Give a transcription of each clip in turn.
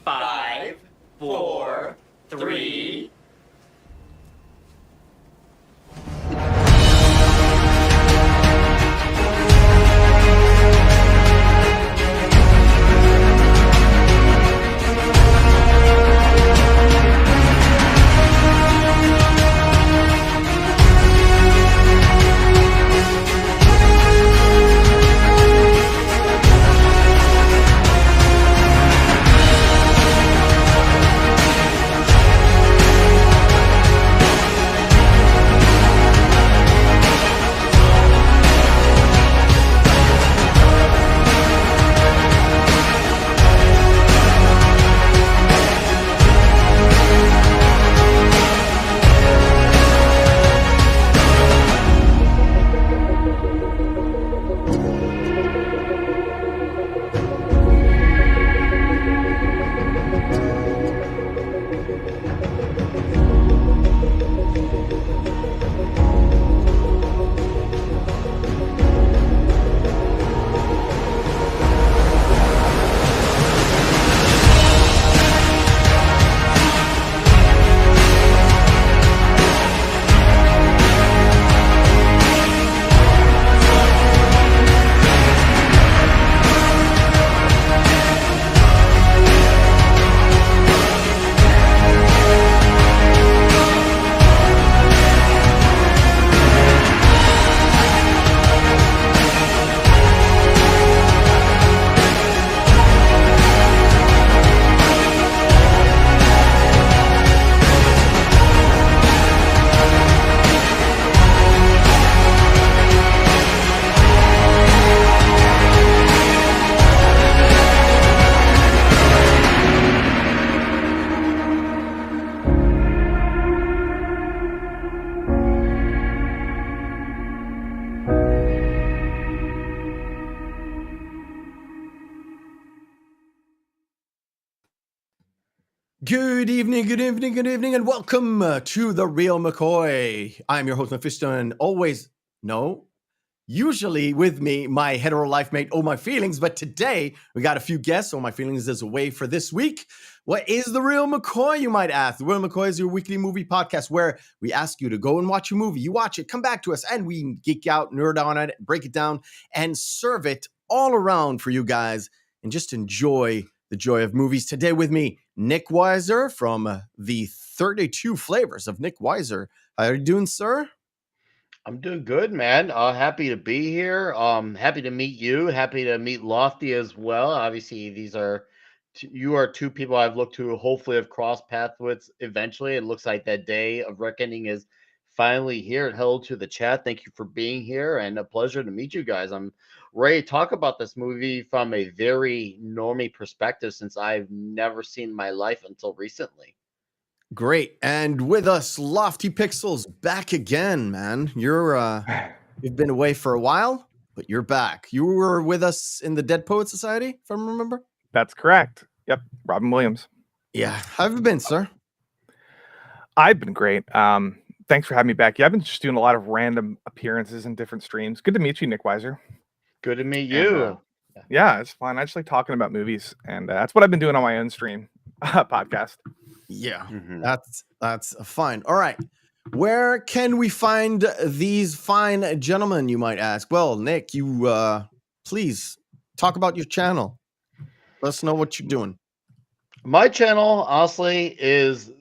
Five, four, three. Good evening, and welcome to the Reel McCoy. I'm your host, Meffistoe, and usually with me, my hetero life mate, Oh My Feelings, but today we got a few guests. Oh My Feelings is away for this week. What is the Reel McCoy, you might ask? The Reel McCoy is your weekly movie podcast where we ask you to go and watch a movie. You watch it, come back to us, and we geek out, nerd on it, break it down, and serve it all around for you guys, and just enjoy the joy of movies. Today with me, Nick Weiser from the 32 Flavors of Nick Weiser. How are you doing, sir? I'm doing good, man. Happy to be here. Happy to meet you. Happy to meet Lofty as well. Obviously, you are two people I've looked to. Hopefully, have crossed paths with eventually. It looks like that day of reckoning is finally here. And hello to the chat. Thank you for being here, and a pleasure to meet you guys. I'm ready to talk about this movie from a very normie perspective, since I've never seen my life until recently. Great. And with us, Lofty Pixels, back again, man. You've been away for a while, but you're back. You were with us in the Dead Poet Society, if I remember. That's correct. Yep, Robin Williams. Yeah. How have you been, sir? I've been great. Thanks for having me back. Yeah, I've been just doing a lot of random appearances in different streams. Good to meet you, Nick Weiser. Good to meet you. Yeah, it's fun. I just like talking about movies, and that's what I've been doing on my own stream podcast. Yeah, that's fine. All right. Where can we find these fine gentlemen, you might ask? Well, Nick, you please talk about your channel. Let us know what you're doing. My channel, honestly, is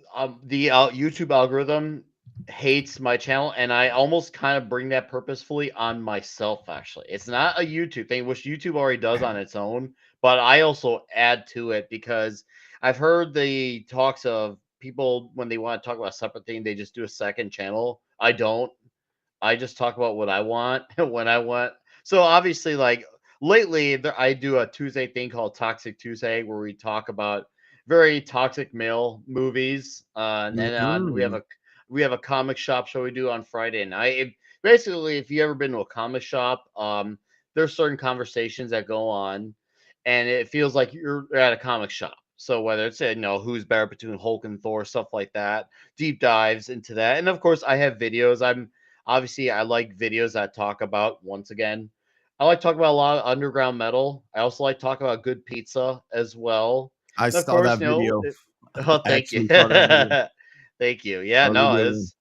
the YouTube algorithm hates my channel, and I almost kind of bring that purposefully on myself, actually. It's not a YouTube thing, which YouTube already does on its own, but I also add to it because I've heard the talks of people when they want to talk about a separate thing, they just do a second channel. I don't. I just talk about what I want when I want. So obviously, like lately, I do a Tuesday thing called Toxic Tuesday, where we talk about very toxic male movies. And then we have a comic shop show we do on Friday night. Basically, if you ever been to a comic shop, there's certain conversations that go on. and it feels like you're at a comic shop. So whether it's who's better between Hulk and Thor, stuff like that, deep dives into that, and of course I have videos. I like videos that talk about, once again, I like talking about a lot of underground metal. I also like talking about good pizza as well. I And of saw course, that video. oh, I thank you. actually saw that video. Thank you. Yeah, That was a no, good one. it's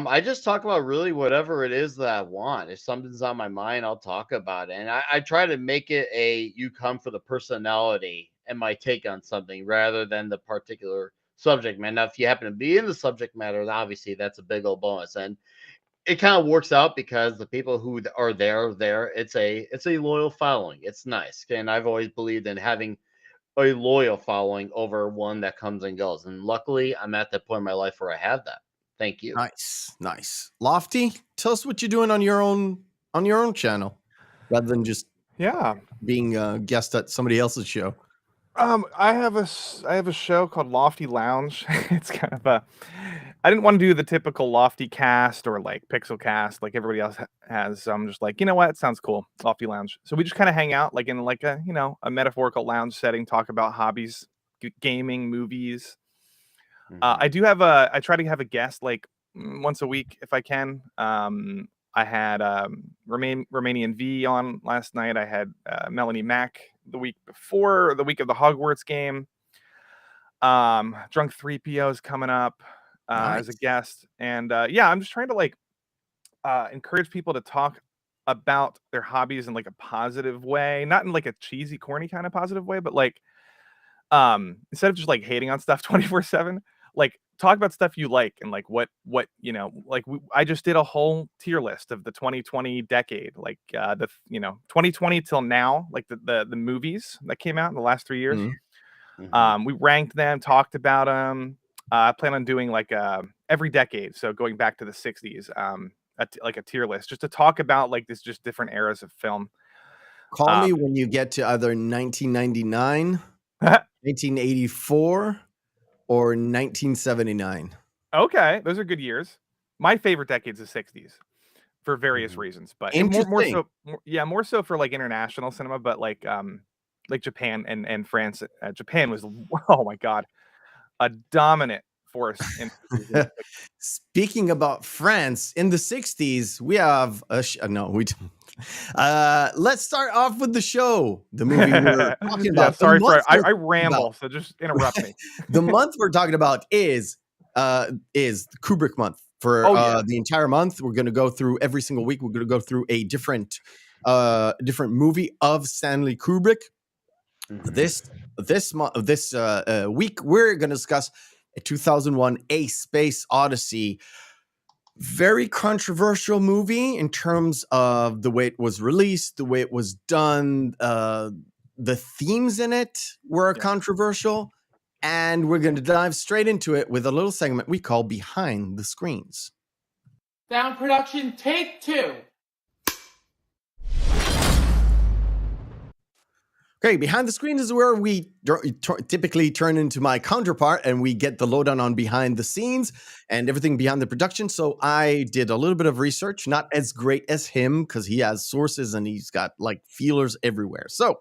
I just talk about really whatever it is that I want. If something's on my mind, I'll talk about it. And I try to make it you come for the personality and my take on something rather than the particular subject matter. Now, if you happen to be in the subject matter, obviously that's a big old bonus. And it kind of works out because the people who are there. It's a loyal following. It's nice. And I've always believed in having a loyal following over one that comes and goes. And luckily, I'm at that point in my life where I have that. Thank you. Nice. Lofty, tell us what you're doing on your own channel, rather than just being a guest at somebody else's show. I have a show called Lofty Lounge. It's kind of I didn't want to do the typical Lofty cast or like Pixel cast like everybody else has. So I'm just like, you know what? It sounds cool. Lofty Lounge. So we just kind of hang out like in like a metaphorical lounge setting, talk about hobbies, gaming, movies. I try to have a guest like once a week if I can. I had Romanian V on last night. I had Melanie Mack the week before, the week of the Hogwarts game. Drunk 3PO is coming up as a guest. And I'm just trying to like encourage people to talk about their hobbies in like a positive way, not in like a cheesy, corny kind of positive way, but like instead of just like hating on stuff 24/7, like talk about stuff you like and like what like I just did a whole tier list of the 2020 decade, like 2020 till now, like the movies that came out in the last 3 years. We ranked them, talked about them. I plan on doing like every decade, so going back to the 60s, like a tier list just to talk about like this just different eras of film. Call me when you get to either 1999, 1984, or 1979. Okay, those are good years. My favorite decade's the 60s for various reasons, but more so for like international cinema, but like Japan and France. Japan was, oh my god, a dominant force in Speaking about France, in the 60s, we have no, we don't. Let's start off with the show. The movie we're talking about. Sorry for I ramble, so just interrupt me. The month we're talking about is Kubrick month. For the entire month, we're going to go through every single week. We're going to go through a different movie of Stanley Kubrick. This week, we're going to discuss a 2001 A Space Odyssey. Very controversial movie in terms of the way it was released, the way it was done. The themes in it were controversial, and we're going to dive straight into it with a little segment we call Behind the Screens. Sound production, take 2. Okay, Behind the Screens is where we typically turn into my counterpart and we get the lowdown on behind the scenes and everything beyond the production. So I did a little bit of research, not as great as him because he has sources and he's got like feelers everywhere. So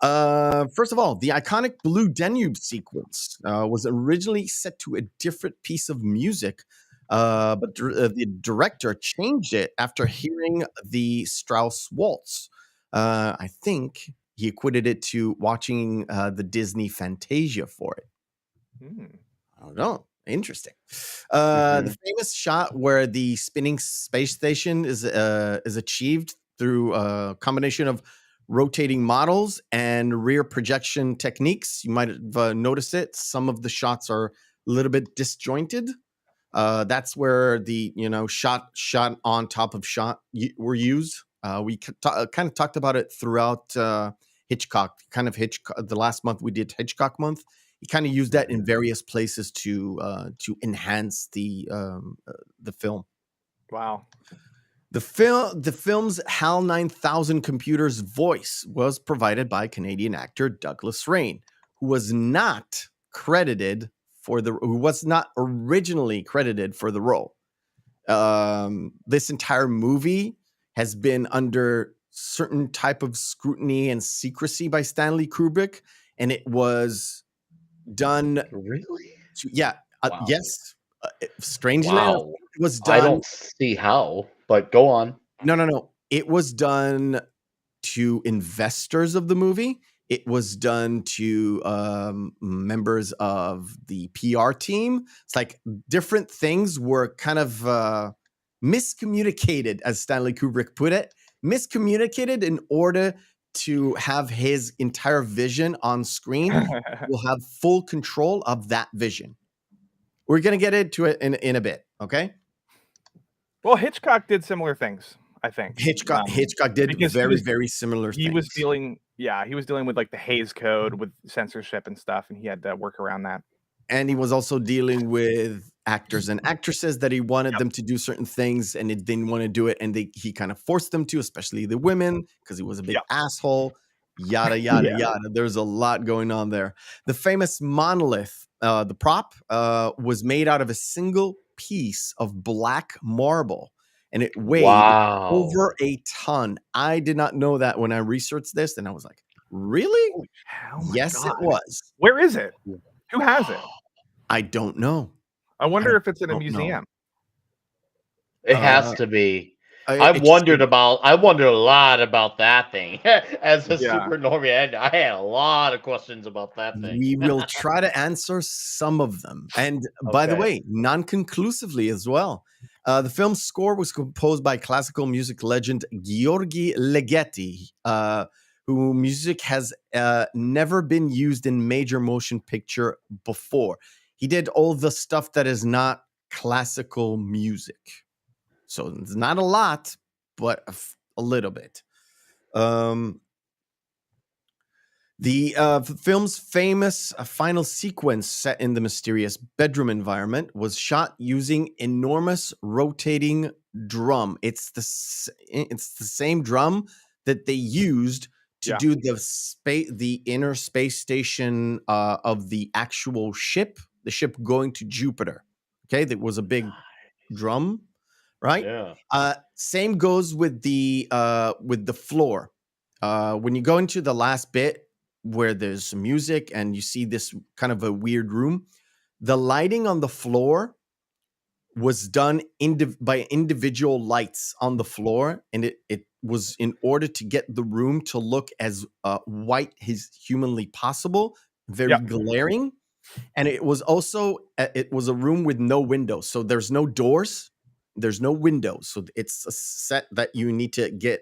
first of all, the iconic Blue Danube sequence was originally set to a different piece of music, but the director changed it after hearing the Strauss Waltz. I think he equated it to watching the Disney Fantasia for it. I don't know. Interesting. The famous shot where the spinning space station is achieved through a combination of rotating models and rear projection techniques. You might have noticed it. Some of the shots are a little bit disjointed. That's where the shot on top of shot were used. We kind of talked about it throughout Hitchcock. The last month we did Hitchcock month. He kind of used that in various places to enhance the film. Wow. The film's HAL 9000 computer's voice was provided by Canadian actor Douglas Rain, who was not originally credited for the role. This entire movie has been under certain type of scrutiny and secrecy by Stanley Kubrick, and it was done Really? Wow. Yes. Strangely enough, Wow. it was I done. don't see how, but go on. No. It was done to investors of the movie. It was done to members of the PR team. It's like different things were kind of miscommunicated, as Stanley Kubrick put it, miscommunicated in order to have his entire vision on screen. Will have full control of that vision. We're going to get into it in a bit, okay? Well, Hitchcock did similar things, I think. Hitchcock did because very similar he things. was dealing with like the Hays Code with censorship and stuff, and he had to work around that. And he was also dealing with actors and actresses that he wanted them to do certain things, and it didn't want to do it, and he kind of forced them to, especially the women, because he was a big asshole. Yada yada yada. There's a lot going on there. The famous monolith, the prop, was made out of a single piece of black marble, and it weighed over a ton. I did not know that when I researched this, and I was like, really? Yes, it was. Where is it? Who has it? I don't know. I wonder if it's in a museum. It has to be. I It wondered a lot about that thing. As a super normie, I had a lot of questions about that thing. We will try to answer some of them. And by the way, non-conclusively as well. The film's score was composed by classical music legend Gheorghe Ligeti, whose music has never been used in major motion picture before. He did all the stuff that is not classical music. So it's not a lot, but a little bit. The film's famous final sequence set in the mysterious bedroom environment was shot using enormous rotating drum. It's the same drum that they used to do the inner space station of the actual ship, the ship going to Jupiter. Okay, that was a big drum, right? Yeah. Same goes with the floor. When you go into the last bit where there's some music and you see this kind of a weird room, the lighting on the floor was done by individual lights on the floor, and it was in order to get the room to look as white as humanly possible, very glaring. And it was also it was a room with no windows, so there's no doors, there's no windows, so it's a set that you need to get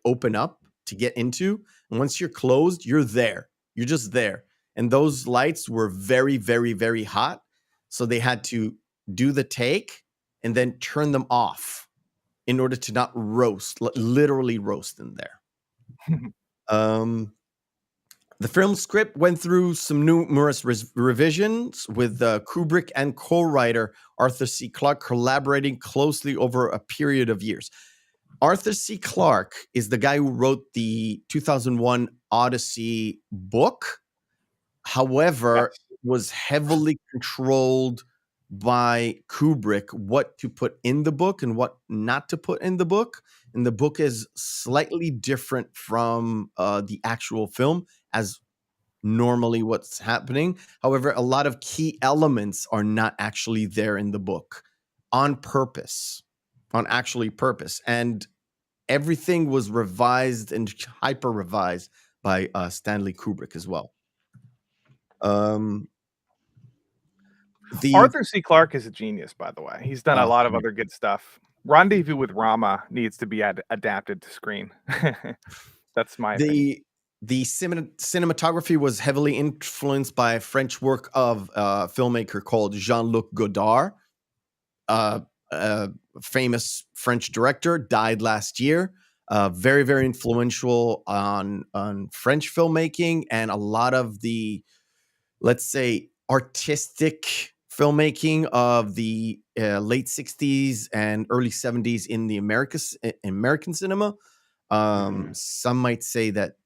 open up to get into, and once you're closed, you're just there. And those lights were very, very, very hot, so they had to do the take and then turn them off in order to not literally roast in there. The film script went through some numerous revisions, with Kubrick and co-writer Arthur C. Clarke collaborating closely over a period of years. Arthur C. Clarke is the guy who wrote the 2001 Odyssey book. However, was heavily controlled by Kubrick what to put in the book and what not to put in the book. And the book is slightly different from the actual film, as normally what's happening. However, a lot of key elements are not actually there in the book on purpose. And everything was revised and hyper revised by Stanley Kubrick as well. Arthur C. Clarke is a genius, by the way. He's done a lot of other good stuff. Rendezvous with Rama needs to be adapted to screen. That's my opinion. The cinematography was heavily influenced by French work of a filmmaker called Jean-Luc Godard, a famous French director, died last year. Very, very influential on French filmmaking and a lot of the, let's say, artistic filmmaking of the late 60s and early 70s in the American cinema. Some might say that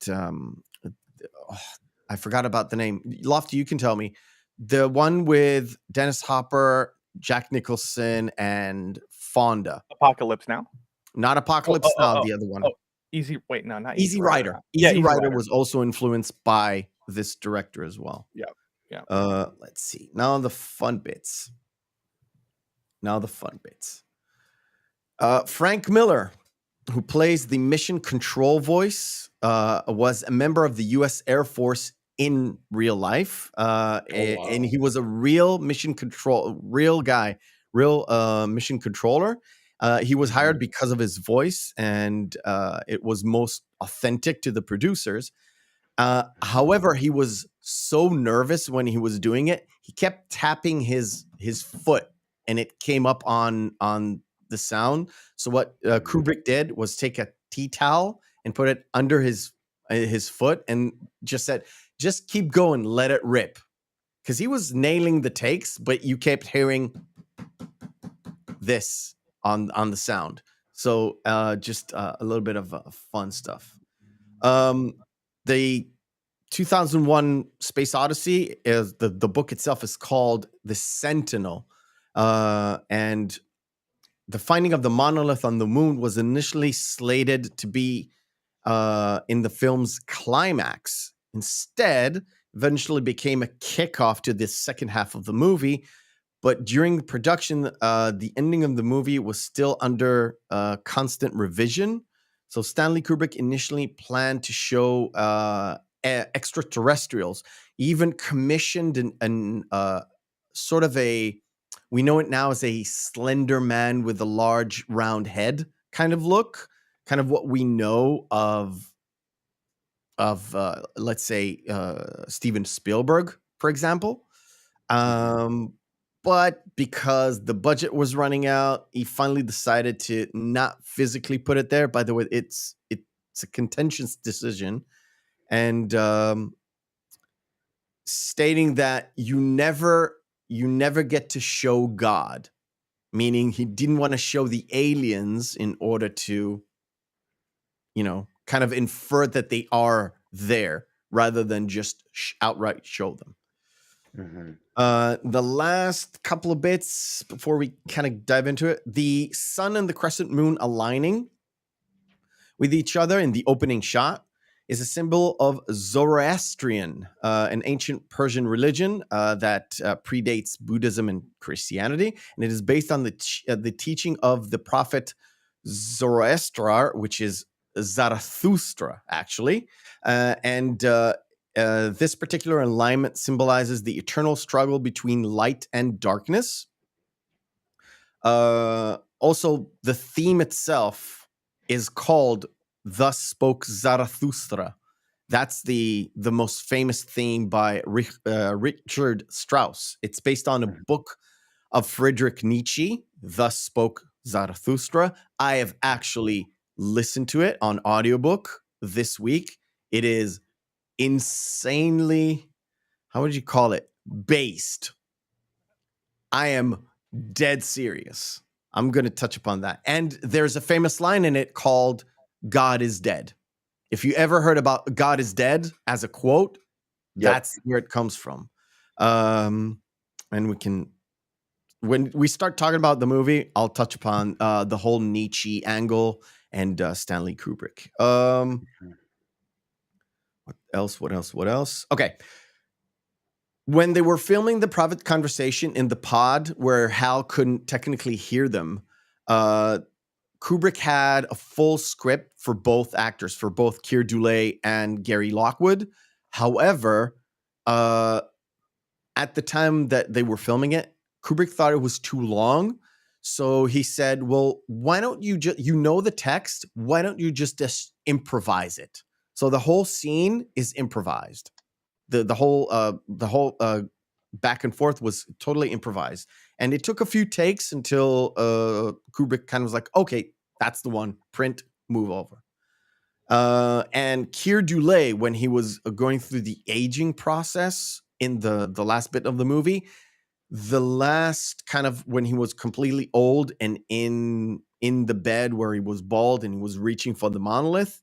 I forgot about the name. Lofty, you can tell me. The one with Dennis Hopper, Jack Nicholson, and Fonda. Apocalypse Now? Not Apocalypse Now, the other one. Easy. Wait, no, not Easy Rider. Yeah, Easy Rider was also influenced by this director as well. Yeah. Yeah. Let's see. Now the fun bits. Frank Miller, who plays the mission control voice, was a member of the U.S. Air Force in real life, and he was a real mission controller. He was hired because of his voice, and it was most authentic to the producers. However, he was so nervous when he was doing it, he kept tapping his foot, and it came up on the sound. So what Kubrick did was take a tea towel and put it under his foot, and just said, "Just keep going, let it rip," because he was nailing the takes, but you kept hearing this on the sound. So just a little bit of fun stuff. The 2001 Space Odyssey is the book itself is called The Sentinel, and the finding of the monolith on the moon was initially slated to be in the film's climax. Instead, eventually became a kickoff to the second half of the movie. But during production, the ending of the movie was still under constant revision. So Stanley Kubrick initially planned to show extraterrestrials, even commissioned an sort of we know it now as a slender man with a large round head kind of look, kind of what we know of let's say Steven Spielberg, for example. But because the budget was running out, he finally decided to not physically put it there. By the way, it's a contentious decision, and stating that you never get to show God, meaning he didn't want to show the aliens in order to, kind of infer that they are there rather than just outright show them. The last couple of bits before we kind of dive into it, the sun and the crescent moon aligning with each other in the opening shot is a symbol of Zoroastrian, an ancient Persian religion that predates Buddhism and Christianity, and it is based on the teaching of the prophet Zoroaster, which is Zarathustra, actually, and this particular alignment symbolizes the eternal struggle between light and darkness. Also, the theme itself is called "Thus Spoke Zarathustra." That's the most famous theme by Richard Strauss. It's based on a book of Friedrich Nietzsche, "Thus Spoke Zarathustra." I have actually listened to it on audiobook this week. It is insanely, how would you call it, based. I am dead serious. I'm going to touch upon that. And there's a famous line in it called "God is dead." If you ever heard about "God is dead" as a quote, that's where it comes from. And when we start talking about the movie, I'll touch upon the whole Nietzsche angle and Stanley Kubrick. What else? Okay. When they were filming the private conversation in the pod where Hal couldn't technically hear them, Kubrick had a full script for both actors, for both Kier Dullea and Gary Lockwood. However, at the time that they were filming it, Kubrick thought it was too long. So he said, well, why don't you just, the text, why don't you just improvise it? So the whole scene is improvised. The whole back and forth was totally improvised. And it took a few takes until Kubrick kind of was like, okay, that's the one, print, move over. And Kier Dullea, when he was going through the aging process in the last bit of the movie, the last kind of when he was completely old and in the bed where he was bald and he was reaching for the monolith,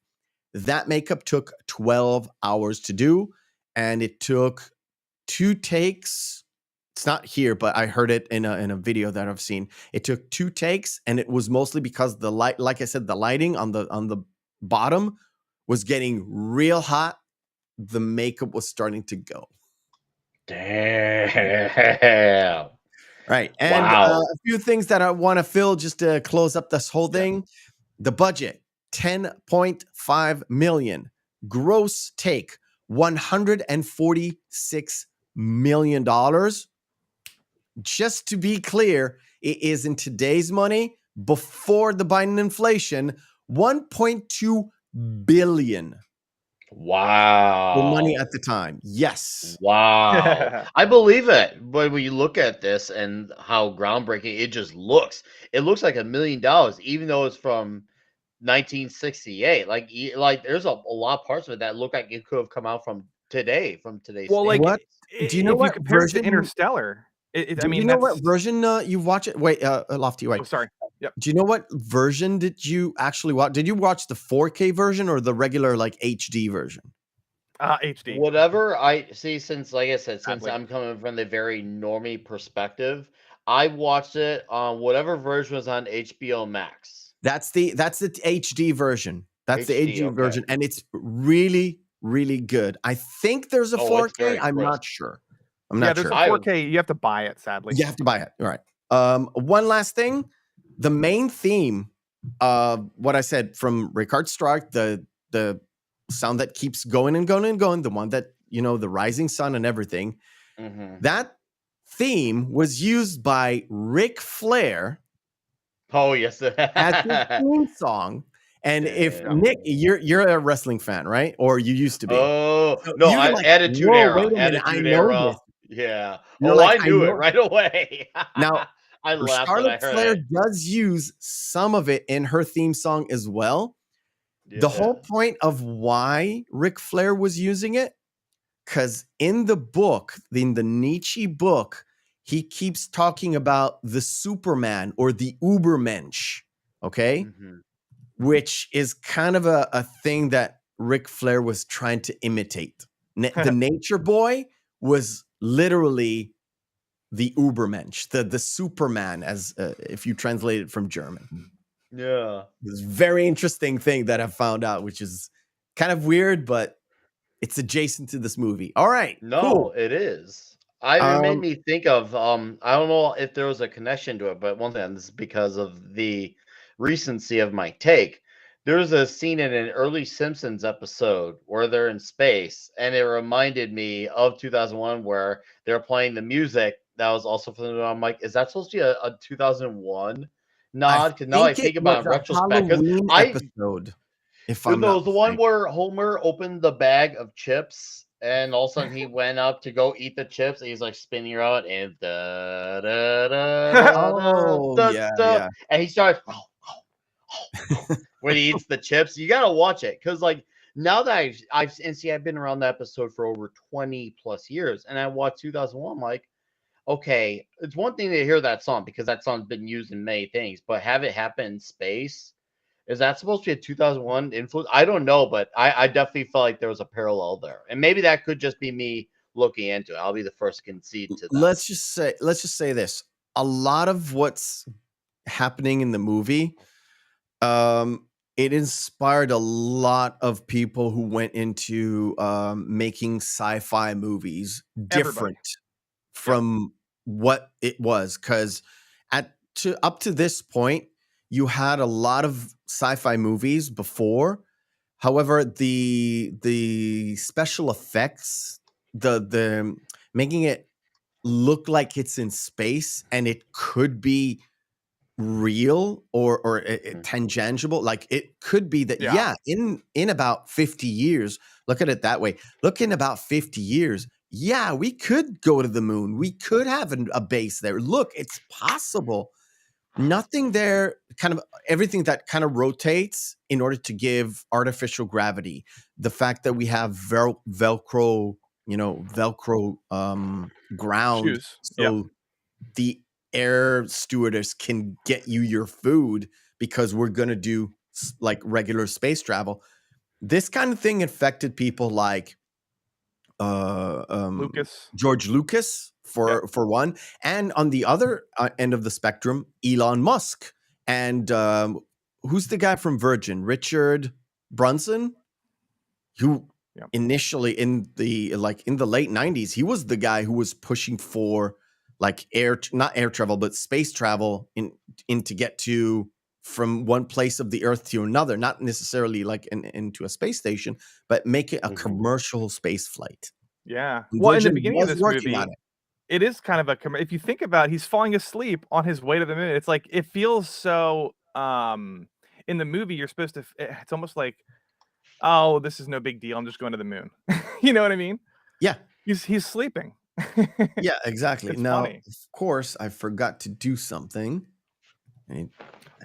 that makeup took 12 hours to do. And it took 2 takes. It's not here, but I heard it in a video that I've seen. It took 2 takes, and it was mostly because the light, like I said, the lighting on the bottom was getting real hot. The makeup was starting to go. Damn. Right. And Wow. a few things that I want to fill just to close up this whole thing. The budget, $10.5 million. Gross take, $146 million. Just to be clear, it is in today's money, before the Biden inflation, $1.2 billion. Wow. The money at the time. Yes. Wow. I believe it. But when you look at this and how groundbreaking it just looks, it looks like $1 million, even though it's from 1968. Like there's a lot of parts of it that look like it could have come out from today's Well, like, What? Do you know if you what compare it to version? Interstellar, I Do mean, you know that's. what version you watch it? Wait, Lofty, wait. Oh, sorry. Yep. Do you know what version did you actually watch? Did you watch the 4K version or the regular like HD version? HD. Whatever I see, since like I said, since Sadly. I'm coming from the very normie perspective, I watched it on whatever version was on HBO Max. That's the HD version. That's the HD, HD okay. version, and it's really, really good. I think there's a Oh, it's 4K. very I'm crisp. not sure. I'm Yeah, not there's sure. a 4K. You have to buy it, sadly. You have to buy it. All right. One last thing. The main theme of what I said from Ricard Stark, the sound that keeps going and going and going, the one that, the rising sun and everything, Mhm. that theme was used by Ric Flair Oh yes. as his theme song. And if Damn. Nick, you're a wrestling fan, right? Or you used to be. Oh So no, you're I like, Attitude whoa, Era. wait a minute, I Attitude know Era. this. Yeah. You're Oh, like, I I knew it know. right away. Now, I laughed when I Charlotte heard Flair it. does use some of it in her theme song as well. The whole point of why Ric Flair was using it, because in the book, in the Nietzsche book, he keeps talking about the Superman or the Ubermensch, okay? Mhm. Which is kind of a thing that Ric Flair was trying to imitate. The Nature Boy was literally the Ubermensch, the Superman, as if you translate it from German. Yeah. This very interesting thing that I found out, which is kind of weird, but it's adjacent to this movie. All right, No, cool. it is. It made me think of I don't know if there was a connection to it, but one thing, this is because of the recency of my take. There's a scene in an early Simpsons episode where they're in space, and it reminded me of 2001 where they're playing the music that was also from the. I'm like, is that supposed to be a 2001 nod? Because now I think about it in was a retrospect, because Halloween I episode, if I'm no, not it was the one mistaken. where Homer opened the bag of chips, and all of a sudden he went up to go eat the chips, and he's like spinning around, and da da da da Oh, da yeah, da, yeah. and he starts when he eats the chips. You gotta watch it, because like now that I've and see I've been around that episode for over 20 plus years, and I watched 2001. I'm like, okay, it's one thing to hear that song because that song's been used in many things, but have it happen in space. Is that supposed to be a 2001 influence? I don't know, but I definitely felt like there was a parallel there, and maybe that could just be me looking into it. I'll be the first to concede to that. Let's just say this. A lot of what's happening in the movie, it inspired a lot of people who went into making sci-fi movies different from what it was. Because up to this point, you had a lot of sci-fi movies before. However, the special effects, the making it look like it's in space and it could be real or tangential, like it could be that in about 50 years, look at it that way, look, in about 50 years, we could go to the moon, we could have a base there, look, it's possible. Nothing there, kind of everything that kind of rotates in order to give artificial gravity, the fact that we have velcro ground, Shoes. so the air stewardess can get you your food because we're going to do like regular space travel. This kind of thing affected people like Lucas. George Lucas for one, and on the other end of the spectrum, Elon Musk, and who's the guy from Virgin? Richard Brunson, who Yep. initially in the late 90s, he was the guy who was pushing for like not air travel, but space travel in to get to from one place of the Earth to another, not necessarily like into a space station, but make it a commercial space flight. Yeah. And Well, in the Virgin beginning of was this working on movie, it. it is kind of if you think about it, he's falling asleep on his way to the moon. It's like it feels so in the movie you're supposed to it's almost like, oh, this is no big deal. I'm just going to the moon. You know what I mean? Yeah. He's sleeping. Yeah, exactly. It's Now, funny. of course, I forgot to do something.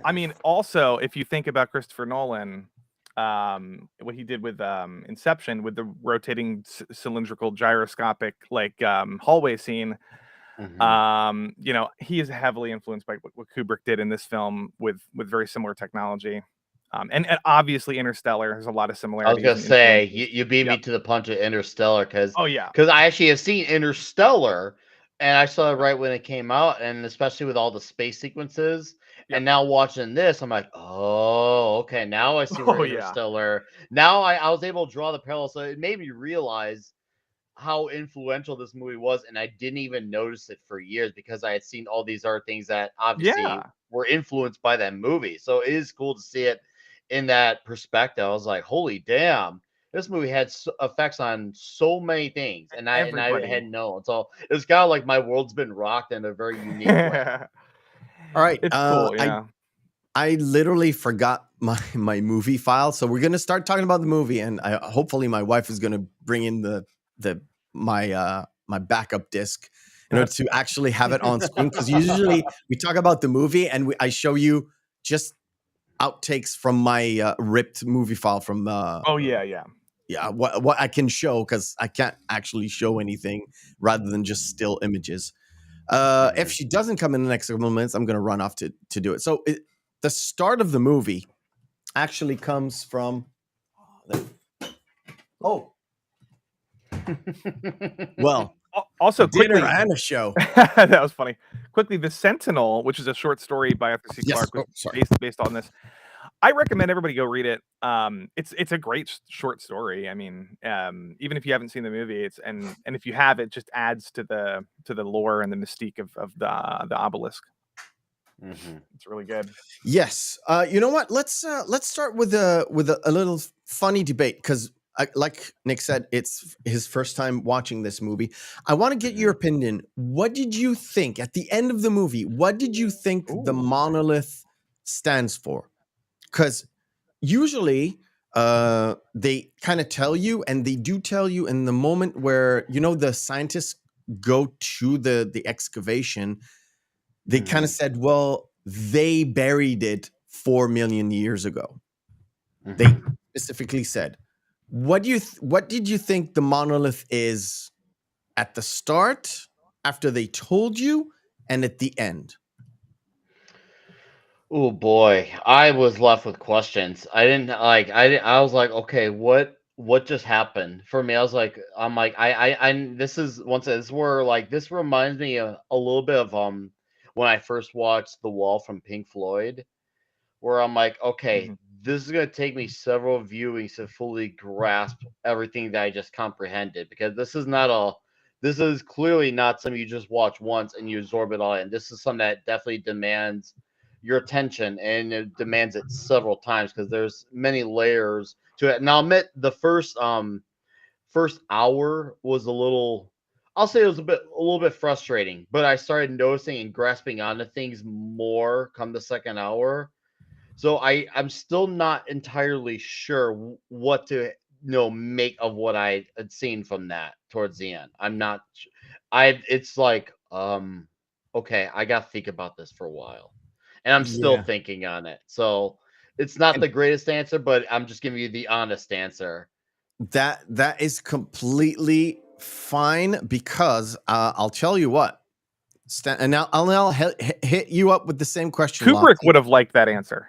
I mean, also, if you think about Christopher Nolan, what he did with Inception with the rotating cylindrical gyroscopic hallway scene, you know, he is heavily influenced by what Kubrick did in this film with very similar technology. And obviously Interstellar has a lot of I was similarities. gonna and say influences. you beat me Yep. to the punch of Interstellar because Oh yeah. I actually have seen Interstellar and I saw it right when it came out, and especially with all the space sequences. Yep. And now watching this, I'm like, oh, okay, now I see where Oh yeah. Interstellar. Now I was able to draw the parallel, so it made me realize how influential this movie was, and I didn't even notice it for years because I had seen all these other things that obviously Yeah. were influenced by that movie. So it is cool to see it in that perspective. I was like, holy damn, this movie had effects on so many things, and I Everybody. hadn't known. So it's kind of like my world's been rocked in a very unique way. All right. It's cool, yeah. I literally forgot my movie file, so we're gonna start talking about the movie, and hopefully my wife is gonna bring in my backup disc in order to actually have it on screen, because usually we talk about the movie and I show you just outtakes from my ripped movie file from Oh yeah. Yeah, what I can show, because I can't actually show anything rather than just still images. If she doesn't come in the next couple of minutes, I'm going to run off to do it. So the start of the movie actually comes from. Oh, well. Also, dinner quickly, and a show. that was funny. Quickly, The Sentinel, which is a short story by Arthur C. Yes. Clarke, was based on this. I recommend everybody go read it. It's a great short story. I mean, even if you haven't seen the movie, and if you have, it just adds to the lore and the mystique of the obelisk. It's really good. Yes. You know what? Let's start with a little funny debate, because like Nick said, it's his first time watching this movie. I want to get your opinion. What did you think at the end of the movie? What did you think the monolith stands for? Because usually they kind of tell you, and they do tell you in the moment where, you know, the scientists go to the excavation. They kind of said, well, they buried it 4 million years ago. They specifically said, what did you think the monolith is at the start, after they told you, and at the end? Oh boy, I was left with questions. I was like, okay, what just happened? For me, I'm like, this is this is where, like, this reminds me of a little bit of when I first watched The Wall from Pink Floyd, where I'm like, okay, this is gonna take me several viewings to fully grasp everything that I just comprehended, because this is clearly not something you just watch once and you absorb it all in. This is something that definitely demands your attention, and it demands it several times because there's many layers to it. Now, I'll admit the first hour was I'll say it was a little bit frustrating, but I started noticing and grasping onto things more come the second hour. So I'm still not entirely sure what to make of what I had seen from that towards the end. I'm not. It's like okay, I got to think about this for a while, and I'm still thinking on it. So it's not the greatest answer, but I'm just giving you the honest answer. That is completely fine, because I'll tell you what, and I'll hit you up with the same question. Kubrick Lofty. would have liked that answer.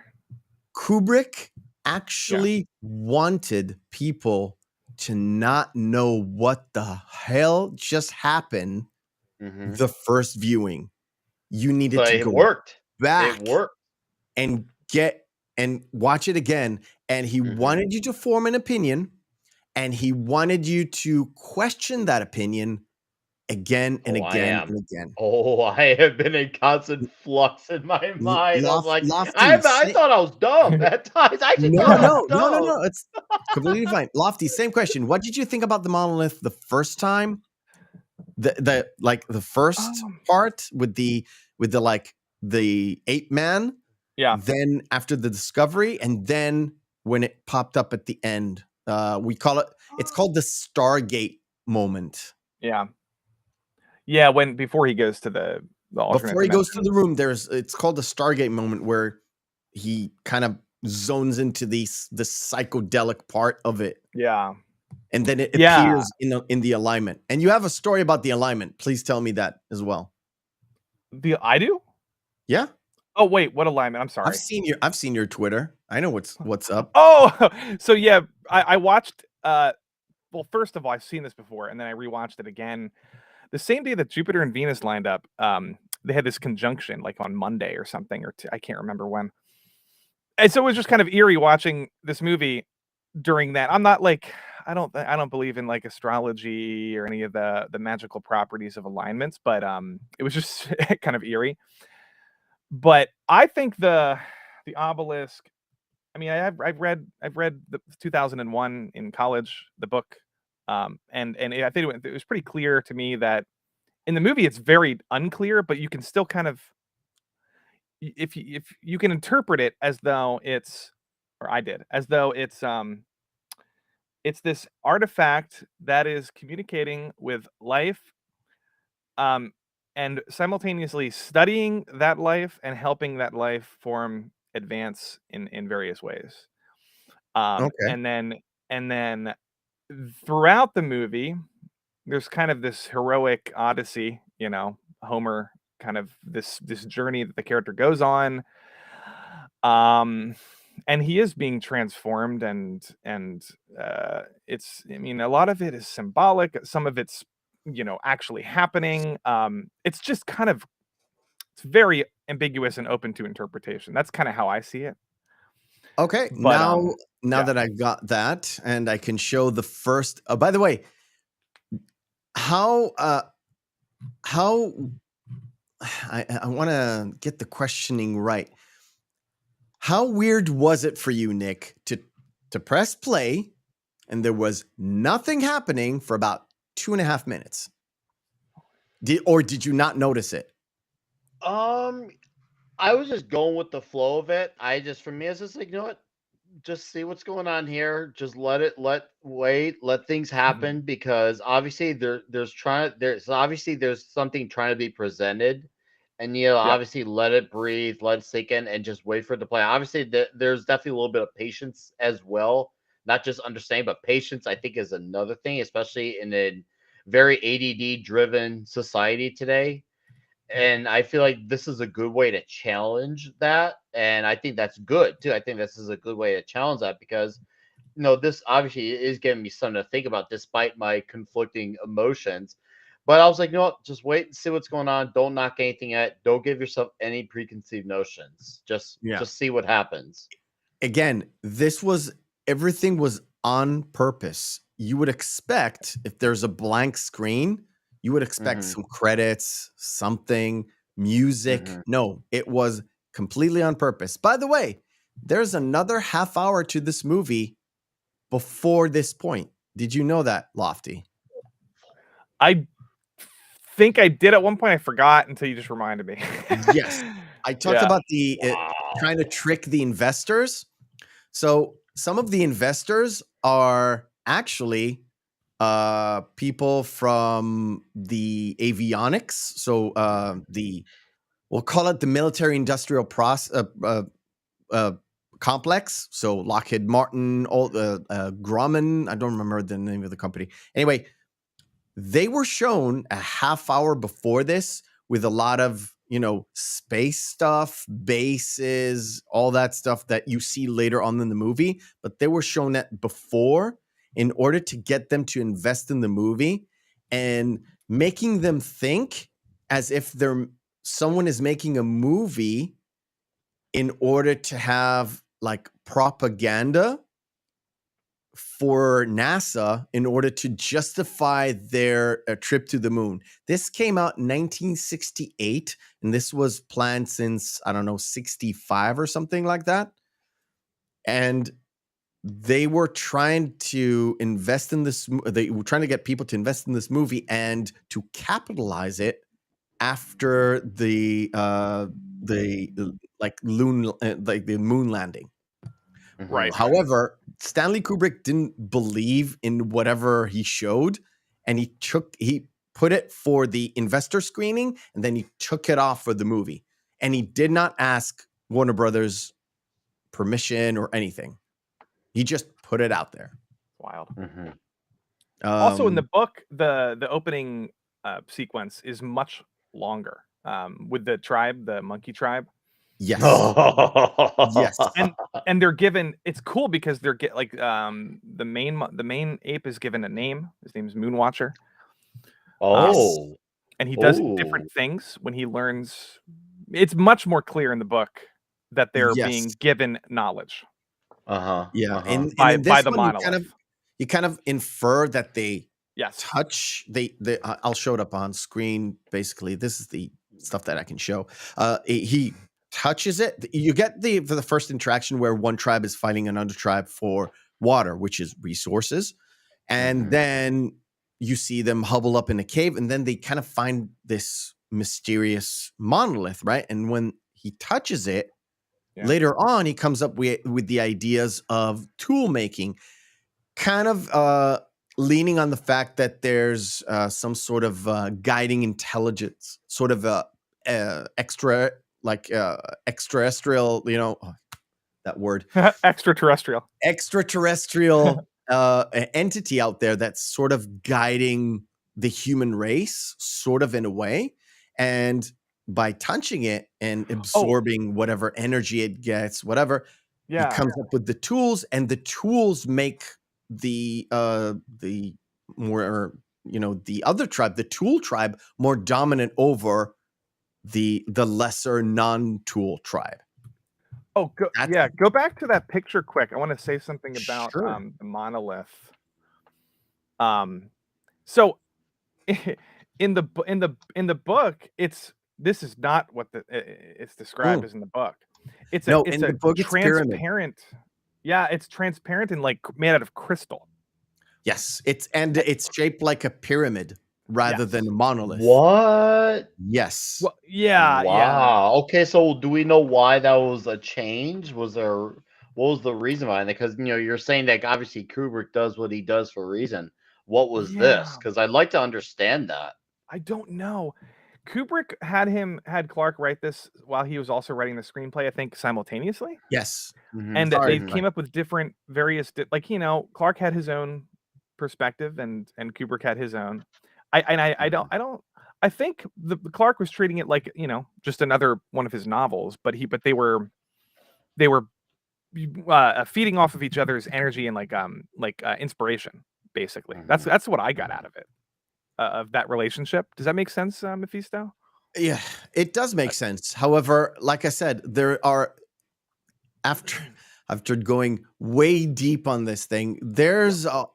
Kubrick actually wanted people to not know what the hell just happened the first viewing. You needed to go worked. back It worked. and get and watch it again. And he wanted you to form an opinion, and he wanted you to question that opinion again and again and again. Oh, I have been in constant flux in my mind. I was like, Lofty, I thought I was dumb at times. I actually thought I was dumb. It's completely fine. Lofty, same question. What did you think about the monolith the first time? The first part with the ape man. Yeah. Then after the discovery, and then when it popped up at the end, we call it. It's called the Stargate moment. Yeah. Yeah, before he goes to the alternate before he goes to dimension. the room, it's called the Stargate moment, where he kind of zones into the psychedelic part of it. Yeah. And then it appears in the alignment. And you have a story about the alignment. Please tell me that as well. I do? Yeah. Oh wait, what alignment? I'm sorry. I've seen your Twitter. I know what's up. Oh, so yeah, I watched. Well, first of all, I've seen this before, and then I rewatched it again the same day that Jupiter and Venus lined up. They had this conjunction, like on Monday or something, I can't remember when. And so it was just kind of eerie watching this movie during that. I'm not like I don't believe in like astrology or any of the magical properties of alignments, but it was just kind of eerie. But I think the obelisk. I mean, I've read the 2001 in college, the book, and I think it was pretty clear to me that in the movie it's very unclear, but you can still kind of if you can interpret it as though it's, or I did, as though it's this artifact that is communicating with life, and simultaneously studying that life and helping that life advance in various ways. Okay. And then throughout the movie, there's kind of this heroic odyssey, Homer, kind of this journey that the character goes on. And he is being transformed, and it's, I mean, a lot of it is symbolic, some of it's actually happening. It's just kind of, it's very ambiguous and open to interpretation. That's kind of how I see it. Okay, But, now that I've got that, and I can show the first. By the way, how I want to get the questioning right. How weird was it for you, Nick, to press play and there was nothing happening for about 2.5 minutes? Did you not notice it? I was just going with the flow of it. For me, it's just like, you know what? Just see what's going on here. Just let things happen, because obviously there's something trying to be presented, and obviously let it breathe, let it sink in, and just wait for it to play. Obviously, there's definitely a little bit of patience as well, not just understanding, but patience. I think is another thing, especially in a very ADD driven society today. And I feel like this is a good way to challenge that. And I think that's good too. I think this is a good way to challenge that, because, this obviously is giving me something to think about despite my conflicting emotions. But I was like, just wait and see what's going on. Don't knock anything out. Don't give yourself any preconceived notions. Just see what happens. Again, everything was on purpose. You would expect, if there's a blank screen, you would expect some credits, something, music. No, it was completely on purpose. By the way, there's another half hour to this movie before this point. Did you know that, Lofty? I think I did at one point. I forgot until you just reminded me. Yes. I talked about trying to trick the investors. So some of the investors are actually people from the avionics. So we'll call it the military industrial complex. So Lockheed Martin, Grumman, I don't remember the name of the company. Anyway, they were shown a half hour before this with a lot of, space stuff, bases, all that stuff that you see later on in the movie. But they were shown that before, in order to get them to invest in the movie and making them think as if someone is making a movie in order to have like propaganda for NASA in order to justify their trip to the moon. This came out in 1968, and this was planned since, I don't know, 65 or something like that. And they were trying to invest in this. They were trying to get people to invest in this movie and to capitalize it after the moon landing. Right. However, Stanley Kubrick didn't believe in whatever he showed, and he put it for the investor screening, and then he took it off for the movie. And he did not ask Warner Brothers permission or anything. He just put it out there. Wild. Mm-hmm. Also, in the book, the opening sequence is much longer with the tribe, the monkey tribe. Yes. Yes. And they're given. It's cool because they're the main ape is given a name. His name is Moonwatcher. Oh. And he does different things when he learns. It's much more clear in the book that they're being given knowledge. Yeah. And by this the one, monolith. you kind of infer that they Yes. touch. I'll show it up on screen. Basically, this is the stuff that I can show. He touches it. You get for the first interaction where one tribe is fighting another tribe for water, which is resources, and then you see them huddle up in a cave, and then they kind of find this mysterious monolith, right? And when he touches it, later on, he comes up with the ideas of tool making, kind of leaning on the fact that there's some sort of guiding intelligence, sort of extraterrestrial, that word. Extraterrestrial entity out there that's sort of guiding the human race, sort of in a way. And by touching it and absorbing whatever energy it gets, whatever, he comes up with the tools, and the tools make the more, the other tribe, the tool tribe, more dominant over the lesser non-tool tribe. Go back to that picture quick. I want to say something about the monolith. So in the book, this is not what it's described as in the book. It's a transparent. It's transparent and like made out of crystal. Yes, it's shaped like a pyramid rather than a monolith. What? Yes. Well, yeah. Wow. Okay, so do we know why that was a change? What was the reason behind it? Because you're saying that obviously Kubrick does what he does for a reason. What was this? Because I'd like to understand that. I don't know. Kubrick had Clark write this while he was also writing the screenplay, I think, simultaneously. Yes. And they came up with various Clark had his own perspective and Kubrick had his own. I think the Clark was treating it like, just another one of his novels, but they were feeding off of each other's energy and inspiration, basically. That's what I got out of it. Of that relationship. Does that make sense, Meffistoe? Yeah, it does make sense. However, like I said, there are after going way deep on this thing, there's a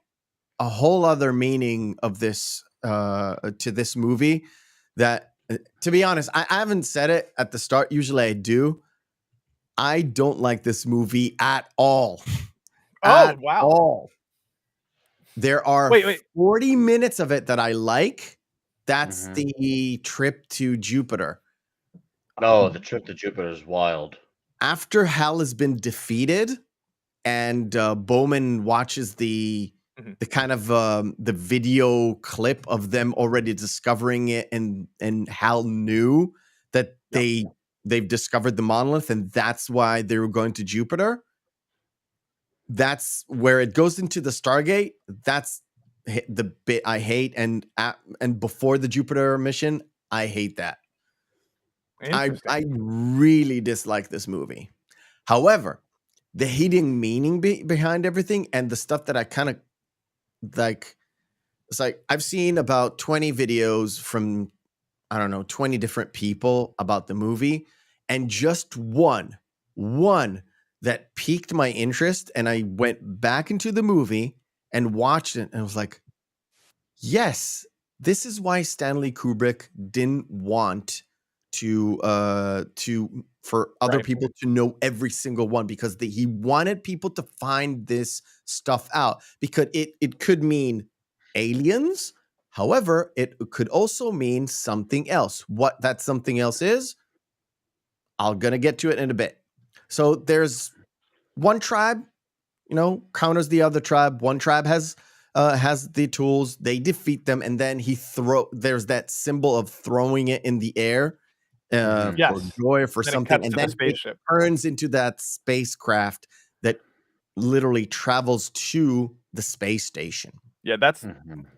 whole other meaning of this to this movie that, to be honest, I haven't said it at the start. Usually I do. I don't like this movie at all. Wow. All. There are 40 minutes of it that I like. That's the trip to Jupiter. Oh, the trip to Jupiter is wild. After Hal has been defeated and Bowman watches the kind of the video clip of them already discovering it, and Hal knew that they've discovered the monolith, and that's why they were going to Jupiter. That's where it goes into the Stargate. That's the bit I hate, and before the Jupiter mission, I hate that. I really dislike this movie. However, the hidden meaning behind everything and the stuff that I kind of like, it's like I've seen about 20 videos from, I don't know, 20 different people about the movie, and just one that piqued my interest, and I went back into the movie and watched it, and I was like, yes, this is why Stanley Kubrick didn't want to for other Right. people to know every single one, because he wanted people to find this stuff out, because it could mean aliens. However, it could also mean something else. What that something else is, I'm gonna get to it in a bit. So there's one tribe, counters the other tribe. One tribe has the tools. They defeat them, and then there's that symbol of throwing it in the air for Yes. joy or for Then it something, cuts and to the then it spaceship. turns into that spacecraft that literally travels to the space station. Yeah, that's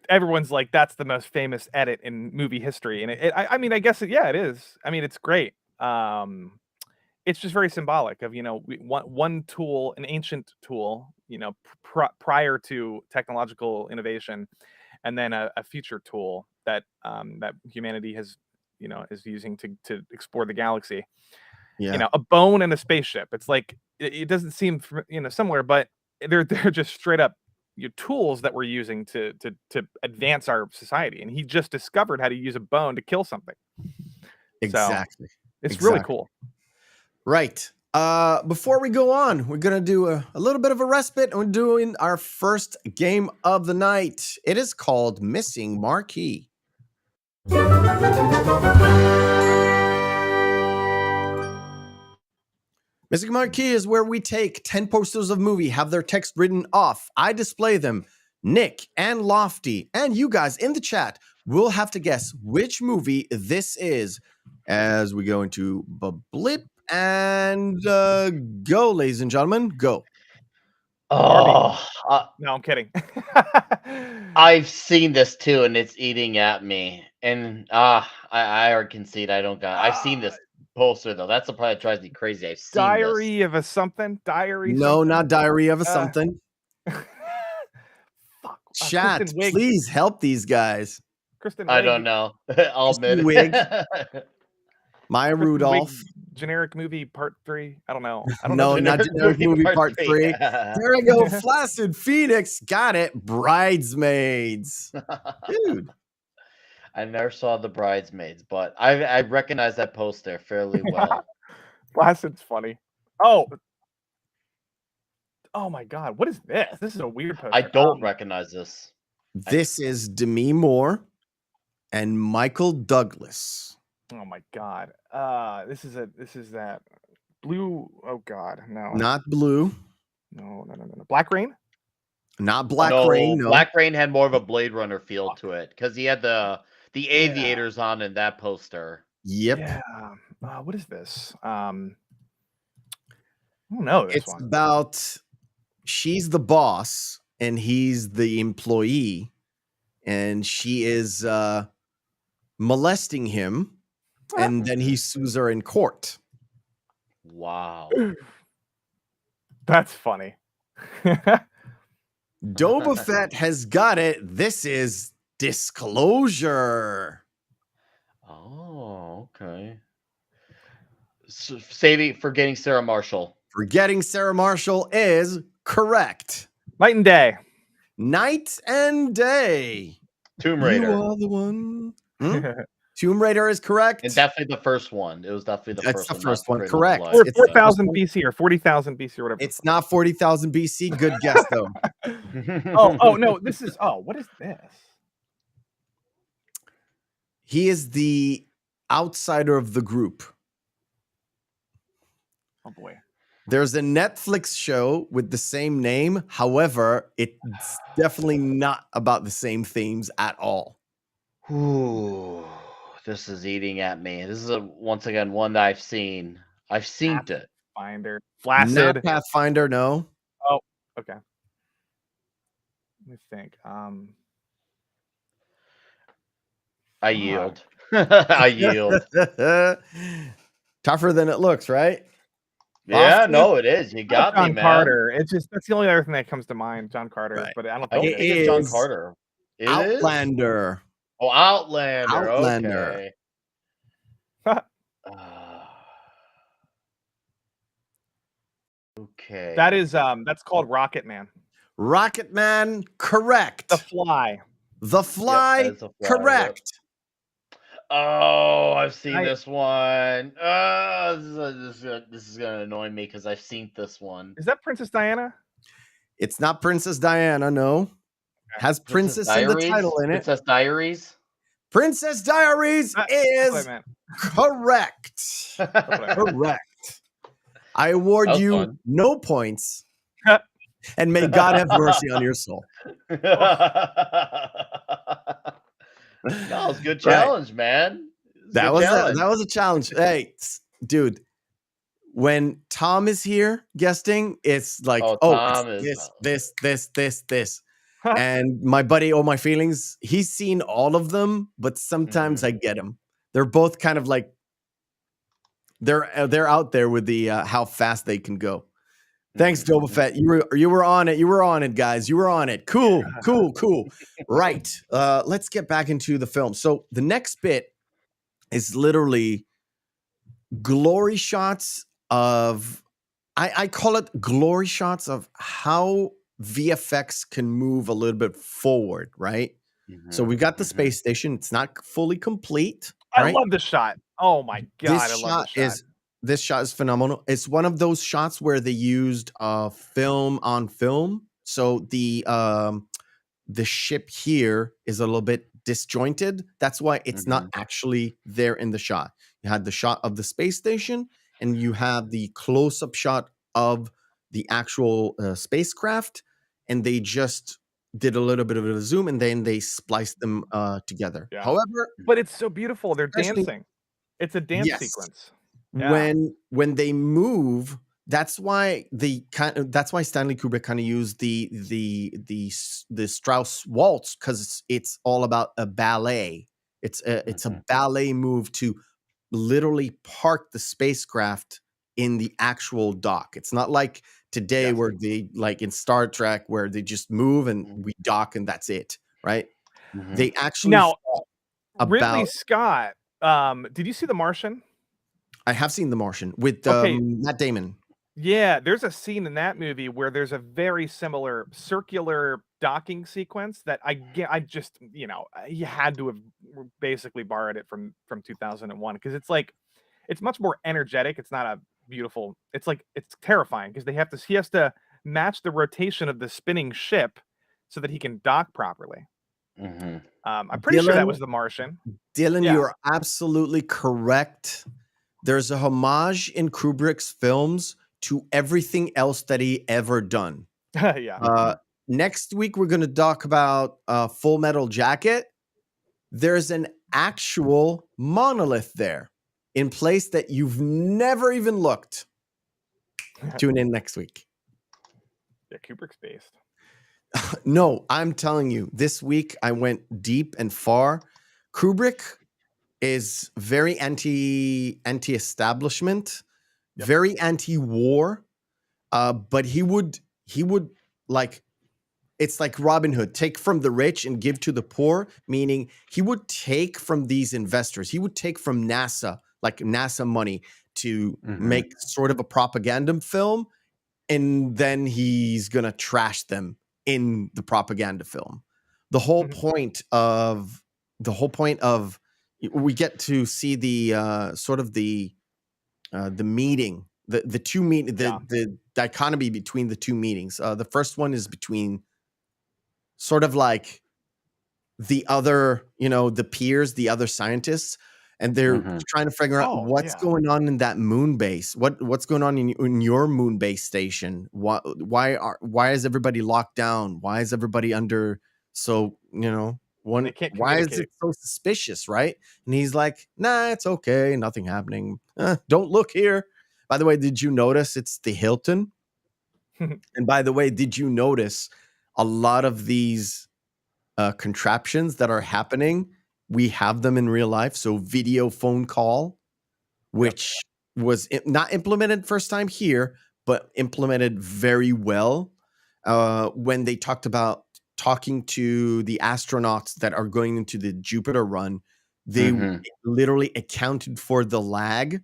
everyone's like, that's the most famous edit in movie history, and I mean, I guess it is. I mean, it's great. It's just very symbolic of one tool, an ancient tool, prior to technological innovation, and then a future tool that that humanity has is using to explore the galaxy. Yeah, A bone and a spaceship. It's like it doesn't seem somewhere, but they're just straight up tools that we're using to advance our society. And he just discovered how to use a bone to kill something. exactly. So it's really cool. Right. Before we go on, we're gonna do a little bit of a respite, and we're doing our first game of the night. It is called Missing Marquee. Missing Marquee is where we take 10 posters of movie, have their text written off. I display them. Nick and Lofty and you guys in the chat will have to guess which movie this is as we go into Blip and go, ladies and gentlemen, go. Oh, No, I'm kidding. I've seen this too, and it's eating at me. And I already concede I don't got. I've seen this poster though. That's the part that drives me crazy. I've seen Diary of a something. Diary. No, something? not Diary of a something. Fuck. Chat, Kristen Wiig. please help these guys. Kristen this. I Wiig. don't know. I'll Kristen admit. Wiig. Maya Kristen Rudolph. Wiig, generic movie part 3. I don't know. No, not generic movie part 3. There we go. Flaccid Phoenix. Got it. Bridesmaids. Dude. I never saw the Bridesmaids, but I recognize that poster fairly well. Flaccid's funny. Oh my god, what is this? This is a weird poster. I don't recognize this. This is Demi Moore and Michael Douglas. Oh my god. This is that blue. Oh god, no. Not Blue. No. Black Rain? Not Black Rain. No. Black Rain had more of a Blade Runner feel to it because he had the aviators on in that poster. Yep. Yeah. What is this? I don't know this It's one. about she's the boss and he's the employee, and she is molesting him, and then he sues her in court. Wow. That's funny. Boba Fett has got it. This is Disclosure. Oh, okay. So, forgetting Sarah Marshall. Forgetting Sarah Marshall is correct. Night and Day. Night and Day. Tomb Raider. You are the one. Tomb Raider is correct. And definitely the first one. It was definitely the That's first the one. first one. Cradle of Correct. Life. Or It's 4,000 BC or 40,000 BC or whatever. It's not 40,000 BC. Good guess, though. Oh no, this is what is this? He is the outsider of the group. Oh boy. There's a Netflix show with the same name. However, it's definitely not about the same themes at all. Ooh, this is eating at me. This is once again one that I've seen. I've seen it. Pathfinder. Not Flaccid. Pathfinder, no. Oh, okay. Let me think. I yield. I yield. Tougher than it looks, right? Yeah, Austin? no, it is. You got me, John man. Carter. It's just that's the only other thing that comes to mind. John Carter, Right. but I don't I don't think think It it's John is Carter. It is? Outlander. Oh, Outlander. Outlander. Okay. Okay. That is that's called Rocket Man. Rocket Man, correct. The Fly. The Fly, that is The Fly, yep. correct. Oh, I've seen I- this one. This is gonna annoy me because I've seen this one. Is that Princess Diana? It's not Princess Diana, no. Has Princess in the title in it. Princess Diaries. Princess Diaries That's what I is meant. correct. That's what I meant. Correct. I award That was you fun. no points, and may God have mercy on your soul. No, it was a good Right. challenge, man. It That a was good challenge. that was a challenge. Hey, dude, when Tom is here guesting, it's like, Tom it's is this. And my buddy, Oh My Feelings, he's seen all of them, but sometimes I get him. They're both kind of like they're out there with the how fast they can go. Thanks, Boba Fett. You were on it. You were on it, guys. You were on it. Cool. Right. Let's get back into the film. So the next bit is literally glory shots of I call it glory shots of how VFX can move a little bit forward, right? So we've got the space station. It's not fully complete. I right? love the shot. Oh my god, I love the shot. This shot is phenomenal. It's one of those shots where they used film on film. So the ship here is a little bit disjointed. That's why it's not actually there in the shot. You had the shot of the space station, and you have the close-up shot of the actual spacecraft, and they just did a little bit of a zoom, and then they spliced them together. Yeah. However, But it's so beautiful. They're Especially- dancing. It's a dance Yes. sequence. Yeah. when they move, that's why Stanley Kubrick kind of used the Strauss waltz, because it's all about a ballet. It's a ballet move to literally park the spacecraft in the actual dock. It's not like today where they, like in Star Trek, where they just move and we dock and that's it, right? They actually Now, thought Ridley about. Scott, did you see The Martian? I have seen The Martian with Okay. Matt Damon. Yeah, there's a scene in that movie where there's a very similar circular docking sequence that I just, you had to have basically borrowed it from 2001, because it's much more energetic. It's not a beautiful. It's terrifying because he has to match the rotation of the spinning ship so that he can dock properly. I'm pretty sure that Dylan- was The Martian. Dylan, Yeah. you're absolutely correct. There's a homage in Kubrick's films to everything else that he ever done. Yeah. Next week, we're going to talk about Full Metal Jacket. There's an actual monolith there in place that you've never even looked. Tune in next week. Yeah, Kubrick's based. No, I'm telling you, this week I went deep and far. Kubrick is very anti-establishment, very anti-war, but he would like, it's like Robin Hood, take from the rich and give to the poor, meaning he would take from these investors. He would take from NASA, like NASA money, to make sort of a propaganda film, and then he's gonna trash them in the propaganda film. The whole point of we get to see the sort of the meeting, the two the dichotomy between the two meetings. The first one is between sort of like the other, the peers, the other scientists, and they're trying to figure out what's going on in that moon base. What's going on in your moon base station? Why is everybody locked down? Why is everybody under? So They can't why is communicate. it so suspicious, right? And he's like, nah, it's okay, nothing happening. Don't look here. By the way, did you notice it's the Hilton? And by the way, did you notice a lot of these contraptions that are happening? We have them in real life. So video phone call, which was not implemented first time here, but implemented very well when they talked about talking to the astronauts that are going into the Jupiter run. They literally accounted for the lag.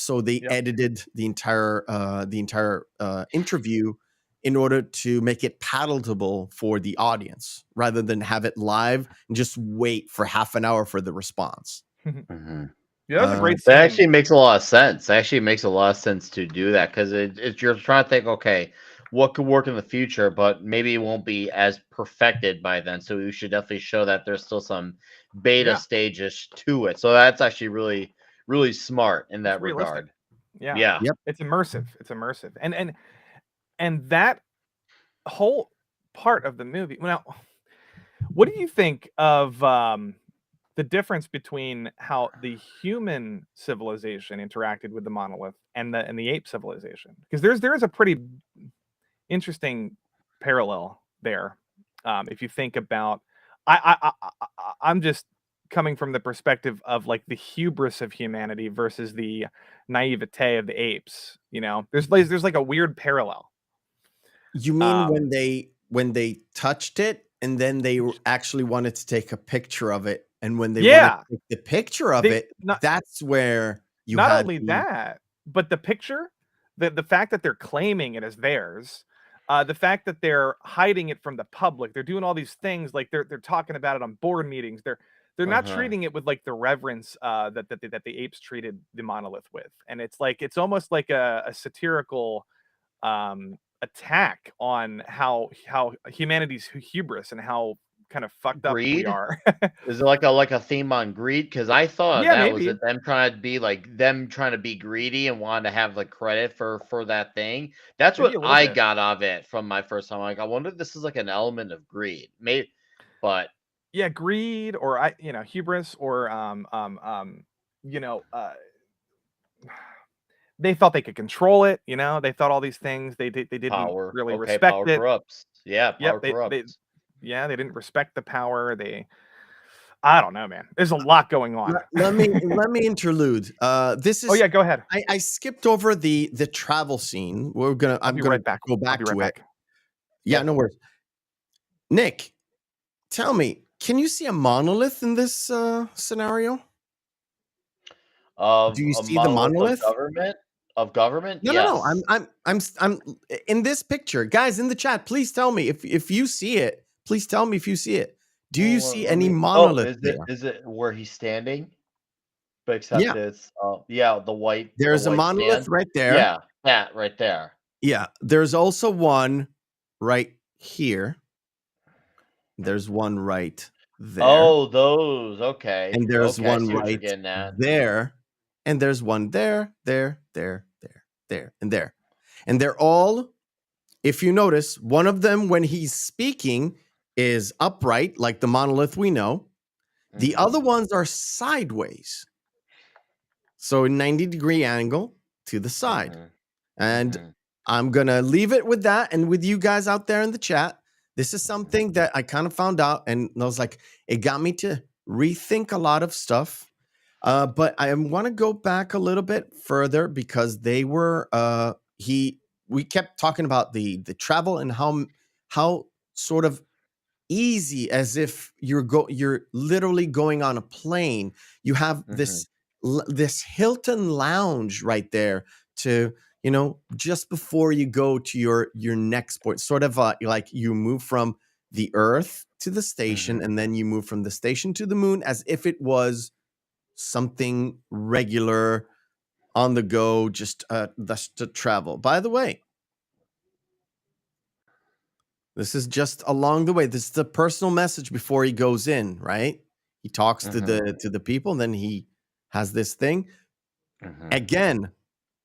so they Yep. edited the entire interview in order to make it palatable for the audience, rather than have it live and just wait for half an hour for the response. Mhm. Yeah, that was a great That scene. actually makes a lot of sense. Actually makes a lot of sense to do that, because you're trying to think, okay, what could work in the future, but maybe it won't be as perfected by then. So we should definitely show that there's still some beta Yeah. stages to it. So that's actually really, really smart in that It's realistic. regard. Yeah. Yeah. Yep. It's immersive. It's immersive. And that whole part of the movie. Now, what do you think of the difference between how the human civilization interacted with the monolith and the ape civilization? Because there is a pretty interesting parallel there. If you think about, I'm just coming from the perspective of like the hubris of humanity versus the naivete of the apes. You know, there's like a weird parallel. You mean Um, when they touched it and then they actually wanted to take a picture of it, and when they wanted Yeah, to take the picture of they it, not that's where you not had only the that, but the picture, the fact that they're claiming it as theirs, the fact that they're hiding it from the public, they're doing all these things, like they're talking about it on board meetings. They're not Uh-huh. treating it with like the reverence that the apes treated the monolith with, and it's like it's almost like a satirical attack on how humanity's hubris and how kind of fucked up we Greed? are. Is it like a theme on greed? Because I thought Yeah, that was maybe. it. Them trying to be like them trying to be greedy and wanting to have the credit for that thing. That's Maybe what a little I bit. got of it from my first time. Like, I wonder if this is like an element of greed. Maybe, but Yeah, greed or hubris or you know, they thought they could control it, they thought all these things. They didn't power. really Okay, respect power it. corrupts. Yeah, Yep, power corrupts. they didn't respect the power. I don't know, man. There's a lot going on. let me interlude. This Oh is yeah, go ahead. I skipped over the travel scene. I'll I'm be gonna right back. go I'll back be right to it. back. Yeah, Yep. no worries. Nick, tell me, can you see a monolith in this scenario? Of Do you a see the monolith of monolith? government? Of government? No, no, no. Yes. I'm in this picture, guys. In the chat, please tell me if you see it. Please tell me if you see it. Do you Well, see let any me. Oh, monolith is it there? where he's standing? But except Yeah, it's yeah, the there's a white monolith stand. right there. Yeah, that right there. Yeah, there's also one right here. There's one right there, Oh, those. Okay. and there's Okay, I one see what you're right getting at. there, and there's one there, there, and there. And they're all, if you notice, one of them when he's speaking is upright, like the monolith we know. The other Mhm, ones are sideways. So 90-degree angle to the side. mhm, And mhm, I'm going to leave it with that. And with you guys out there in the chat, this is mhm, something that I kind of found out. And I was like, it got me to rethink a lot of stuff. But I want to go back a little bit further because they were, we kept talking about the travel and how sort of easy, as if you're literally going on a plane. You have mhm, this Hilton lounge right there to, just before you go to your next point, sort of like you move from the earth to the station, mhm. and then you move from the station to the moon, as if it was something regular on the go, just to travel. By the way, this is just along the way. This is a personal message before he goes in, right? He talks to Mhm, the people, and then he has this thing. mhm. Again,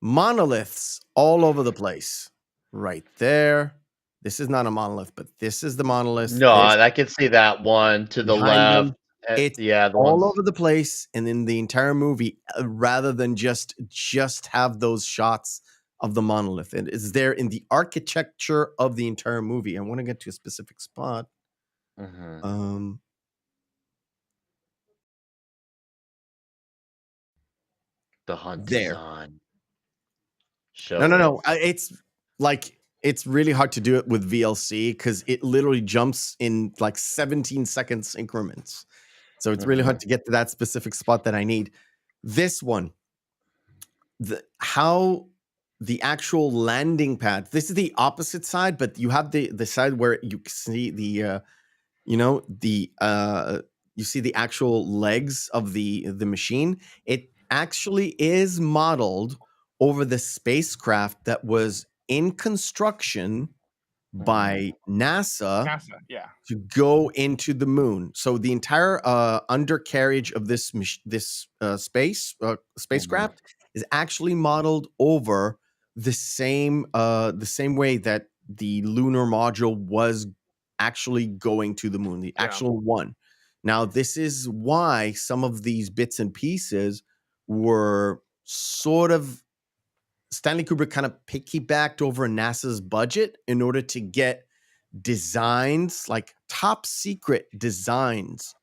monoliths all over the place. Right there. This is not a monolith, but this is the monolith. No, This I can see that one to the behind left. them. It's Yeah, the all ones. over the place, and in the entire movie, rather than just have those shots of the monolith. It is there in the architecture of the entire movie. I want to get to a specific spot. Mhm. Um, The hunt is there. on. No. Show. It's really hard to do it with VLC because it literally jumps in like 17 seconds increments. So it's really hard Mhm, to get to that specific spot that I need. This one, how the actual landing pad. This is the opposite side, but you have the side where you see the you know the you see the actual legs of the machine. It actually is modeled over the spacecraft that was in construction by NASA NASA, yeah. to go into the moon. So the entire undercarriage of this spacecraft is actually modeled over the same way that the lunar module was actually going to the moon, the Yeah. actual one. Now, this is why some of these bits and pieces were sort of Stanley Kubrick kind of piggybacked over NASA's budget in order to get designs, like top secret designs.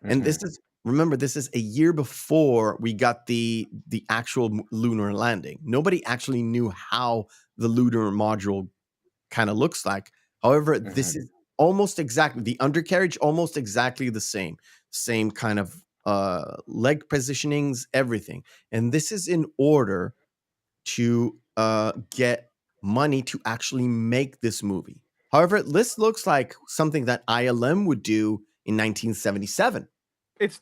And this is, remember, this is a year before we got the actual lunar landing. Nobody actually knew how the lunar module kind of looks like. However, this is almost exactly the undercarriage, almost exactly the same kind of leg positionings, everything. And this is in order to get money to actually make this movie. However, this looks like something that ILM would do in 1977. It's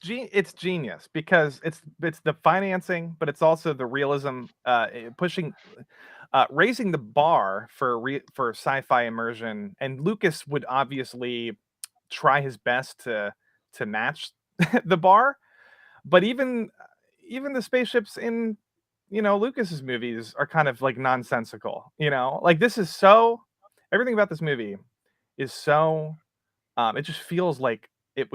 genius because it's the financing, but it's also the realism, pushing, raising the bar for sci-fi immersion. And Lucas would obviously try his best to match the bar, but even the spaceships in Lucas's movies are kind of like nonsensical. Like this is so everything about this movie is so it just feels like it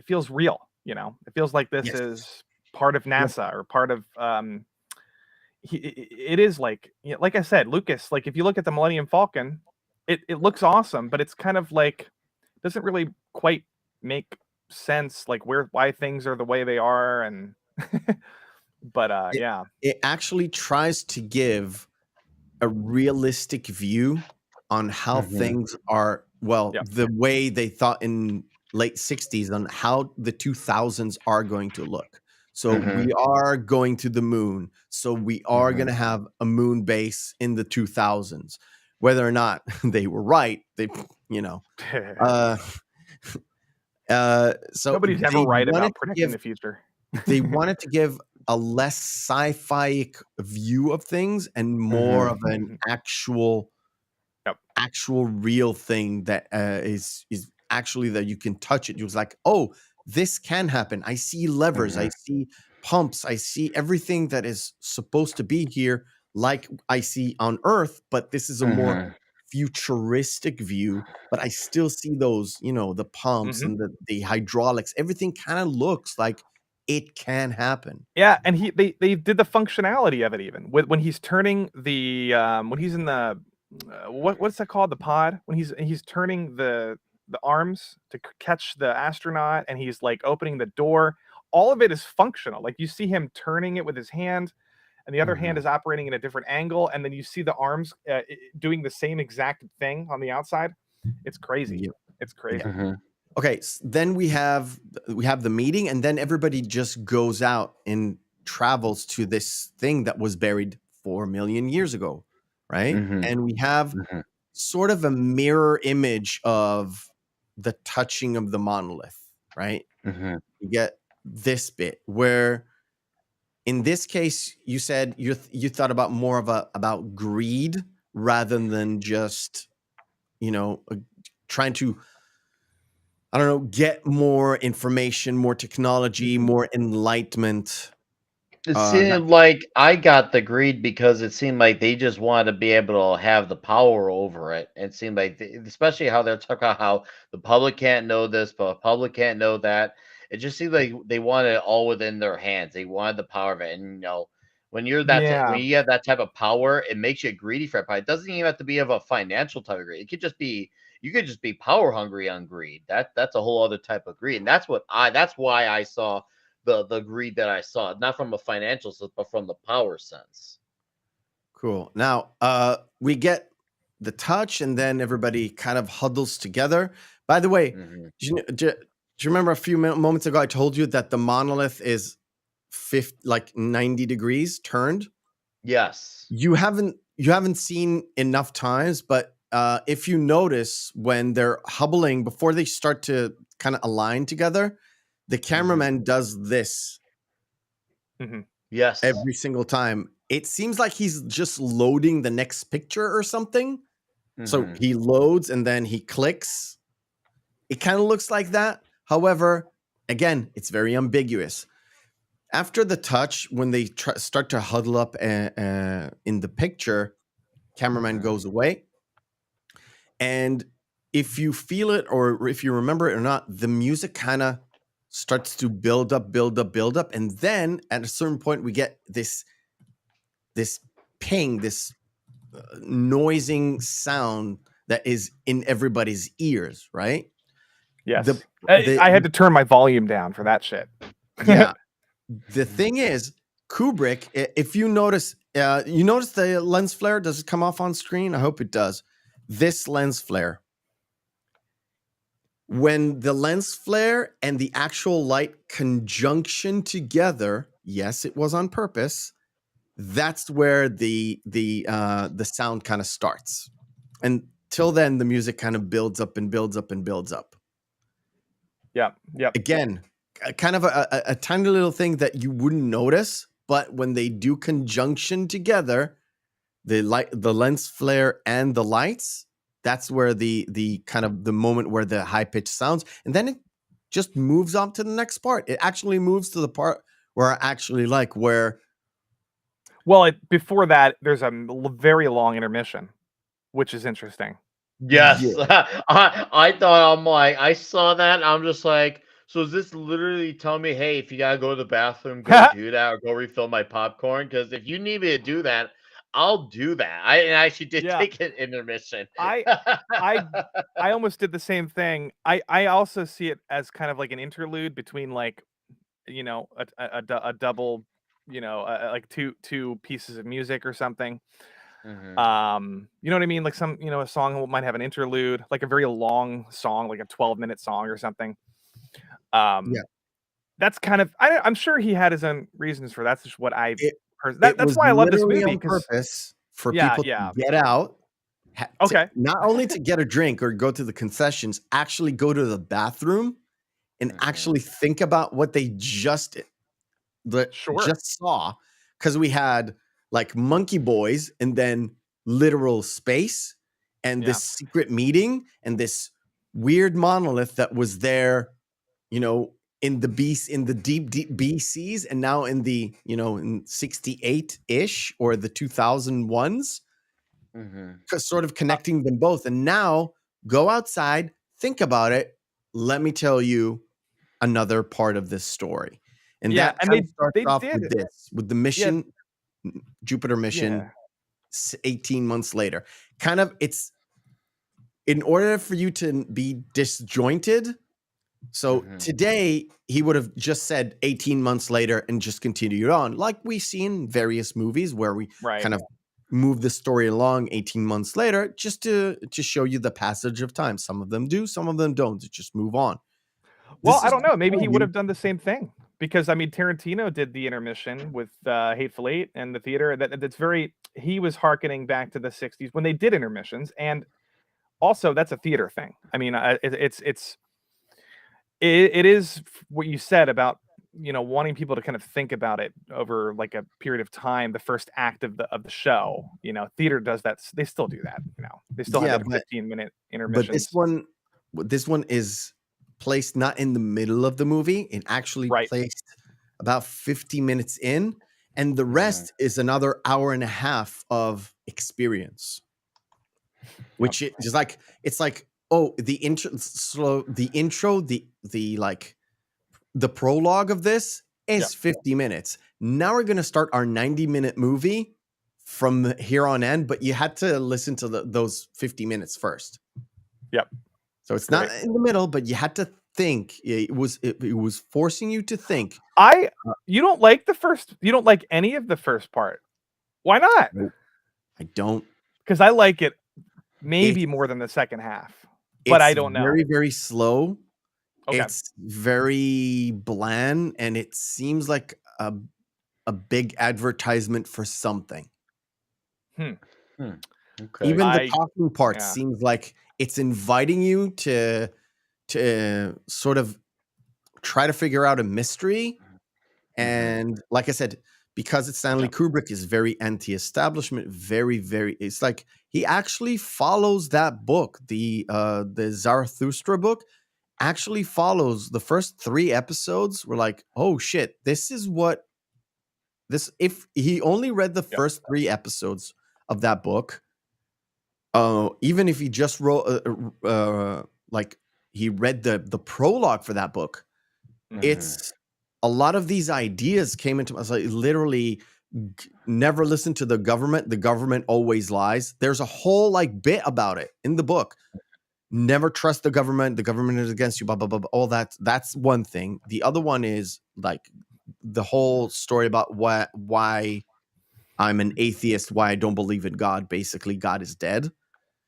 feels real. It feels like this Yes. is part of NASA or part of it is like like I said, Lucas, like if you look at the Millennium Falcon, it looks awesome, but it's kind of like doesn't really quite make sense, like why things are the way they are. And but It, yeah. it actually tries to give a realistic view on how things are, well, Yep. the way they thought in late 60s on how the 2000s are going to look. So we are going to the moon. So we are going to have a moon base in the 2000s. Whether or not they were right, they, uh, so Nobody's ever they right wanted about to predicting give the future. they wanted to give a less sci-fi view of things and more of an actual Yep. real thing that is actually that you can touch it. It was like, oh, this can happen. I see levers, I see pumps, I see everything that is supposed to be here, like I see on Earth, but this is a more futuristic view. But I still see those, the pumps and the hydraulics. Everything kind of looks like it can happen. Yeah, and they did the functionality of it even when he's turning the when he's in the what's that called, the pod, when he's turning the arms to catch the astronaut, and he's like opening the door. All of it is functional. Like you see him turning it with his hand, and the other hand is operating in a different angle, and then you see the arms doing the same exact thing on the outside. It's crazy. Yep. It's crazy. Okay, then we have the meeting, and then everybody just goes out and travels to this thing that was buried 4 million years ago, right? And we have sort of a mirror image of the touching of the monolith, right? You get this bit where, in this case, you said you thought about more of about greed rather than just trying to, I don't know, get more information, more technology, more enlightenment. It seemed like I got the greed because it seemed like they just wanted to be able to have the power over it. It seemed like, especially how they're talking about how the public can't know this, but the public can't know that. It just seemed like they wanted it all within their hands. They wanted the power of it, and when you're when you have that type of power, it makes you greedy for it. But it doesn't even have to be of a financial type of greed. It could just be you could just be power hungry on greed. That's a whole other type of greed, and that's why I saw the greed that I saw, not from a financial sense, but from the power sense. Cool. Now, we get the touch, and then everybody kind of huddles together. By the way, do you remember a few moments ago I told you that the monolith is 90 degrees turned? Yes. You haven't seen enough times, but if you notice when they're hubbling before they start to kind of align together, the cameraman does this Yes. every single time. It seems like he's just loading the next picture or something. So he loads and then he clicks. It kind of looks like that. However, again, it's very ambiguous. After the touch, when they start to huddle up in the picture, cameraman goes away. And if you feel it or if you remember it or not, the music kind of starts to build up. And then at a certain point, we get this ping, this noising sound that is in everybody's ears, right? Yes. I had to turn my volume down for that shit. Yeah. The thing is, Kubrick, if you notice the lens flare, does it come off on screen? I hope it does. This lens flare. When the lens flare and the actual light conjunction together, yes, it was on purpose. That's where the sound kind of starts. And till then, the music kind of builds up and builds up and builds up. Yep. Again, kind of a tiny little thing that you wouldn't notice, but when they do conjunction together, the lens flare and the lights, that's where the kind of the moment where the high pitched sounds, and then it just moves on to the next part. It actually moves to the part where I actually like where. Well, before that, there's a very long intermission, which is interesting. Yes. I thought, I'm like, I saw that. I'm just like, so is this literally telling me, hey, if you gotta go to the bathroom, go do that, or go refill my popcorn? Because if you need me to do that, I'll do that. I actually did take an intermission. I almost did the same thing. I also see it as kind of like an interlude between, like, you know, a double, you know, like two pieces of music or something. You know what I mean? Like some, you know, a song might have an interlude, like a very long song, like a 12-minute song or something. That's kind of, I'm sure he had his own reasons for that. That's just what I've heard. That's why I love this movie. On purpose for people to get out. Not only to get a drink or go to the concessions, actually go to the bathroom and actually think about what they just saw. Because we had like Monkey Boys and then literal space and this secret meeting and this weird monolith that was there, you know, in the deep BCs and now in the, you know, in 68-ish or the 2001s. Sort of connecting them both. And now go outside, think about it. Let me tell you another part of this story. And that kind of starts off with this, with the mission, Jupiter mission, 18 months later. Kind of, it's in order for you to be disjointed. So today he would have just said 18 months later and just continued on, like we see in various movies where we kind of move the story along 18 months later just to show you the passage of time. Some of them do, some of them don't. Just move on. Well, I don't know. Maybe he would have done the same thing because, I mean, Tarantino did the intermission with Hateful Eight and the theater. That's very, he was hearkening back to the 60s when they did intermissions. And also that's a theater thing. I mean, it is what you said about, you know, wanting people to kind of think about it over like a period of time. The first act of the show, you know, theater does that. They still do that. You know, they still have 15-minute intermissions. But this one is placed not in the middle of the movie. It actually placed about 50 minutes in, and the rest is another hour and a half of experience. Which is like, it's like, oh, the prologue of this is 50 minutes. Now we're going to start our 90-minute movie from here on end, but you had to listen to those 50 minutes first. Yep. So it's not in the middle, but you had to think. It was forcing you to think. You don't like any of the first part. Why not? I don't. Because I like it maybe more than the second half. But I don't know. Very, very slow. Okay. It's very bland, and it seems like a big advertisement for something. Okay. Even the I- talking part yeah. seems like it's inviting you to sort of try to figure out a mystery. And like I said, because it's Stanley Kubrick is very anti-establishment, very. It's like he actually follows that book, the Zarathustra book. Actually follows the first 3 episodes. Were like, oh shit, this is what this. If he only read the first 3 episodes of that book, even if he just wrote like he read the prologue for that book, it's a lot of these ideas came into us. Like literally, never listen to the government. The government always lies. There's a whole like bit about it in the book. Never trust the government. The government is against you. Blah blah blah. All that. That's one thing. The other one is like the whole story about why I'm an atheist. Why I don't believe in God. Basically, God is dead.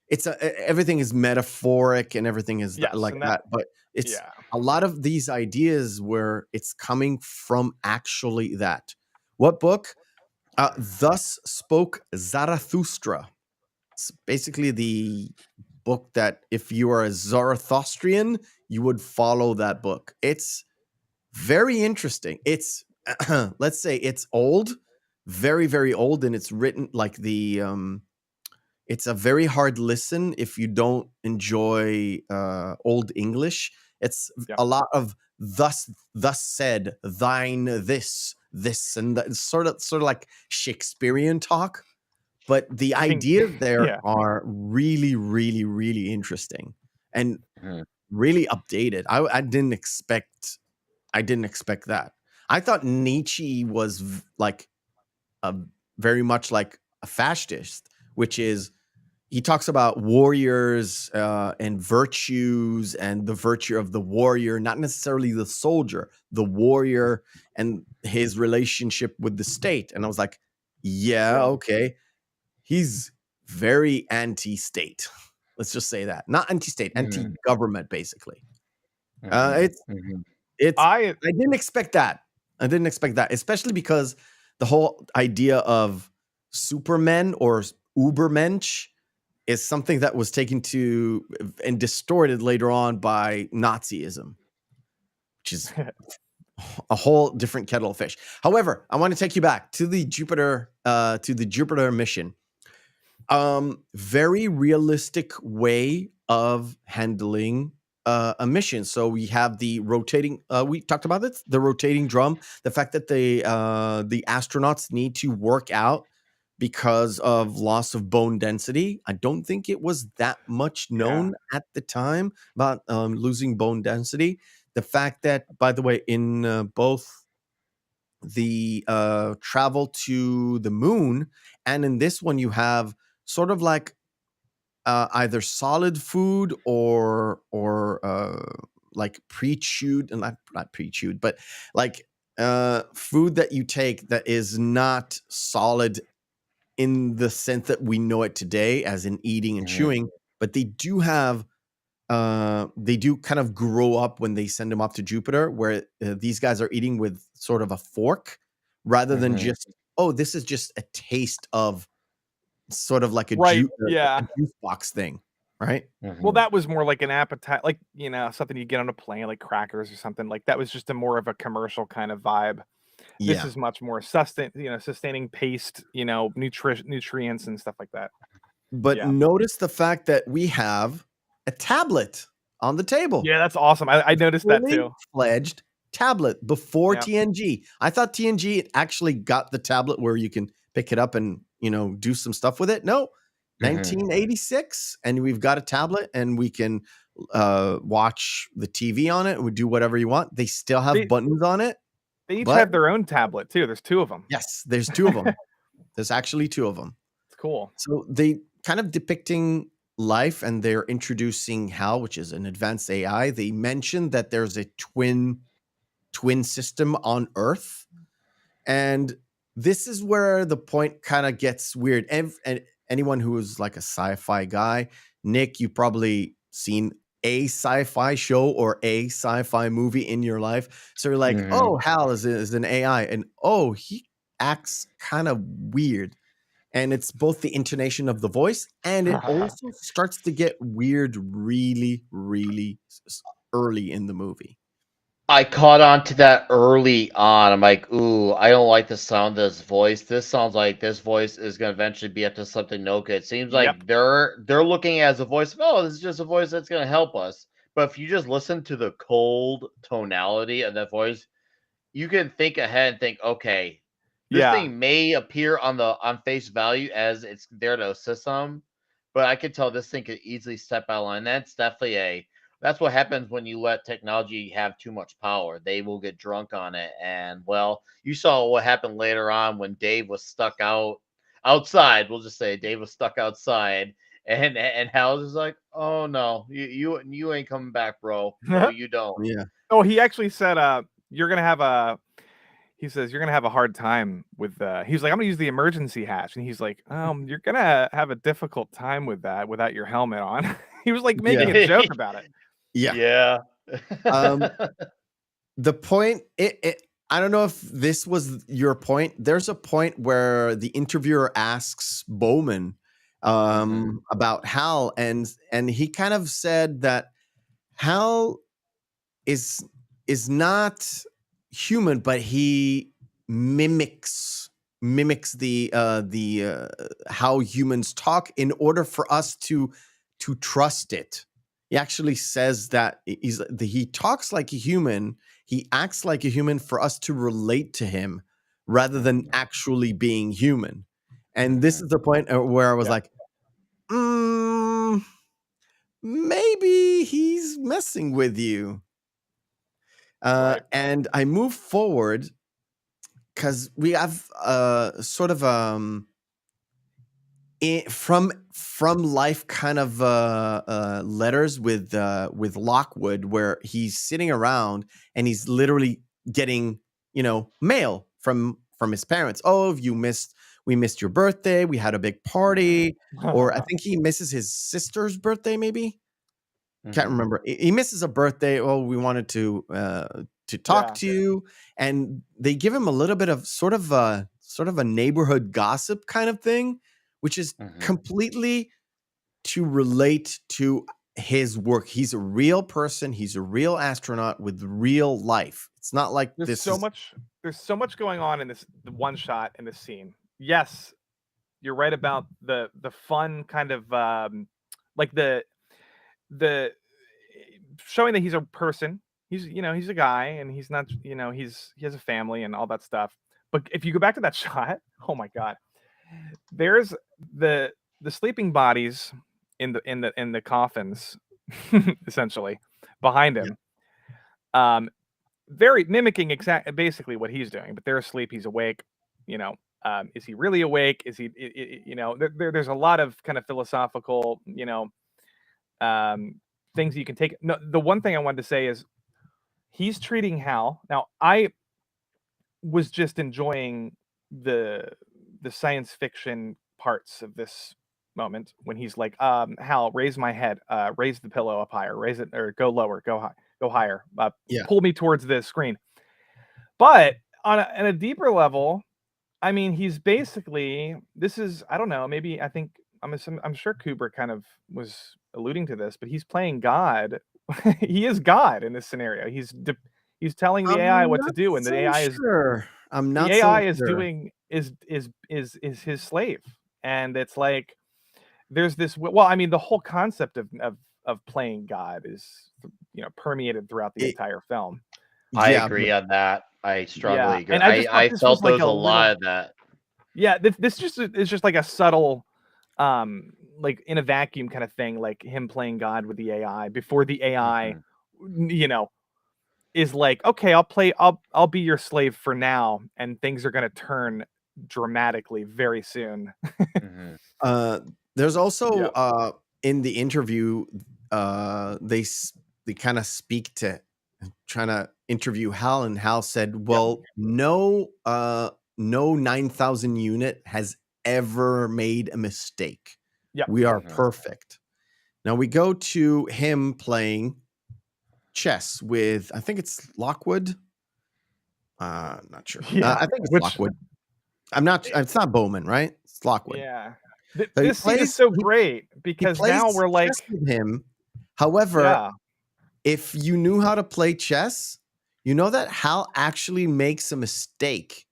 It's everything is metaphoric and everything is Yes, like and that. But it's yeah. a lot of these ideas where it's coming from actually that. What book? Thus Spoke Zarathustra. It's basically the book that if you are a Zarathustrian, you would follow that book. It's very interesting. It's let's say it's old, very old, and it's written like the it's a very hard listen if you don't enjoy old English. It's a lot of thus said, thine this, and that. It's sort of like Shakespearean talk. But the ideas there are really interesting and really updated. I didn't expect that. I thought Nietzsche was like a very much like a fascist, which is he talks about warriors and virtues and the virtue of the warrior, not necessarily the soldier, the warrior and his relationship with the state. And I was like, yeah. Okay. He's very anti-state. Let's just say that. Not anti-state, anti-government, basically. I didn't expect that. Especially because the whole idea of supermen or ubermensch is something that was taken to and distorted later on by Nazism, which is a whole different kettle of fish. However, I want to take you back to the Jupiter mission. Very realistic way of handling a mission. So we have the rotating. We talked about it. The rotating drum. The fact that the astronauts need to work out because of loss of bone density. I don't think it was that much known at the time about losing bone density. The fact that, by the way, in both the travel to the moon and in this one, you have sort of like either solid food or like pre-chewed, and not pre-chewed, but like food that you take that is not solid in the sense that we know it today, as in eating and chewing. But they do have they do kind of grow up when they send them up to Jupiter, where these guys are eating with sort of a fork rather than just, oh, this is just a taste of sort of like a juice box thing, right? Well, that was more like an appetite, like, something you get on a plane, like crackers or something. Like that was just a more of a commercial kind of vibe. This is much more sustaining paste, nutrients and stuff like that. But notice the fact that we have a tablet on the table. Yeah, that's awesome. I noticed that too. Fledged tablet before TNG. I thought TNG actually got the tablet where you can pick it up and do some stuff with it. No, 1986, and we've got a tablet and we can watch the TV on it. We do whatever you want. They still have buttons on it. They each have their own tablet too. There's 2 of them. Yes, there's 2 of them. There's actually 2 of them. It's cool. So they kind of depicting life, and they're introducing HAL, which is an advanced AI. They mentioned that there's a twin system on Earth, and this is where the point kind of gets weird. And anyone who is like a sci-fi guy, Nick, you've probably seen a sci-fi show or a sci-fi movie in your life. So you're like, oh, HAL is an AI, and oh, he acts kind of weird. and it's both the intonation of the voice, and it also starts to get weird really, really early in the movie. I caught on to that early on. I'm like, ooh, I don't like the sound of this voice. This sounds like this voice is gonna eventually be up to something no good. It seems like Yep. they're looking as a voice of, oh, this is just a voice that's gonna help us. But if you just listen to the cold tonality of that voice, you can think ahead and think, okay, this Yeah. thing may appear on face value as it's there to assist them, but I can tell this thing could easily step out of line. That's what happens when you let technology have too much power. They will get drunk on it. And well, you saw what happened later on when Dave was stuck outside. We'll just say Dave was stuck outside, and Hal is like, "Oh no, you ain't coming back, bro. No, you don't." Yeah. Oh, he actually said, you're gonna have a. He says you're gonna have a hard time with. He's like, I'm gonna use the emergency hatch, and he's like, you're gonna have a difficult time with that without your helmet on. He was like making a joke about it. Yeah. Yeah. The point, I don't know if this was your point. There's a point where the interviewer asks Bowman about Hal, and he kind of said that Hal is not human, but he mimics the how humans talk in order for us to trust it. He actually says that he talks like a human, he acts like a human for us to relate to him rather than actually being human. And this is the point where I was like, maybe he's messing with you. Right. And I move forward because we have sort of from life kind of letters with Lockwood, where he's sitting around and he's literally getting mail from his parents. Oh, we missed your birthday. We had a big party, or I think he misses his sister's birthday. Maybe can't remember. He misses a birthday. Oh, we wanted to talk to you, and they give him a little bit of sort of a neighborhood gossip kind of thing, which is completely to relate to his work. He's a real person. He's a real astronaut with real life. It's not like There's so much going on in the one shot in this scene. Yes, you're right about the fun kind of like the showing that he's a person. He's he's a guy, and he's not he has a family and all that stuff. But if you go back to that shot, oh my god, there's the sleeping bodies in the coffins essentially behind him. Very mimicking basically what he's doing, but they're asleep, he's awake. Is he really awake? Is he there's a lot of kind of philosophical things you can take. No, the one thing I wanted to say is he's treating Hal. Now, I was just enjoying the science fiction parts of this moment when he's like, Hal, raise my head, raise the pillow up higher, raise it, or go lower, go higher, pull me towards the screen. But on a deeper level, I mean, he's basically, I don't know, maybe I'm sure Kubrick kind of was alluding to this, but he's playing God. He is God in this scenario. He's telling the AI what to do, and the AI is I'm not. The AI is doing is his slave, and it's like there's this. Well, I mean, the whole concept of playing God is permeated throughout the entire film. I agree on that. I strongly agree. And I felt there was a lot of that. Yeah, this is just like a subtle, like in a vacuum kind of thing, like him playing God with the AI before the AI, is like, okay, I'll be your slave for now, and things are gonna turn dramatically very soon. There's also in the interview, they kind of speak to trying to interview Hal, and Hal said, well, no 9,000 unit has ever made a mistake. We are perfect. Now we go to him playing chess with, I think it's Lockwood. Not sure. I think it's Lockwood. I'm not. It's not Bowman, right? It's Lockwood. Yeah. So This scene is so great he because plays now we're chess like, with him. However, yeah. if you knew how to play chess, you know that Hal actually makes a mistake.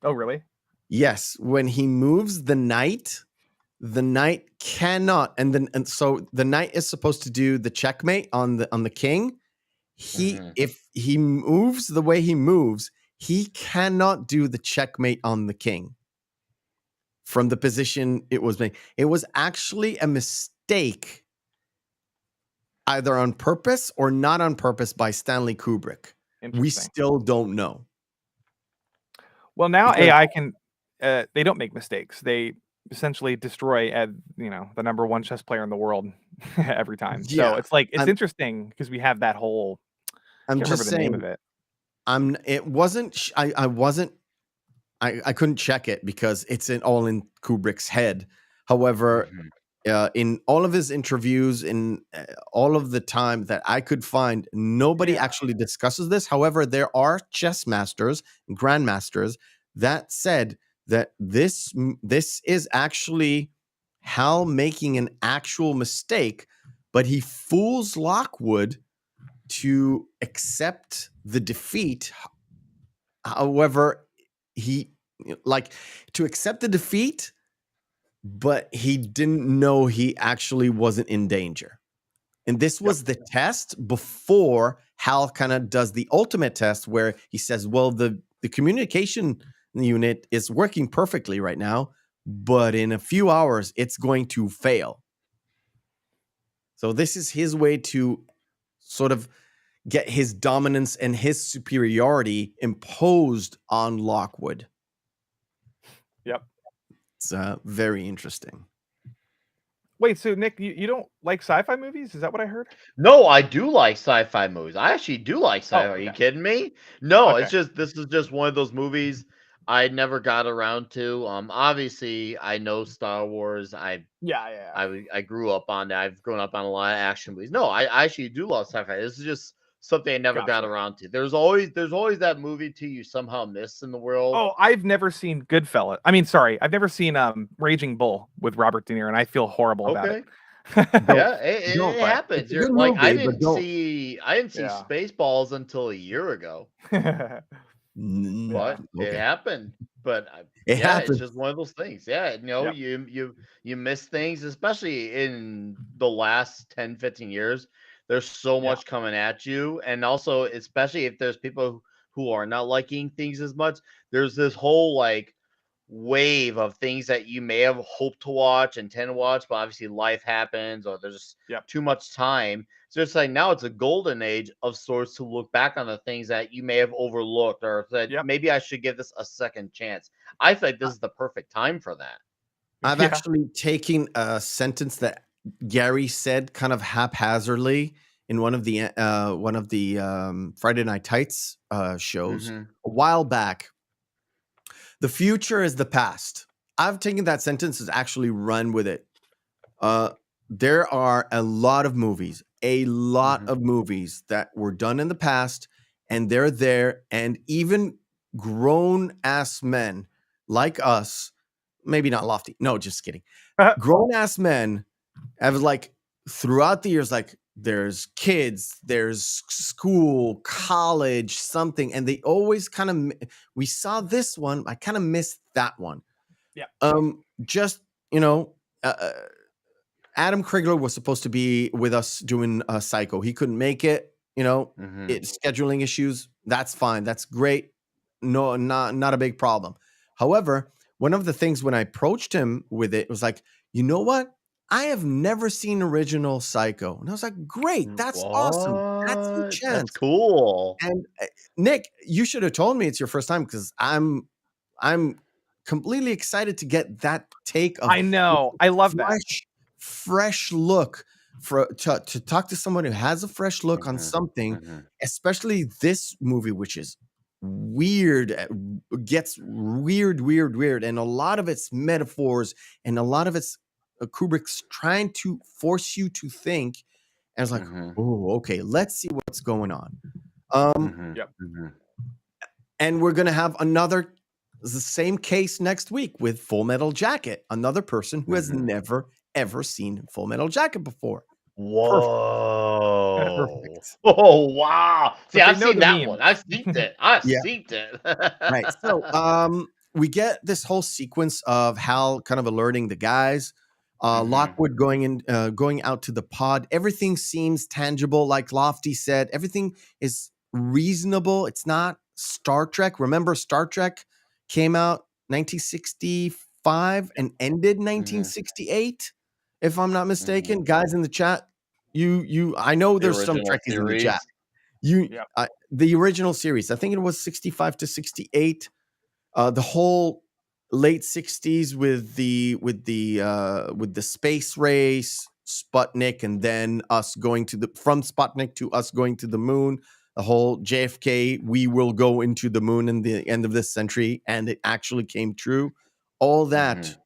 Oh, really? Yes, when he moves the knight cannot, and so the knight is supposed to do the checkmate on the king. If he moves the way he moves, he cannot do the checkmate on the king from the position it was made. It was actually a mistake, either on purpose or not on purpose, by Stanley Kubrick. We Interesting. still don't know. Well, now Because- AI can. They don't make mistakes. They essentially destroy, the number one chess player in the world every time. So Yeah, it's like it's I'm- interesting because we have that whole. I I'm can't just remember the name saying. of it. It wasn't. I wasn't. I couldn't check it because it's all in Kubrick's head. However, in all of his interviews, in all of the time that I could find, nobody actually discusses this. However, there are chess masters, grandmasters that said that this is actually Hal making an actual mistake, but he fools Lockwood to accept the defeat. However, he to accept the defeat, but he didn't know he actually wasn't in danger. And this was the test before Hal kind of does the ultimate test where he says, well, the communication unit is working perfectly right now, but in a few hours it's going to fail. So this is his way to sort of get his dominance and his superiority imposed on Lockwood. Yep. It's very interesting. Wait, so Nick, you don't like sci-fi movies? Is that what I heard? No, I do like sci-fi movies. I actually do like sci-fi. Are you okay. kidding me? No, Okay. it's just this is just one of those movies I never got around to. Obviously I know Star Wars. Yeah. I grew up on that. I've grown up on a lot of action movies. No, I actually do love sci-fi. This is just something I never got Gotcha. around to. There's always that movie too you somehow miss in the world. Oh, I've never seen Goodfellas. I mean, sorry, I've never seen Raging Bull with Robert De Niro, and I feel horrible about it. Yeah, it happens. It's a good Like I movie, but didn't don't. see Yeah. Spaceballs until a year ago. But it happened. But It happens. it's just one of those things. Yeah, you miss things, especially in the last 10, 15 years. There's so much coming at you, and also especially if there's people who are not liking things as much. There's this whole like wave of things that you may have hoped to watch and tend to watch, but obviously life happens or there's too much time. So it's like now it's a golden age of sorts to look back on the things that you may have overlooked or said maybe I should give this a second chance. I feel like this is the perfect time for that. I've actually taken a sentence that Gary said kind of haphazardly in one of the Friday Night Tights shows a while back. The future is the past. I've taken that sentence and actually run with it. There are a lot of movies that were done in the past, and they're there, and even grown ass men like us, maybe not Lofty, no, just kidding. Grown ass men have like throughout the years, like there's kids, there's school, college, something, and they always kind of we saw this one, I kind of missed that one. Just Adam Krigler was supposed to be with us doing Psycho. He couldn't make it. It's scheduling issues. That's fine. That's great. No, not a big problem. However, one of the things when I approached him with it was like, you know what? I have never seen original Psycho, and I was like, great. That's awesome. That's your chance. That's cool. And Nick, you should have told me it's your first time because I'm completely excited to get that take of I know. I love that. Fresh look to talk to someone who has a fresh look on something, especially this movie, which is weird, gets weird, and a lot of it's metaphors and a lot of it's Kubrick's trying to force you to think. And it's like, oh, okay, let's see what's going on. And we're gonna have another It's the same case next week with Full Metal Jacket, another person who has Mhm. never ever seen Full Metal Jacket before. Whoa. Perfect. Oh, wow. See, But they I've know seen the that meme. one. I've seen it. I've Yeah. seen it. Right. So we get this whole sequence of Hal kind of alerting the guys. Mhm. Lockwood going out to the pod. Everything seems tangible, like Lofty said. Everything is reasonable. It's not Star Trek. Remember, Star Trek came out 1965 and ended 1968, if I'm not mistaken. Guys in the chat, I know The there's some original Trekkies in the chat. series. You, Yep. the original series, I think it was 65 to 68. The whole late 60s with the space race, Sputnik, and then us going from Sputnik to us going to the moon. The whole JFK, we will go into the moon in the end of this century, and it actually came true. All that Mhm.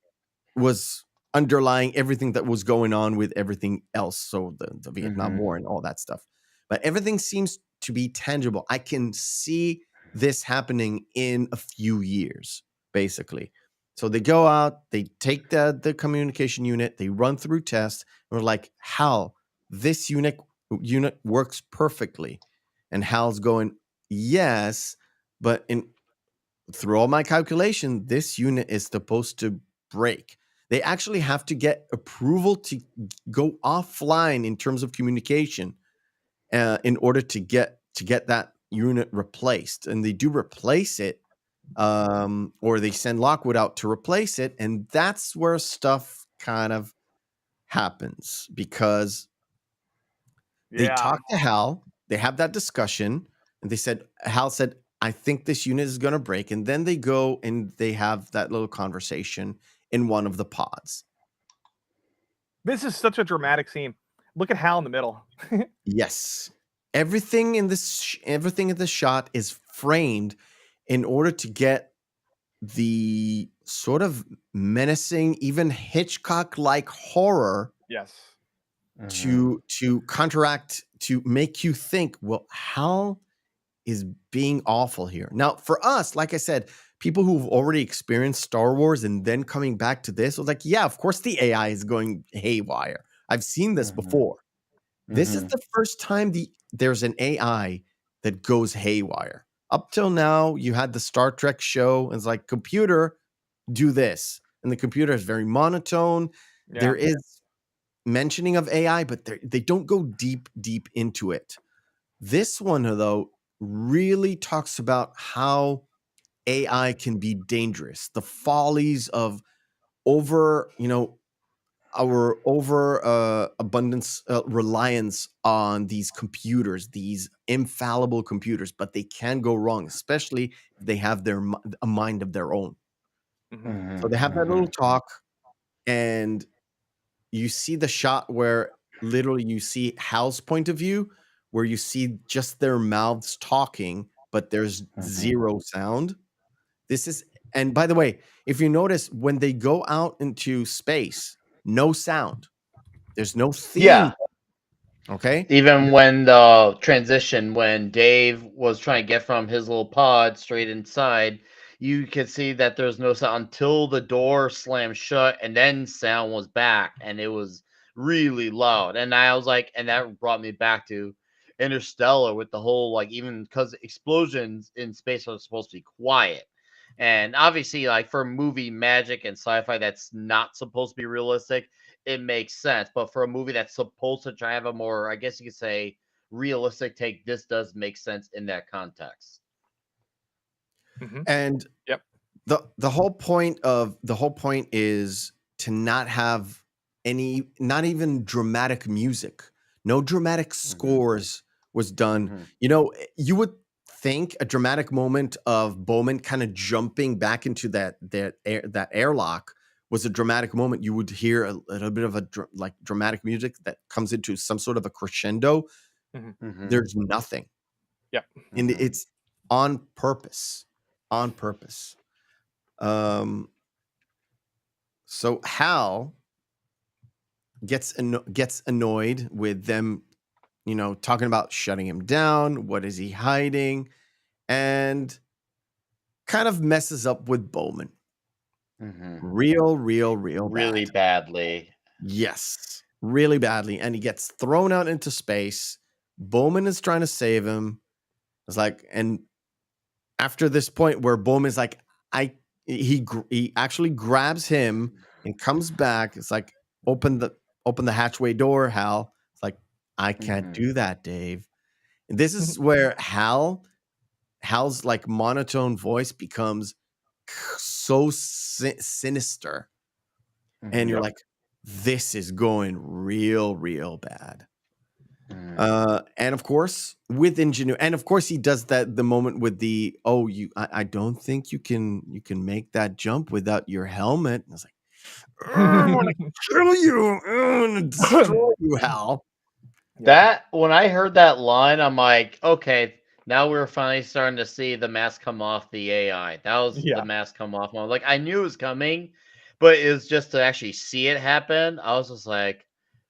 was underlying everything that was going on with everything else. So the Vietnam Mhm. War and all that stuff. But everything seems to be tangible. I can see this happening in a few years, basically. So they go out, they take the communication unit, they run through tests, and we're like, Hal, this unit works perfectly. And Hal's going, yes, but through all my calculation, this unit is supposed to break. They actually have to get approval to go offline in terms of communication in order to get that unit replaced. And they do replace it, or they send Lockwood out to replace it, and that's where stuff kind of happens because they Yeah. talk to Hal, they have that discussion, and Hal said, I think this unit is going to break. And then they go and they have that little conversation in one of the pods. This is such a dramatic scene. Look at Hal in the middle. Yes. Everything in this shot is framed in order to get the sort of menacing, even Hitchcock-like horror Yes. to counteract, to make you think, well, Hal is being awful here. Now, for us, like I said, people who've already experienced Star Wars and then coming back to this, I was like, yeah, of course the AI is going haywire. I've seen this before. This is the first time there's an AI that goes haywire. Up till now, you had the Star Trek show, and it's like, computer, do this. And the computer is very monotone. Yeah. There is mentioning of AI, but they don't go deep into it. This one, though, really talks about how AI can be dangerous, the follies of our abundance, reliance on these computers, these infallible computers, but they can go wrong, especially if they have a mind of their own. So they have that little talk, and you see the shot where literally you see Hal's point of view, where you see just their mouths talking, but there's zero sound. And by the way, if you notice, when they go out into space, no sound. There's no theme. Yeah. Okay. Even when the transition, when Dave was trying to get from his little pod straight inside, you could see that there's no sound until the door slammed shut, and then sound was back, and it was really loud. And I was like, and that brought me back to Interstellar with the whole, like, even because explosions in space are supposed to be quiet. And obviously, like, for movie magic and sci-fi that's not supposed to be realistic, it makes sense. But for a movie that's supposed to try to have a more, I guess you could say, realistic take, this does make sense in that context. And Yep. the whole point is to not have not even dramatic music. No dramatic scores was done. You would think a dramatic moment of Bowman kind of jumping back into that airlock was a dramatic moment. You would hear a little bit of like dramatic music that comes into some sort of a crescendo. There's nothing. Yep. And it's on purpose. So Hal gets annoyed with them, talking about shutting him down. What is he hiding? And kind of messes up with Bowman. Mhm. Real Really bad. badly. Yes, really badly. And he gets thrown out into space. Bowman is trying to save him. It's like, and after this point where Bowman's like, he actually grabs him and comes back. It's like, open the hatchway door, Hal. It's like, I can't Mhm. do that, Dave. And this is where Hal's like monotone voice becomes so sinister. And you're Mhm. like, this is going real bad. Mhm. And of course, with ingenuity, and of course, he does that the moment with the I don't think you can make that jump without your helmet. And I was like, I want to kill you, I want to destroy you, Hal. That when I heard that line, I'm like, okay, now we're finally starting to see the mask come off the AI. That was the Yeah. mask come off. Like I knew it was coming, but it was just to actually see it happen. I was just like,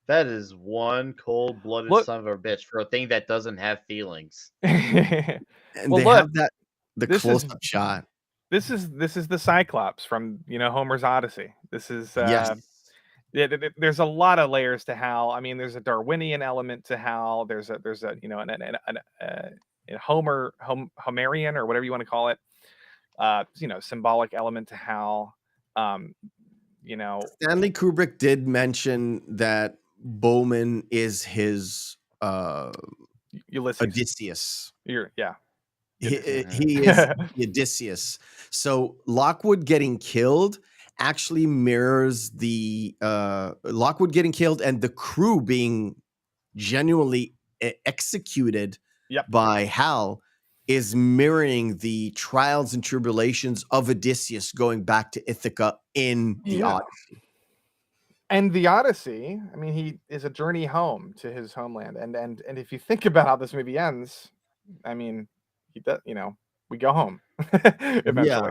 that is one cold-blooded Look. son of a bitch for a thing that doesn't have feelings. And Well, they look, have the this is close-up shot. this is the Cyclops from Homer's Odyssey. This is Yes. there's a lot of layers to Hal. I mean, there's a Darwinian element to Hal. There's a Homerian or whatever you want to call it. Symbolic element to Hal. Stanley Kubrick did mention that Bowman is his Ulysses. Odysseus. Yeah. He Mhm. is Odysseus. So Lockwood getting killed actually mirrors the Lockwood getting killed and the crew being genuinely executed Yep. by Hal is mirroring the trials and tribulations of Odysseus going back to Ithaca in the Yeah. Odyssey. And the Odyssey, I mean, he is a journey home to his homeland. And if you think about how this movie ends, I mean, he does, we go home eventually. Yeah,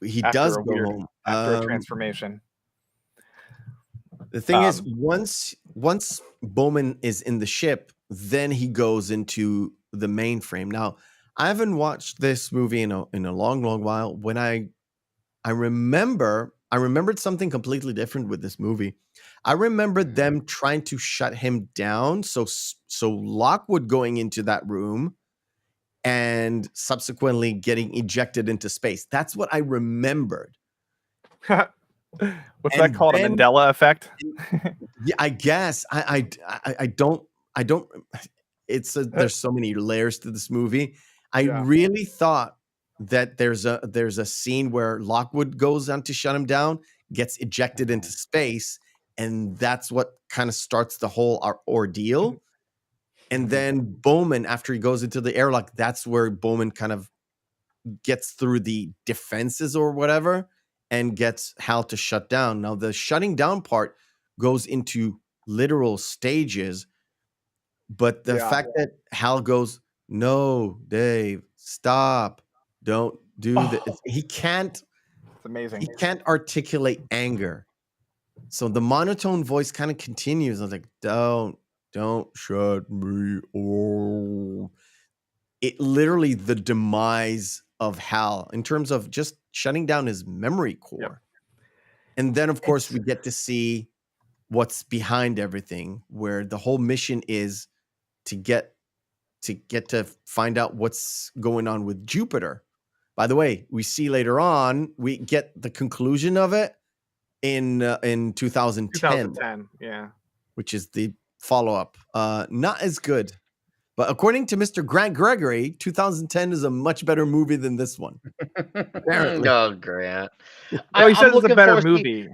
he After does a go weird, home. after a transformation. The thing is, once Bowman is in the ship, then he goes into the mainframe. Now, I haven't watched this movie in a long while. When I remembered something completely different with this movie. I remembered them trying to shut him down. So Lockwood going into that room and subsequently getting ejected into space. That's what I remembered. What's And that called? then- A Mandela effect? Yeah, I guess I don't. There's so many layers to this movie. I Yeah. really thought that there's a scene where Lockwood goes on to shut him down, gets ejected into space, and that's what kind of starts the whole ordeal. And then Bowman, after he goes into the airlock, that's where Bowman kind of gets through the defenses or whatever and gets Hal to shut down. Now, the shutting down part goes into literal stages, but the fact that Hal goes, no, Dave, stop, don't do this. He can't. It's amazing. He can't articulate anger. So the monotone voice kind of continues. I was like, don't shut me. Oh, it literally the demise of Hal in terms of just shutting down his memory core. Yep. And then, of course, we get to see what's behind everything, where the whole mission is to get to find out what's going on with Jupiter. By the way, we see later on, we get the conclusion of it in 2010. 2010, yeah. Which is the follow-up. Not as good. But according to Mr. Grant Gregory, 2010 is a much better movie than this one. Apparently. Oh, Grant. Well, he says it's a looking better forward- movie.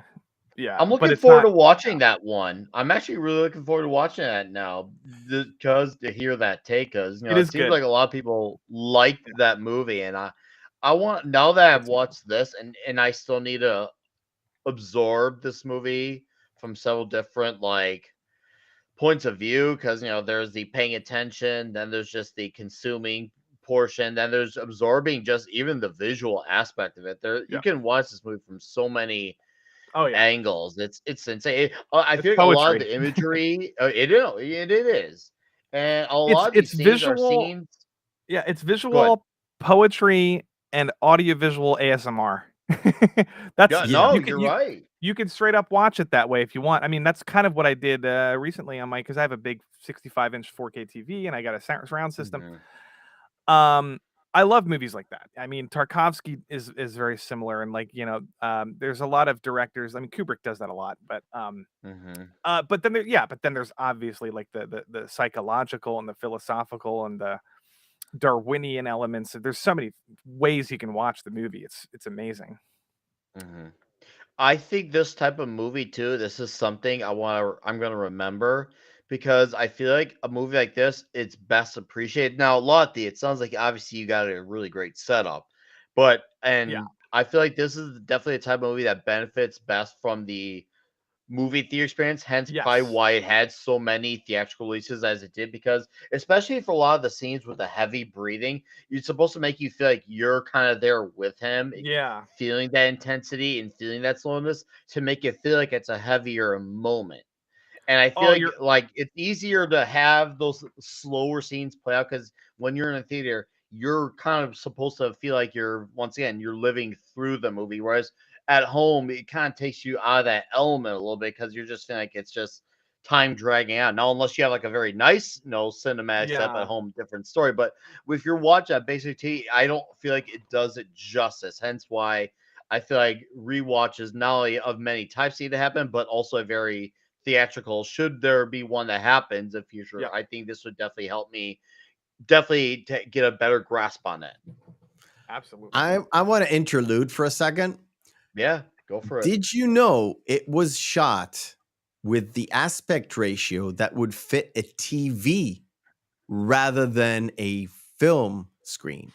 Yeah, I'm but looking it's forward not- to watching that one. I'm actually really looking forward to watching that now because to hear that take, because It is seems good. like a lot of people liked that movie, and I want now that I've watched this, and I still need to absorb this movie from several different points of view, because there's the paying attention, then there's just the consuming portion, then there's absorbing just even the visual aspect of it. You can watch this movie from so many angles. It's insane. I feel like a lot of the imagery, it is, and a lot of these scenes are scenes. Yeah, it's visual poetry and audiovisual ASMR. That's Yeah, Yeah. no, you can you're right. you can straight up watch it that way if you want. I mean, that's kind of what I did recently on my because I have a big 65-inch 4K TV and I got a surround system. Mhm. I love movies like that. I mean, Tarkovsky is very similar, and like there's a lot of directors. I mean, Kubrick does that a lot, but Mhm. but then there's obviously like the psychological and the philosophical and the Darwinian elements. There's so many ways you can watch the movie. It's amazing. Mhm. I think this type of movie too, this is something I'm gonna remember because I feel like a movie like this, it's best appreciated. Now, Lottie, it sounds like obviously you got a really great setup, but Yeah. I feel like this is definitely a type of movie that benefits best from the movie theater experience, hence probably Yes. why it had so many theatrical releases as it did, because especially for a lot of the scenes with the heavy breathing, it's supposed to make you feel like you're kind of there with him, Yeah. feeling that intensity and feeling that slowness to make it feel like it's a heavier moment. And I feel Oh, you're like it's easier to have those slower scenes play out because when you're in a theater, you're kind of supposed to feel like you're living through the movie. Whereas at home, it kind of takes you out of that element a little bit because you're just feeling like it's just time dragging out. Now, unless you have like a very nice, cinematic setup at yeah. home, different story. But if you're watching that basic TV, I don't feel like it does it justice. Hence why I feel like rewatches not only of many types need to happen, but also a very theatrical should there be one that happens in future. Yeah. I think this would definitely help me definitely get a better grasp on it. Absolutely. I want to interlude for a second. Yeah, go for it. Did you know it was shot with the aspect ratio that would fit a TV rather than a film screen?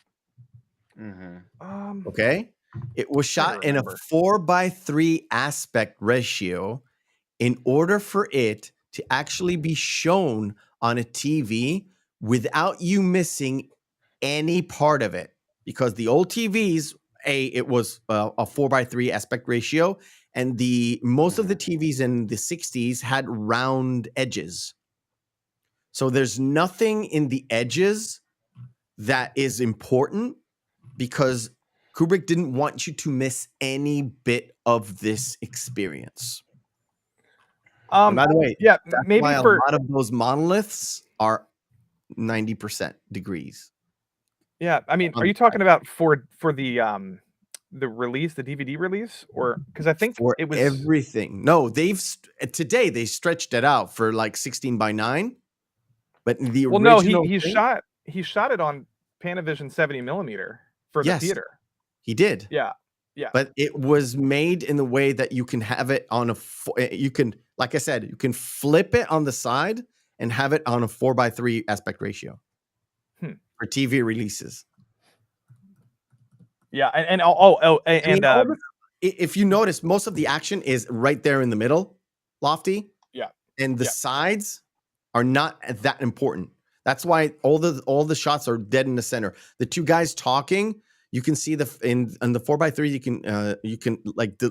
Mm-hmm. Okay. It was Trying to shot in a remember. 4:3 aspect ratio in order for it to actually be shown on a TV without you missing any part of it. Because the old TVs, it was a 4:3 aspect ratio, and most of the TVs in the 60s had round edges. So there's nothing in the edges that is important because Kubrick didn't want you to miss any bit of this experience. And by the way, Yeah, that's maybe why a for lot of those monoliths are 90% degrees yeah. I mean, on are the you side talking about for the release, the DVD release, or because I think for it was everything. No, today they stretched it out for like 16:9, but the well, no, original thing, he shot it on Panavision 70 millimeter for the yes, theater. he did. Yeah, yeah, But it was made in the way that you can have it on you can, like I said, you can flip it on the side and have it on a 4:3 aspect ratio Hmm. for TV releases. yeah, and I mean, if you notice, most of the action is right there in the middle, Lofty, yeah, and the yeah. sides are not that important. That's why all the shots are dead in the center. The two guys talking, you can see in the 4:3, you can like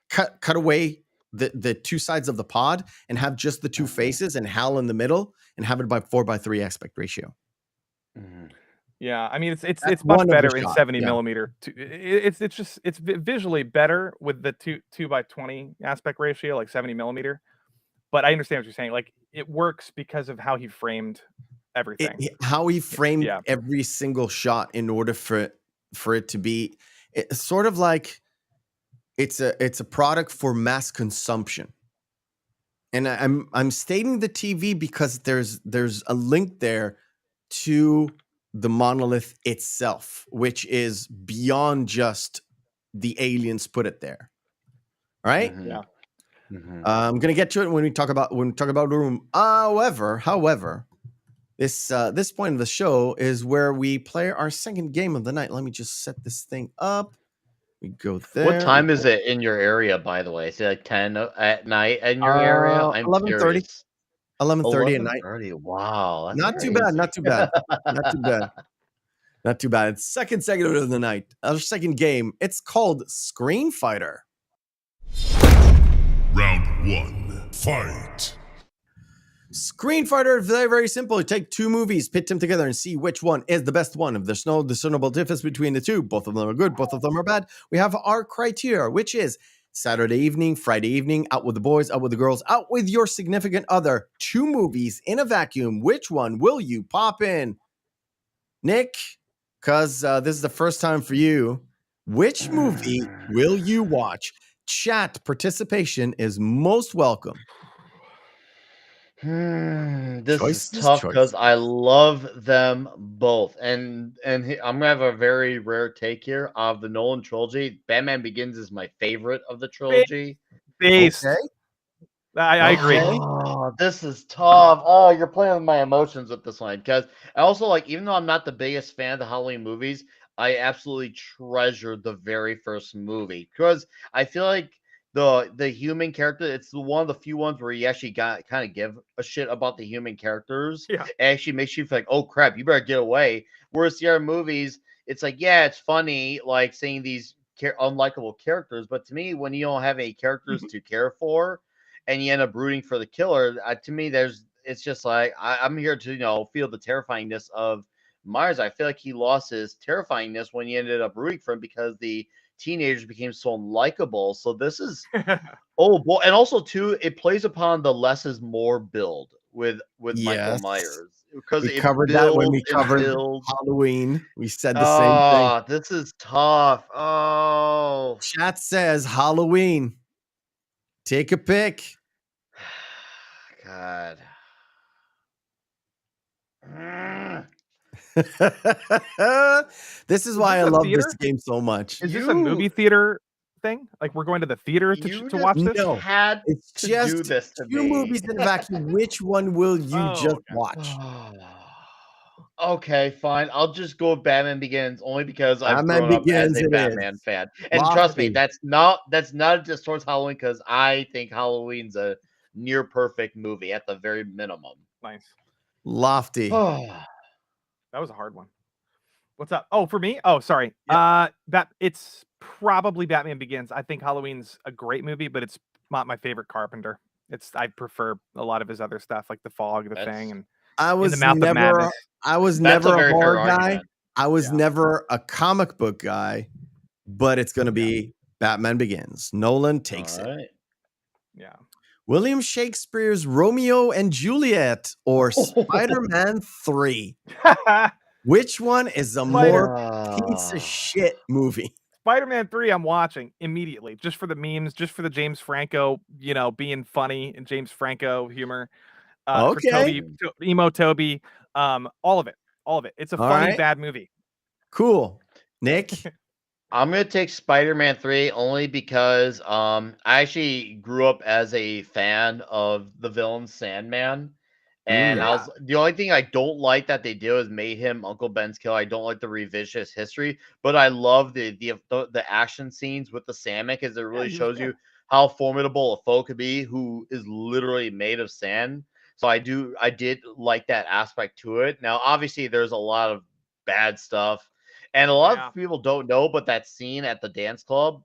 cut away the two sides of the pod and have just the two faces and Hal in the middle and have it by 4:3 aspect ratio. Mm-hmm. Yeah, I mean That's it's much one of the better in shots. 70 Yeah. millimeter. It's just it's visually better with the 2:20 aspect ratio, like 70 millimeter. But I understand what you're saying. Like it works because of how he framed everything. How he framed Yeah, every single shot in order for it to be, it's sort of like it's a product for mass consumption. And I'm stating the TV because there's a link there to the monolith itself, which is beyond just the aliens put it there. All right. Mm-hmm. yeah. Mm-hmm. I'm gonna get to it when we talk about the room. However, this point of the show is where we play our second game of the night. Let me just set this thing up. We go there. What time is it in your area, by the way? Is it like 10 at night in your area? I'm 11:30. curious. 11:30 at night. 11:30. Wow, that's Not too bad. crazy. Not too bad. Not too bad. Not too bad. It's second segment of the night. Our second game. It's called Screen Fighter. Round 1. Fight. Screen Fighter, very, very simple. You take two movies, pit them together, and see which one is the best one. If there's no discernible difference between the two, both of them are good, both of them are bad, we have our criteria, which is Saturday evening, Friday evening, out with the boys, out with the girls, out with your significant other. Two movies in a vacuum. Which one will you pop in? Nick, because this is the first time for you. Which movie will you watch? Chat participation is most welcome. This is Choices, tough because choices. I love them both, and I'm gonna have a very rare take here of the Nolan trilogy. Batman Begins is my favorite of the trilogy. Based. Okay. I agree. Okay. Oh, this is tough. Oh, you're playing with my emotions with this one because I also like, even though I'm not the biggest fan of the Halloween movies, I absolutely treasure the very first movie because I feel like the human character, it's one of the few ones where you actually got kind of give a shit about the human characters. Yeah. It actually makes you feel like, oh crap, you better get away. Whereas the other movies, it's like, yeah, it's funny, like seeing these unlikable characters, but to me, when you don't have any characters to care for, and you end up rooting for the killer, to me, it's just like I'm here to feel the terrifyingness of Myers. I feel like he lost his terrifyingness when he ended up rooting for him because the teenagers became so unlikable. So this is oh boy, and also too, it plays upon the less is more build with Michael Yes. Myers because We it covered that when we builds and covered builds. Halloween. We said the same thing. Oh, this is tough. Oh, Chat says Halloween. Take a pick. God. This is Is why I this a love theater? this game so much. Is this a movie theater thing? Like we're going to the theater You to watch this? No, had it's to just do this to two me. movies in a vacuum. Which one will you Oh, just okay. watch? Okay, fine. I'll just go with Batman Begins only because I've Batman grown up as Begins a it Batman is. fan. And trust me, Lofty. that's not just towards Halloween because I think Halloween's a near perfect movie at the very minimum. Nice. Lofty. That was a hard one. What's up? Oh, for me? Oh, sorry. It's probably Batman Begins. I think Halloween's a great movie, but it's not my favorite Carpenter. I prefer a lot of his other stuff, like The Fog, The Thing, and I In the was Mouth of Madness. That's a never a very horror fair guy. argument. I was Yeah. never a comic book guy, but it's going to be Batman Begins. Nolan takes it. Alright. Yeah. William Shakespeare's Romeo and Juliet or Spider-Man 3. Which one is a more piece of shit movie? Spider-Man 3 I'm watching immediately, just for the memes, just for the James Franco, being funny and James Franco humor. For Okay. emo Toby, all of it. It's a All funny, right. bad movie. Cool. Nick? I'm gonna take Spider-Man 3 only because I actually grew up as a fan of the villain Sandman. And I was the only thing I don't like that they do is made him Uncle Ben's killer. I don't like the revisionist history, but I love the action scenes with the Sandman because it really he was shows good. you how formidable a foe could be who is literally made of sand. So I did like that aspect to it. Now, obviously, there's a lot of bad stuff, and a lot of people don't know, but that scene at the dance club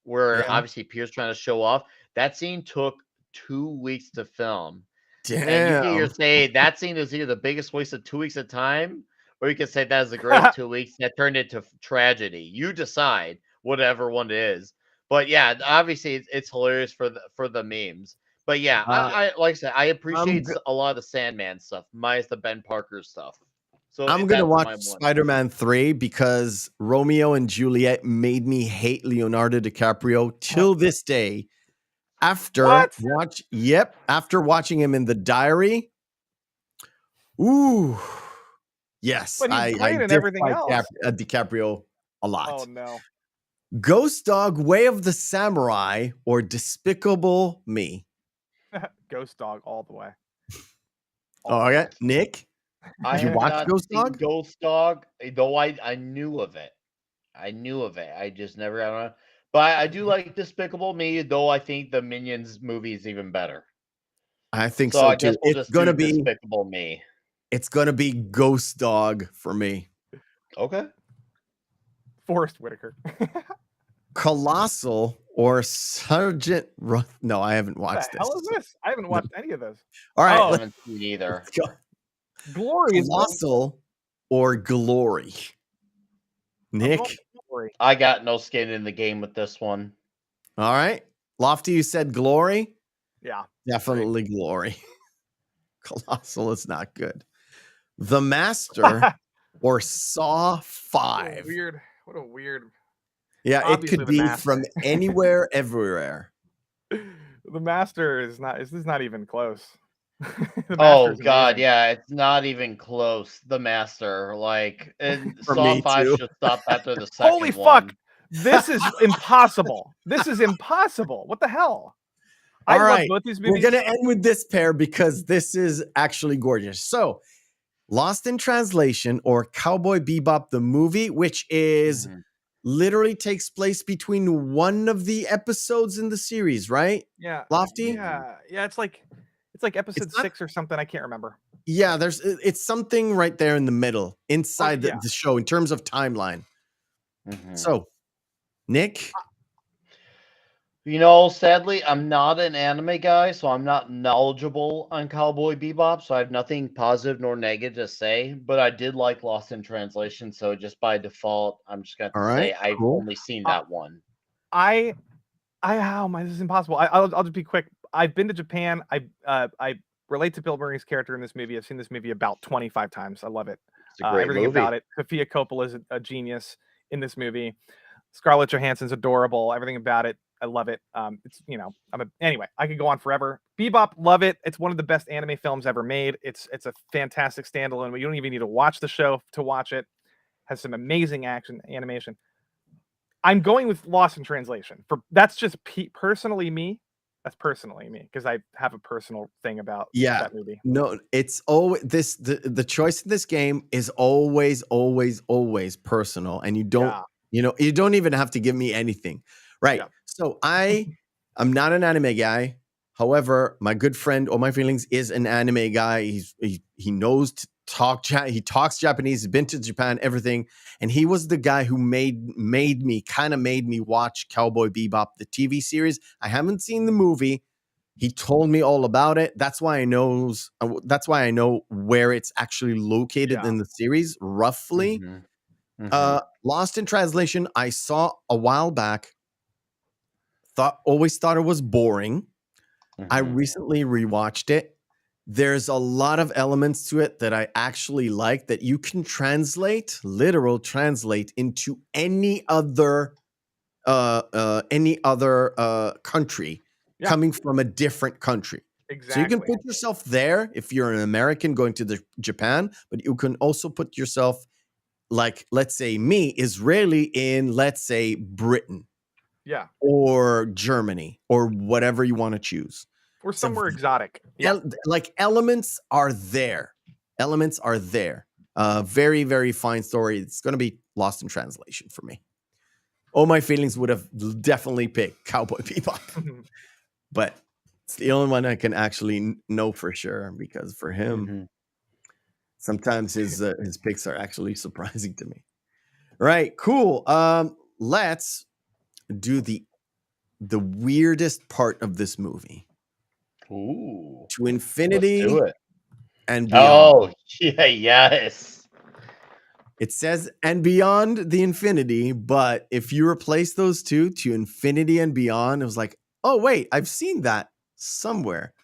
where obviously Pierce trying to show off, that scene took 2 weeks to film. And you can either Damn. say that scene is either the biggest waste of 2 weeks of time, or you can say that is the greatest 2 weeks that turned into tragedy. You decide whatever one it is. But yeah, obviously it's hilarious for the memes. But yeah, I like I said, I appreciate a lot of the Sandman stuff, minus the Ben Parker stuff. So I'm going to watch my one. Spider-Man 3 because Romeo and Juliet made me hate Leonardo DiCaprio till this day. After watching him in The Diary. Ooh. Yes, But he's great I in everything else. DiCaprio a lot. Oh no. Ghost Dog, Way of the Samurai, or Despicable Me? Ghost Dog all the way. Okay, Nick? I Did you have watch not Ghost seen Dog? Ghost Dog, though I knew of it. I knew of it. I just never got around. But I do like Despicable Me, though I think the Minions movie is even better. I think So so I guess too. we'll It's just gonna do be Despicable Me. It's gonna be Ghost Dog for me. Okay. Forrest Whitaker. Colossal or Sergeant Roth. No, I haven't What watched the hell is this. this? I haven't watched any of those. All right, I Oh, haven't seen either. let's go. Glory is Colossal or Glory? I'm going Nick? with Glory. I got no skin in the game with this one. All right. Lofty, you said Glory? Yeah. Definitely Glory. Colossal is not good. The Master or Saw 5? Weird. What a weird. Yeah, it Obviously could The be Master. from anywhere, everywhere. The Master is not. This is not even close. The Oh Master's god, amazing. yeah, it's not even close. The Master, like, and For Saw me, 5 too. should stop after the second Holy one. fuck! This is impossible. This is impossible. What the hell? I All love right, both these we're movies. going to end with this pair because this is actually gorgeous. So, Lost in Translation or Cowboy Bebop the movie, which is Mhm. literally takes place between one of the episodes in the series, right? Yeah. Lofty? Yeah. Yeah. It's like episode not- 6 or something. I can't remember. Yeah, it's something right there in the middle inside yeah. the show in terms of timeline. Mhm. So, Nick, You know, sadly, I'm not an anime guy, so I'm not knowledgeable on Cowboy Bebop, so I have nothing positive nor negative to say. But I did like Lost in Translation, so just by default, I'm just going to all say right, I've cool. only seen that one. Oh my, this is impossible. I'll just be quick. I've been to Japan. I relate to Bill Murray's character in this movie. I've seen this movie about 25 times. I love it. It's a great Everything movie. about it. Sofia Coppola is a genius in this movie. Scarlett Johansson's adorable. Everything about it, I love it. It's anyway. I could go on forever. Bebop, love it. It's one of the best anime films ever made. It's a fantastic standalone. You don't even need to watch the show to watch it. Has some amazing action animation. I'm going with Lost in Translation. That's just personally me. That's personally me because I have a personal thing about that movie. No, it's always the choice in this game is always personal, and you don't you don't even have to give me anything, right? Yeah. So I'm not an anime guy. However, my good friend, All My Feelings, is an anime guy. He knows to talk. He talks Japanese. He's been to Japan, everything, and he was the guy who made me watch Cowboy Bebop, the TV series. I haven't seen the movie. He told me all about it. That's why I know where it's actually located in the series, roughly. Mhm. Mhm. Lost in Translation, I saw a while back. Always thought it was boring. I Mhm. recently rewatched it. There's a lot of elements to it that I actually like that you can literal translate into any other country coming from a different country. Exactly. So you can put yourself there if you're an American going to Japan, but you can also put yourself, like, let's say me, Israeli, in, let's say, Britain. Yeah. Or Germany, or whatever you want to choose. Or somewhere exotic. Yeah. Elements are there. Very, very fine story. It's going to be Lost in Translation for me. All My Feelings would have definitely picked Cowboy Bebop. But it's the only one I can actually know for sure, because for him, sometimes his picks are actually surprising to me. Right, cool. Let's do the weirdest part of this movie. Ooh. To Infinity Let's do it. and Beyond. Oh, yeah, yes. It says and beyond the infinity, but if you replace those two, to Infinity and Beyond, it was like, oh wait, I've seen that somewhere.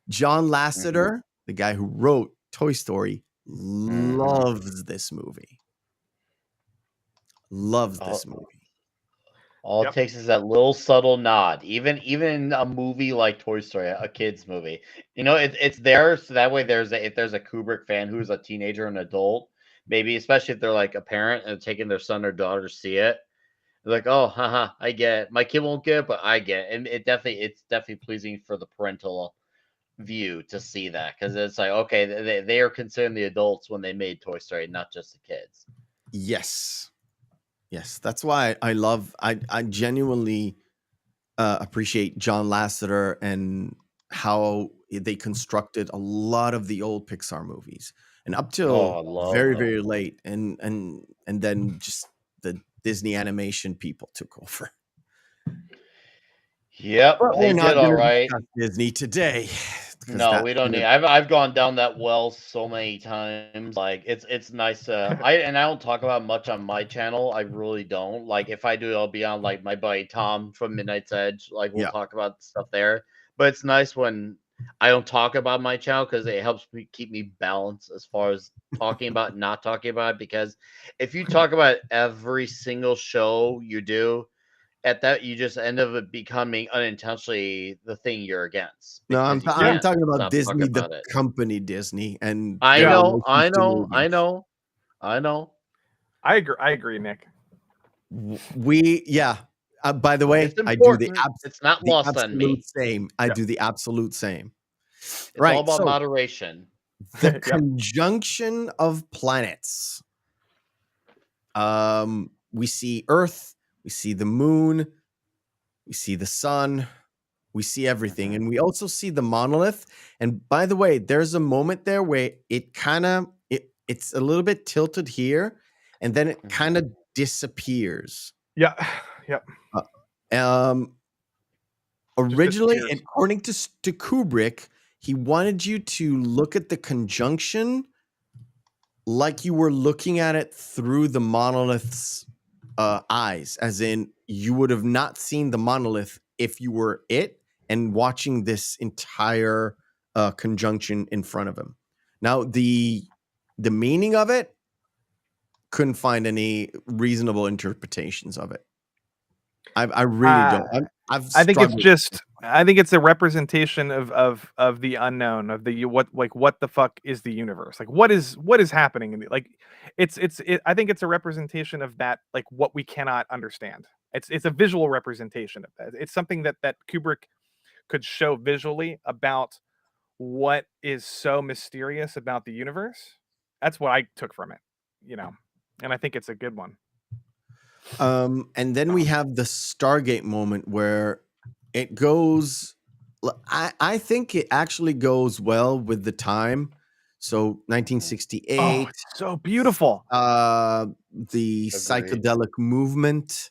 John Lasseter, the guy who wrote Toy Story, loves this movie. Loves this movie. All it takes is that little subtle nod. Even a movie like Toy Story, a kid's movie, it's there so that way if there's a Kubrick fan who's a teenager and adult, maybe especially if they're like a parent and taking their son or daughter to see it, they're like, oh, haha, I get it. My kid won't get it, but I get it. And it's definitely pleasing for the parental view to see that, because it's like, okay, they are considering the adults when they made Toy Story, not just the kids. Yes, that's why I genuinely appreciate John Lasseter and how they constructed a lot of the old Pixar movies, and up till very, very late, and then just the Disney animation people took over. Yep, But they we're not did all going to right. discuss Disney today. 'cause No, that's we don't gonna- need. I've gone down that well so many times. Like it's nice to. I don't talk about much on my channel. I really don't. Like if I do, I'll be on like my buddy Tom from Midnight's Edge. Like we'll Yeah. talk about stuff there. But it's nice when I don't talk about my channel because it helps me keep me balanced as far as talking about and not talking about it. Because if you talk about every single show you do, at that you just end up it becoming unintentionally the thing you're against No, because you I'm can't talking about stop Disney, talking the about it. company Disney, and I their know, relations to I movies. know, I know. I agree, Nick. Yeah. By the way, It's I do important. It's not the lost on absolute me. same. I Yep. do the absolute same. It's Right. all about So moderation. the Yep. conjunction of planets. We see Earth, we see the moon, we see the sun, we see everything, and we also see the monolith. And by the way, there's a moment there where it kind of it's a little bit tilted here, and then it kind of disappears. Yeah. Yep. Originally, disappears. according to Kubrick, he wanted you to look at the conjunction like you were looking at it through the monolith's eyes, as in you would have not seen the monolith if you were it and watching this entire conjunction in front of him. Now, the meaning of it, couldn't find any reasonable interpretations of it. I really don't. I think it's just. I think it's a representation of the unknown, of the what the fuck is the universe? Like what is happening in the like I think it's a representation of that, like what we cannot understand. It's a visual representation of that. It's something that Kubrick could show visually about what is so mysterious about the universe. That's what I took from it, and I think it's a good one. And then we have the Stargate moment where it goes. I think it actually goes well with the time. So 1968. Oh, it's so beautiful. The psychedelic movement,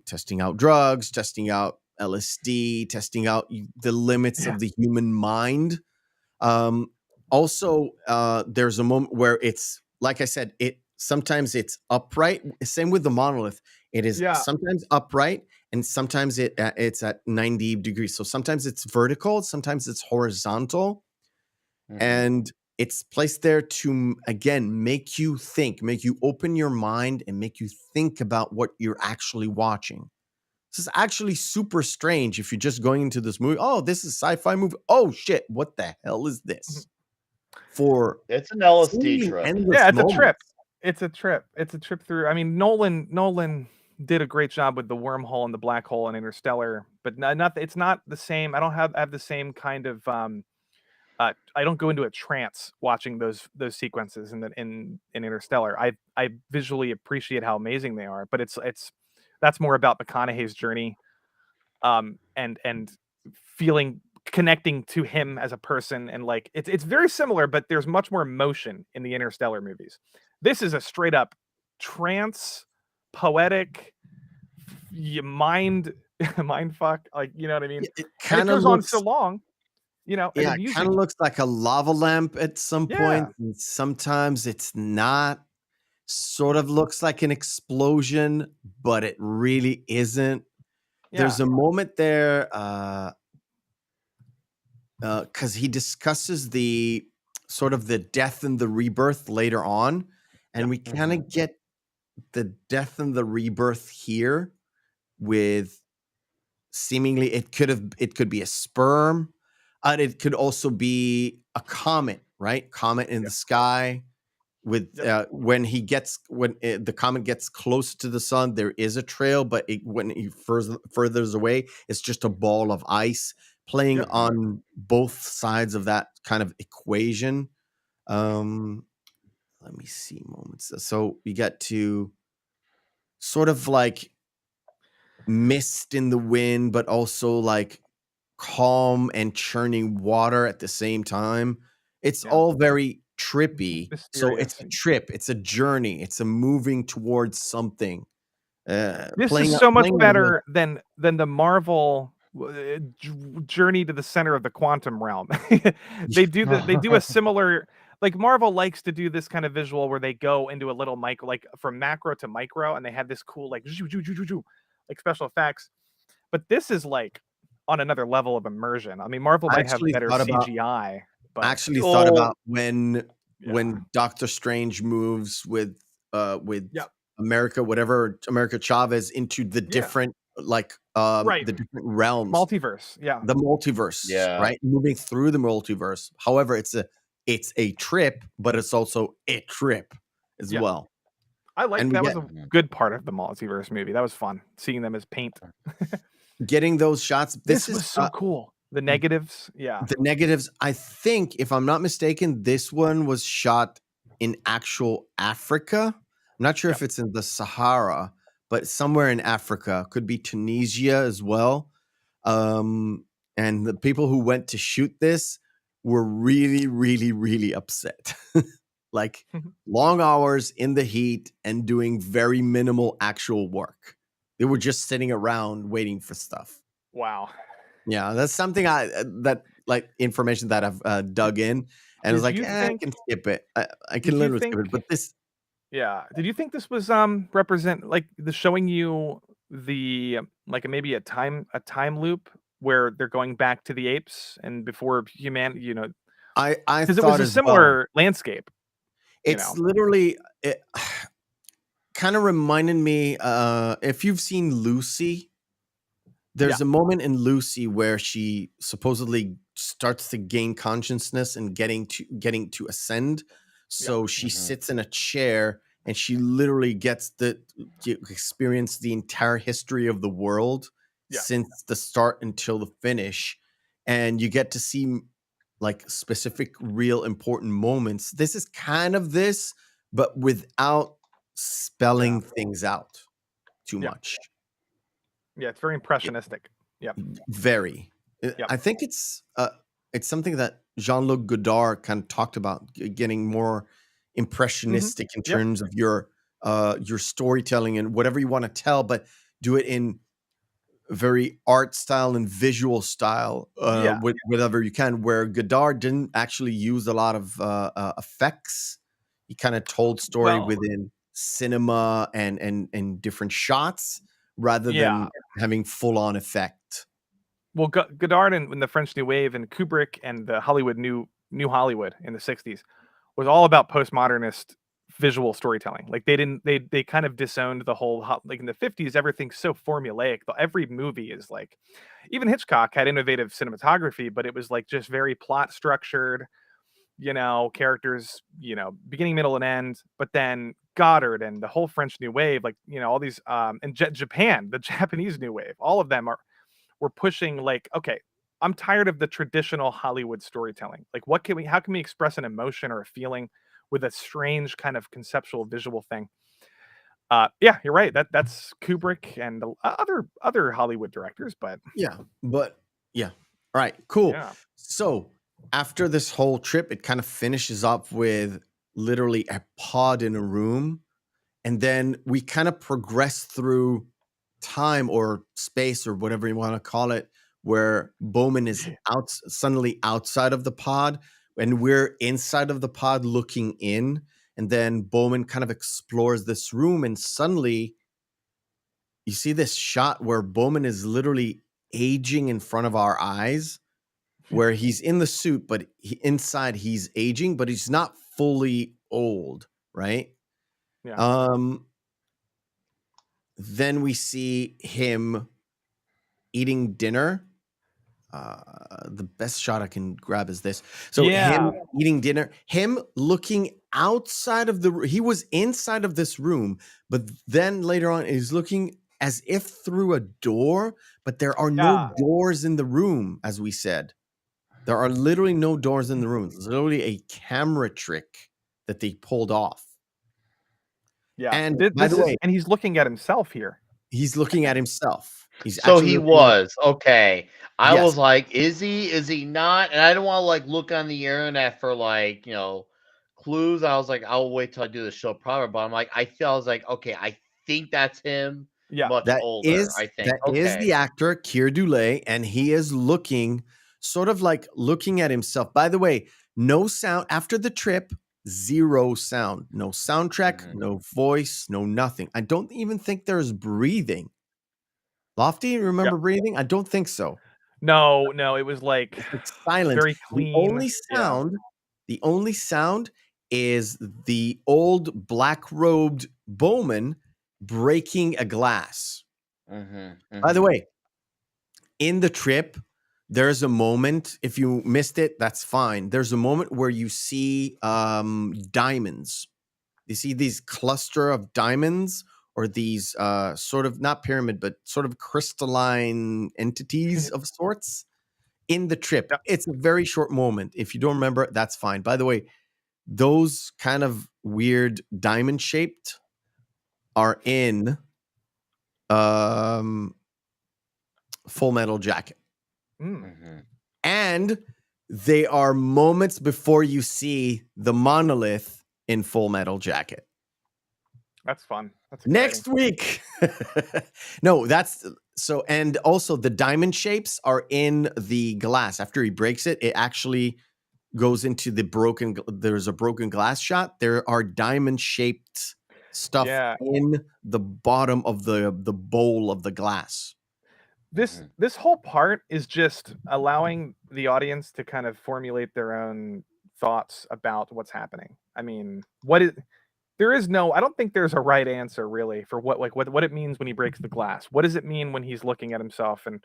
testing out drugs, testing out LSD, testing out the limits of the human mind. Also, there's a moment where it's like I said, sometimes it's upright. Same with the monolith. It is sometimes upright, and sometimes it's at 90 degrees. So sometimes it's vertical, sometimes it's horizontal, and it's placed there to again make you think, make you open your mind, and make you think about what you're actually watching. This is actually super strange if you're just going into this movie. Oh, this is a sci-fi movie. Oh shit, what the hell is this? It's an LSD trip. Yeah, it's a trip. It's a trip. It's a trip through. I mean, Nolan did a great job with the wormhole and the black hole and Interstellar, but not. It's not the same. I don't have the same kind of. I don't go into a trance watching those sequences in Interstellar. I visually appreciate how amazing they are, but that's more about McConaughey's journey, and connecting to him as a person, and like it's very similar, but there's much more emotion in the Interstellar movies. This is a straight up trance, poetic, mind fuck, like you know what I mean. It And it kind of goes on so long. And Yeah, the it music, kind of looks like a lava lamp at some Yeah. point, and sometimes it's not. Sort of looks like an explosion, but it really isn't. There's a moment there, because he discusses the sort of the death and the rebirth later on, and we kind of get the death and the rebirth here with seemingly it could be a sperm, and it could also be a comet, right? Comet in the sky. With when the comet gets close to the sun, there is a trail, but when he furthers away, it's just a ball of ice playing on both sides of that kind of equation. Let me see moments. So we get to sort of like mist in the wind, but also like calm and churning water at the same time. It's all very trippy. So it's a Mysterious. trip, it's a journey, it's a moving towards something. This playing is so much playing on the- better than the Marvel journey to the center of the quantum realm. They do a similar, like Marvel likes to do this kind of visual where they go into a little micro, like from macro to micro, and they have this cool like like special effects. But this is like on another level of immersion. I mean, Marvel I might have actually better thought about CGI, but actually thought Oh, about when yeah. Doctor Strange moves with Yep. America Chavez into the Yeah. different Right. the different realms, Multiverse. Yeah. the multiverse, yeah. right? Moving through the multiverse. However, it's a trip, but it's also a trip as Yeah. well. I like And we that was get a good part of the multiverse movie. That was fun seeing them as paint. getting those shots. This was so cool. The negatives. Yeah. the negatives. I think, if I'm not mistaken, this one was shot in actual Africa. I'm not sure Yep. if it's in the Sahara, but somewhere in Africa. Could be Tunisia as well. And the people who went to shoot this were really, really, really upset. Like long hours in the heat and doing very minimal actual work. They were just sitting around waiting for stuff. Wow. Yeah, that's something that like information that I've dug in, and I was Did like, you I think can skip it. I did can you literally skip it. think But this, yeah. Did you think this was represent like the showing you the like maybe a time loop where they're going back to the apes and before human, I because it was thought a as well. similar landscape, It's literally it kind of reminded me. If you've seen Lucy, there's Yeah. a moment in Lucy where she supposedly starts to gain consciousness and getting to ascend. Yeah. So she Mhm. sits in a chair and she literally gets to experience the entire history of the world Yeah. since the start until the finish. And you get to see like specific, real important moments. This is kind of this, but without spelling things out too Yeah. much. Yeah, it's very impressionistic. Yep. Very. Yep. I think it's something that Jean-Luc Godard kind of talked about, getting more impressionistic in Yep. terms of your storytelling and whatever you want to tell, but do it in very art style and visual style Yeah. with whatever you can. Where Godard didn't actually use a lot of effects. He kind of told story Well, within cinema and different shots rather yeah. than having full on effect. Well, Godard and the French New Wave and Kubrick and the Hollywood New Hollywood in the 60s was all about postmodernist visual storytelling. Like they kind of disowned the whole like in the 50s everything's so formulaic. Every movie is like, even Hitchcock had innovative cinematography, but it was like just very plot structured, characters, beginning, middle, and end. But then Goddard and the whole French New Wave, like, all these and Japan, the Japanese New Wave, all of them were pushing like, okay, I'm tired of the traditional Hollywood storytelling. Like, how can we express an emotion or a feeling with a strange kind of conceptual visual thing? Yeah, you're right. That's Kubrick and other Hollywood directors, but Yeah, but yeah. All right, cool. yeah, So after this whole trip, it kind of finishes up with literally a pod in a room. And then we kind of progress through time or space or whatever you want to call it, where Bowman is suddenly outside of the pod and we're inside of the pod looking in. And then Bowman kind of explores this room, and suddenly you see this shot where Bowman is literally aging in front of our eyes, where he's in the suit, but inside he's aging, but he's not fully old, right? yeah, Then we see him eating dinner. The best shot I can grab is this. So Yeah. him eating dinner, him looking outside of he was inside of this room, but then later on he's looking as if through a door, but there are no Yeah. doors in the room, as we said. There are literally no doors in the room. It's literally a camera trick that they pulled off. Yeah. And This by the is, way, and he's looking at himself here. he's looking at himself. He's So actually he looking at, was okay. I yes. was like, is he? Is he not? And I don't want to like look on the internet for like clues. I was like, I'll wait till I do the show proper. But I'm like, I was like, okay, I think that's him. Yeah. much That older, I think. that is the actor Kier Dullea, and he is looking sort of like looking at himself. By the way, no sound after the trip, zero sound, no soundtrack, no voice, no nothing. I don't even think there's breathing. Lofty, you remember breathing? I don't think so. No, it was like It's silent. very clean. Yeah. The only sound is the old black-robed bowman breaking a glass. By the way, in the trip, there's a moment. If you missed it, that's fine. There's a moment where you see diamonds. You see these cluster of diamonds, or these sort of not pyramid, but sort of crystalline entities of sorts in the trip. Yep. It's a very short moment. If you don't remember it, that's fine. By the way, those kind of weird diamond shaped are in Full Metal Jacket. And they are moments before you see the monolith in Full Metal Jacket. That's fun. That's Next week. No, that's so. And also the diamond shapes are in the glass. After he breaks it, it actually goes into the broken. There's a broken glass shot. There are diamond shaped stuff in the bottom of the bowl of the glass. This whole part is just allowing the audience to kind of formulate their own thoughts about what's happening. I mean, there is no, I don't think there's a right answer really for what it means when he breaks the glass. What does it mean when he's looking at himself, and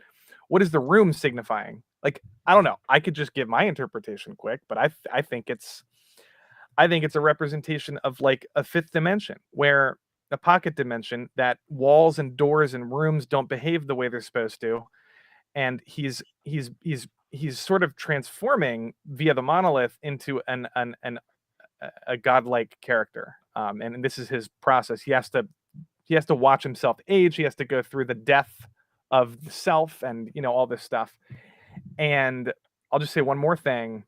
what is the room signifying? Like, I don't know. I could just give my interpretation quick, but I think it's a representation of like a fifth dimension, where a pocket dimension that walls and doors and rooms don't behave the way they're supposed to, and he's sort of transforming via the monolith into a godlike character, and this is his process. He has to watch himself age. He has to go through the death of the self, and all this stuff. And I'll just say one more thing.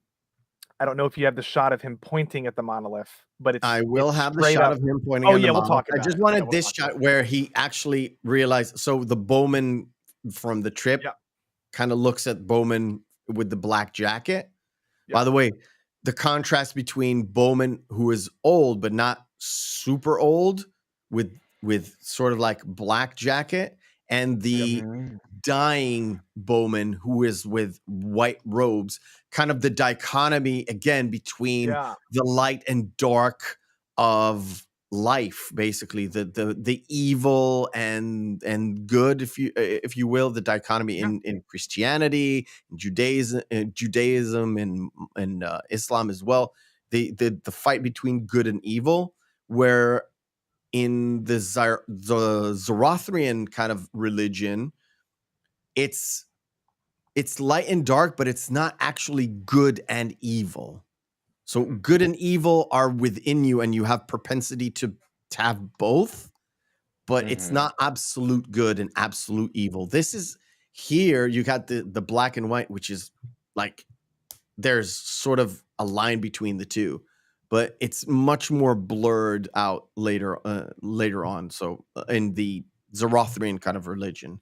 I don't know if you have the shot of him pointing at the monolith, but I will have the straight shot up of him pointing at the monolith. we'll talk about I just it. wanted this shot where he actually realized. So the Bowman from the trip kind of looks at Bowman with the black jacket. By the way, the contrast between Bowman, who is old but not super old, with sort of like black jacket, and the dying Bowman, who is with white robes, kind of the dichotomy again between the light and dark of life, basically the evil and good, if you will, the dichotomy in Christianity, in Judaism and Islam as well, the fight between good and evil, where in the Zoroastrian kind of religion, it's light and dark, but it's not actually good and evil. So good and evil are within you, and you have propensity to have both, but it's not absolute good and absolute evil. This is here you got the black and white, which is like there's sort of a line between the two, but it's much more blurred out later on. So in the Zoroastrian kind of religion.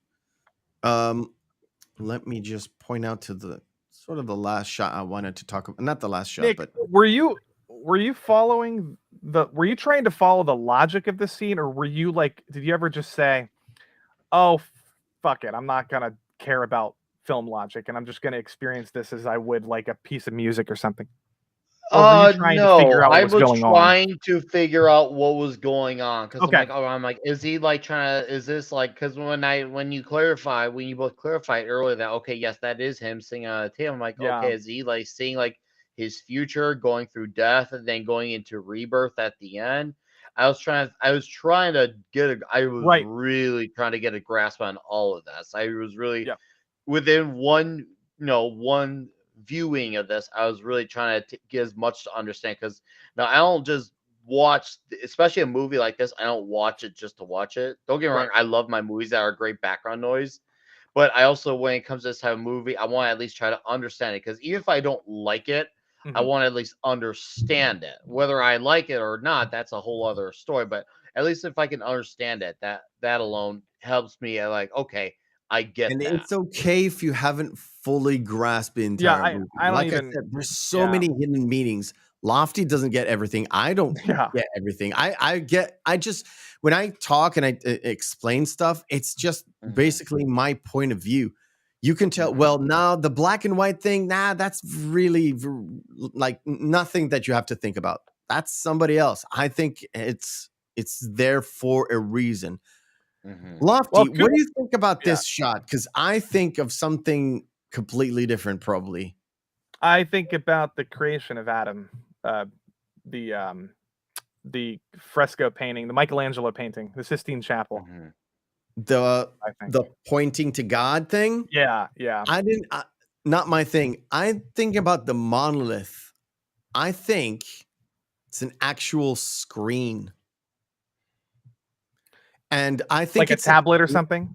Let me just point out to the sort of the last shot I wanted to talk about. Not the last shot, Nick, but were you following were you trying to follow the logic of the scene, or were you like, did you ever just say, oh, fuck it, I'm not gonna care about film logic, and I'm just gonna experience this as I would like a piece of music or something? Or were you trying to figure out what was going on? I was trying to figure out what was going on, because I'm like, is he like trying to? Is this like, because when you both clarified earlier that okay, yes, that is him singing on a tape. I'm like, okay, is he like seeing like his future going through death and then going into rebirth at the end? I was really trying to get a grasp on all of that. So I was really within one viewing of this, I was really trying to get as much to understand, because now I don't just watch, especially a movie like this, I don't watch it just to watch it. Don't get me wrong, I love my movies that are great background noise, but I also, when it comes to this type of movie, I want to at least try to understand it, because even if I don't like it, I want to at least understand it. Whether I like it or not, that's a whole other story, but at least if I can understand it, that alone helps me. Like, okay, I get And that. it's okay if you haven't fully grasped the Yeah, entire movie. I don't Like I even. said, there's so Yeah. many hidden meanings. Lofty doesn't get everything. I don't Yeah. get everything. I just when I talk and I explain stuff, it's just Mhm. basically my point of view. You can tell, Mhm. well, now the black and white thing, that's really like nothing that you have to think about. That's somebody else. I think it's there for a reason. Mhm. Lofty, Well, what do you think about yeah. this shot? Because I think of something completely different, probably. I think about the creation of Adam, the fresco painting, the Michelangelo painting, the Sistine Chapel. Mhm. The I think. the pointing to God thing. Yeah. I didn't. Not my thing. I think about the monolith. I think it's an actual screen, and I think Like a it's tablet or something.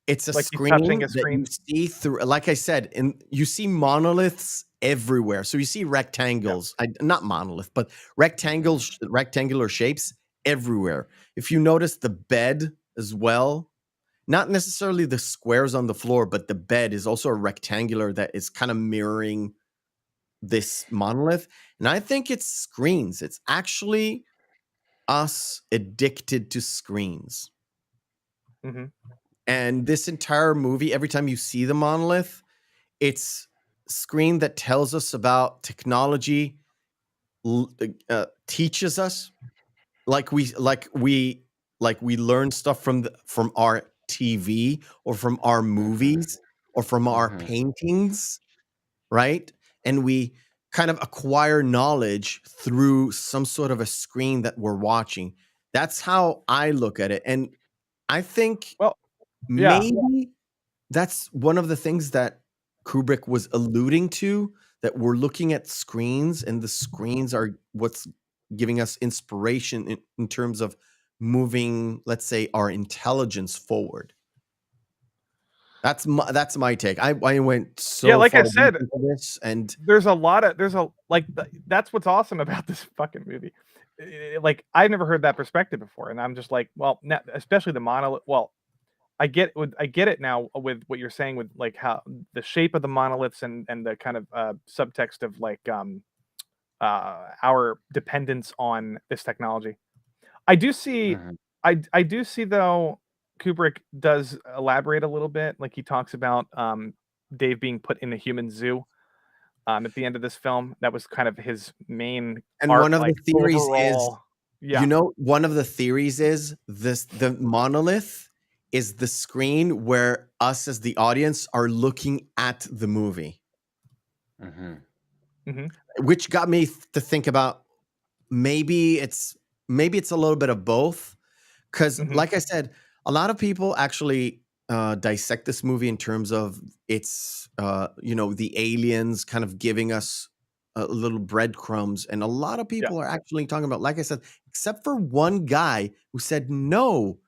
It's a Like he's touching screen a that you screen. see through, like I said, and you see monoliths everywhere. So you see Yeah. rectangles, not monolith, but rectangular shapes everywhere. If you notice the bed as well, not necessarily the squares on the floor, but the bed is also a rectangular that is kind of mirroring this monolith. And I think it's screens. It's actually us addicted to screens. Hmm. And this entire movie, every time you see the monolith, it's screen that tells us about technology, teaches us like we learn stuff from our TV or from our movies or from our Mhm. paintings, right? And we kind of acquire knowledge through some sort of a screen that we're watching. That's how I look at it. And I think Well, yeah. maybe that's one of the things that Kubrick was alluding to, that we're looking at screens and the screens are what's giving us inspiration in terms of moving, let's say, our intelligence forward. That's my take. I went Yeah, so like I far deep said, into this, and there's that's what's awesome about this fucking movie. Like I've never heard that perspective before, and I'm just like, well, especially the monolith. Well, I get it now with what you're saying with like how the shape of the monoliths and the kind of subtext of like our dependence on this technology. I do see Mhm. I do see though Kubrick does elaborate a little bit. Like he talks about Dave being put in a human zoo at the end of this film. That was kind of his main one arc, of the like theories is, overall. Yeah. one of the theories is the monolith is the screen where us as the audience are looking at the movie. Mhm. Hmm. Which got me to think about maybe it's a little bit of both, because Hmm. like I said, a lot of people actually dissect this movie in terms of its the aliens kind of giving us little breadcrumbs, and a lot of Yeah. people are actually talking about, like I said, except for one guy who said no.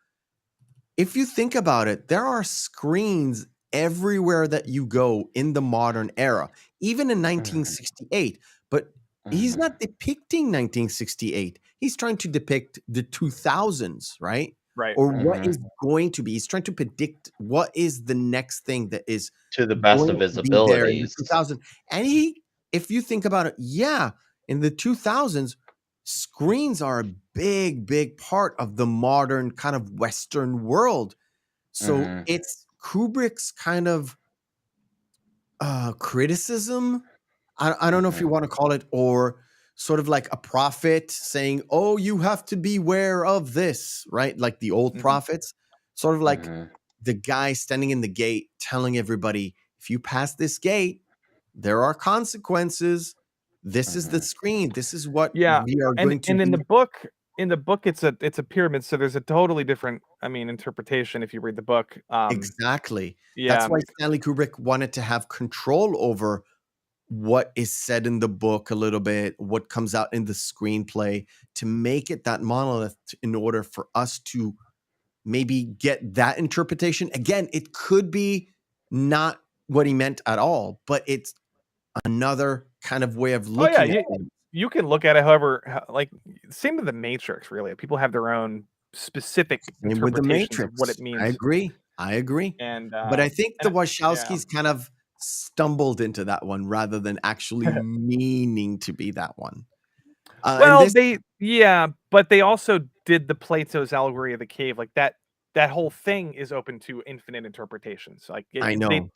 If you think about it, there are screens everywhere that you go in the modern era, even in Mhm. 1968. But he's not depicting 1968. He's trying to depict the 2000s, right? Right. Or what Mhm. is going to be. He's trying to predict what is the next thing that is To the best going of his to be there in the abilities. 2000s. And if you think about it, yeah, in the 2000s, screens are a big, big part of the modern kind of Western world. So Mhm. it's Kubrick's kind of criticism. I don't know if you Mhm. want to call it, or sort of like a prophet saying, "Oh, you have to beware of this," right? Like the old Hmm. prophets, sort of like Mhm. the guy standing in the gate telling everybody, if you pass this gate, there are consequences. This is the Mhm. screen. This is what Yeah. we are And going to and be. in the book it's a pyramid, so there's a totally different, I mean, interpretation if you read the book. Exactly. That's Yeah. why Stanley Kubrick wanted to have control over what is said in the book a little bit, what comes out in the screenplay, to make it that monolith in order for us to maybe get that interpretation. Again, it could be not what he meant at all, but it's another kind of way of Oh yeah, looking at things. you can look at it however, like same with the Matrix. Really, people have their own specific And with the interpretations of what Matrix, it means. I agree. And But I think the and Wachowskis kind of stumbled into that one rather than actually meaning to be that one. And well, this, but they also did the Plato's allegory of the cave, like that. That whole thing is open to infinite interpretations. Like I know.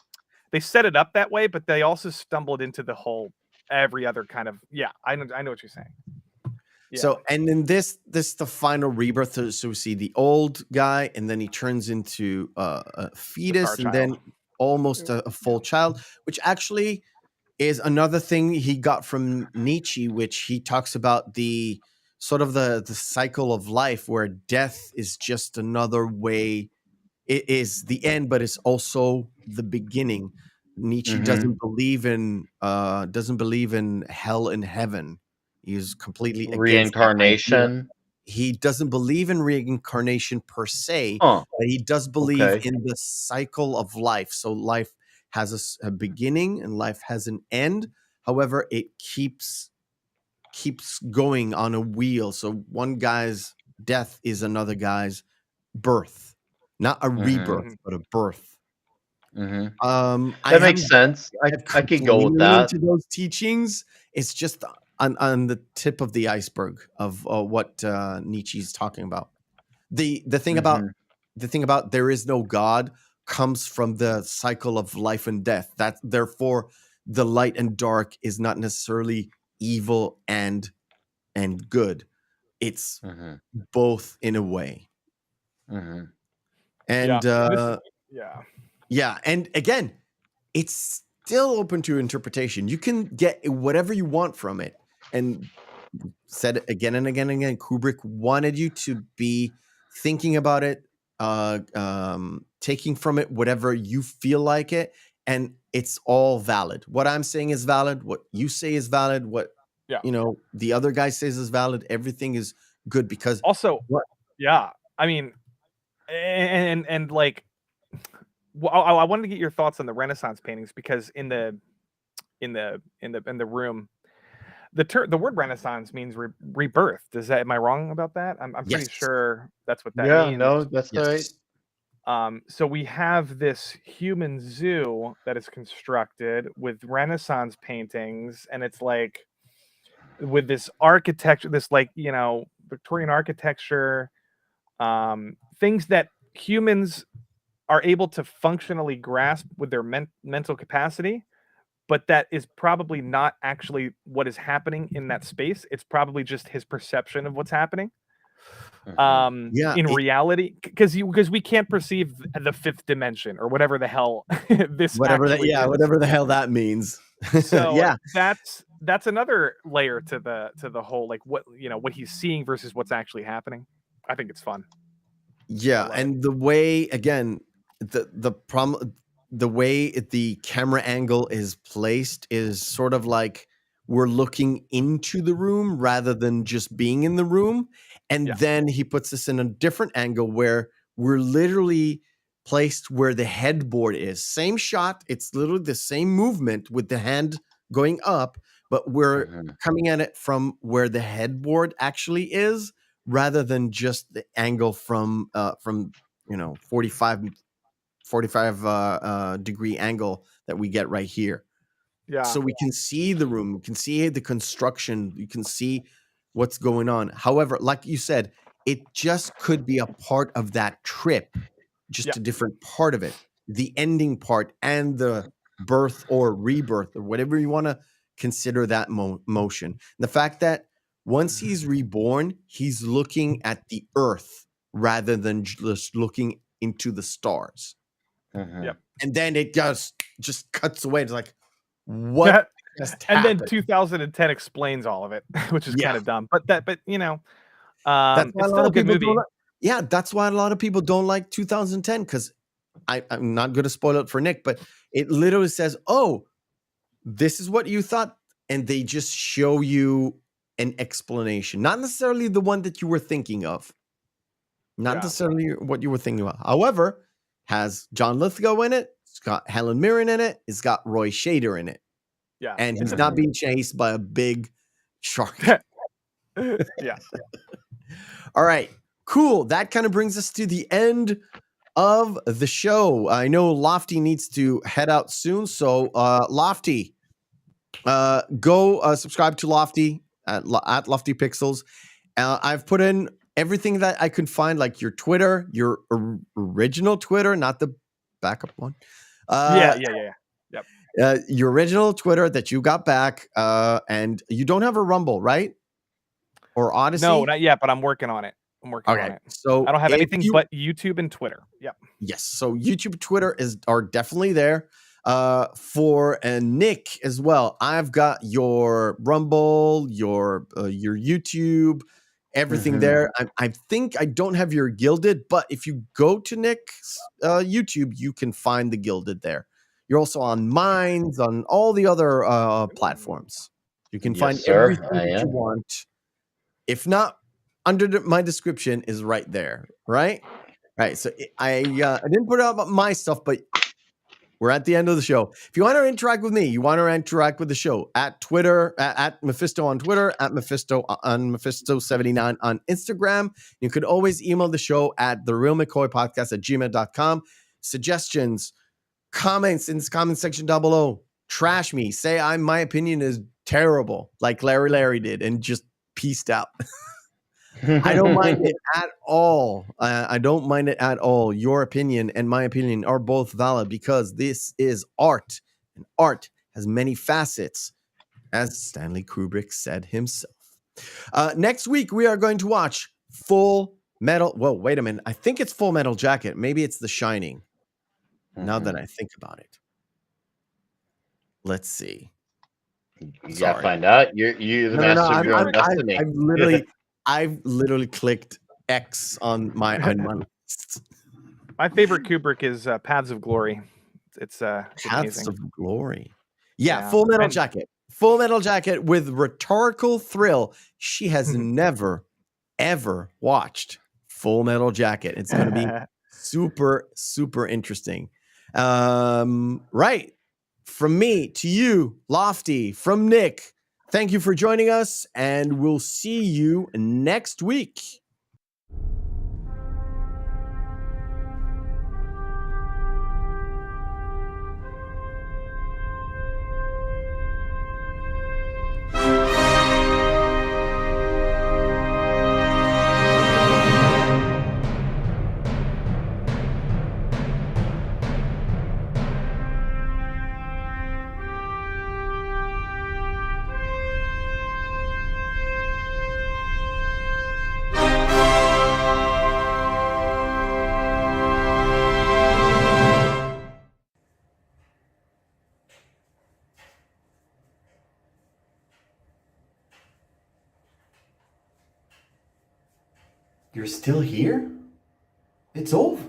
they set it up that way, but they also stumbled into the whole every other kind of. Yeah, I know what you're saying. Yeah. So, and in this the final rebirth. So we see the old guy, and then he turns into a fetus, and then almost a full child, which actually is another thing he got from Nietzsche, which he talks about the sort of the cycle of life, where death is just another way. It is the end, but it's also the beginning. Nietzsche doesn't believe in hell and heaven. He's completely against that idea. Reincarnation. He doesn't believe in reincarnation per se, Huh. but he does believe Okay. in the cycle of life. So life has a beginning and life has an end. However, it keeps going on a wheel. So one guy's death is another guy's birth, not a rebirth, but a birth. That I makes sense. I could go with that. into those teachings. It's just on the tip of the iceberg of what Nietzsche's talking about. The thing about there is no God comes from the cycle of life and death. That therefore the light and dark is not necessarily evil and good. It's both in a way. And yeah, and again, it's still open to interpretation. You can get whatever you want from it. And said it again and again and again, Kubrick wanted you to be thinking about it, taking from it whatever you feel like it, and it's all valid. What I'm saying is valid. What you say is valid. What the other guy says is valid. Everything is good because also I mean, and like, well, I wanted to get your thoughts on the Renaissance paintings, because in the room, the word Renaissance means rebirth. Am I wrong about that? I'm pretty sure that's what that means. Yeah, no, that's right. So we have this human zoo that is constructed with Renaissance paintings, and it's like with this architecture, this Victorian architecture, things that humans are able to functionally grasp with their mental capacity, but that is probably not actually what is happening in that space. It's probably just his perception of what's happening. In reality, because we can't perceive the fifth dimension or whatever the hell whatever the hell that means. So that's another layer to the whole, like, what he's seeing versus what's actually happening. I think it's fun. Yeah, and the way, again, the way the camera angle is placed is sort of like we're looking into the room rather than just being in the room. And then he puts us in a different angle where we're literally placed where the headboard is. Same shot. It's literally the same movement with the hand going up, but we're coming at it from where the headboard actually is, rather than just the angle from 45 degree angle that we get right here. Yeah. So we can see the room, we can see the construction, you can see what's going on. However, like you said, it just could be a part of that trip, just a different part of it. The ending part and the birth or rebirth or whatever you want to consider that motion. The fact that once he's reborn, he's looking at the earth rather than just looking into the stars. Yep. And then it just cuts away. It's like, what just happened? And then 2010 explains all of it, which is kind of dumb. But that's why it's still a good movie. That's why a lot of people don't like 2010, because I'm not going to spoil it for Nick, but it literally says, oh, this is what you thought. And they just show you an explanation, not necessarily the one that you were thinking of. Not necessarily what you were thinking about. However, has John Lithgow in it. It's got Helen Mirren in it. It's got Roy Scheider in it. Yeah. And he's not being chased by a big shark. Yeah. All right. Cool. That kind of brings us to the end of the show. I know Lofty needs to head out soon. So, Lofty, go subscribe to Lofty at Lofty Pixels. I've put in everything that I could find, like your Twitter, your original Twitter, not the backup one. Yeah. Your original Twitter that you got back, and you don't have a Rumble, right? Or Odyssey? No, not yet, but I'm working on it. On it. So I don't have anything but YouTube and Twitter. Yep. Yes. So YouTube, Twitter are definitely there. For Nick as well. I've got your Rumble, your YouTube, everything there. I think I don't have your Gilded, but if you go to Nick's YouTube, you can find the Gilded there. You're also on Minds, on all the other platforms. You can find everything that you want. If not, under my description is right there, right? Right. So I didn't put out my stuff, but we're at the end of the show. If you want to interact with me, you want to interact with the show at Twitter, at Meffistoe on Twitter, at Meffistoe on Meffistoe79 on Instagram. You could always email the show at therealmccoypodcast@gmail.com. Suggestions, comments in the comment section down below. Trash me. Say my opinion is terrible, like Larry did, and just peaced out. I don't mind it at all. I don't mind it at all. Your opinion and my opinion are both valid because this is art, and art has many facets, as Stanley Kubrick said himself. Next week, we are going to watch Full Metal. Whoa, wait a minute. I think it's Full Metal Jacket. Maybe it's The Shining. Now that I think about it. Let's see. You gotta find out. You're the master of your own destiny. I've literally clicked X on my list. My favorite Kubrick is Paths of Glory. It's Paths amazing. of Glory. Yeah, Full Metal Jacket. Full Metal Jacket with rhetorical thrill. She has never, ever watched Full Metal Jacket. It's going to be super, super interesting. Right. From me to you, Lofty, from Nick. Thank you for joining us, and we'll see you next week. You're still here? It's over.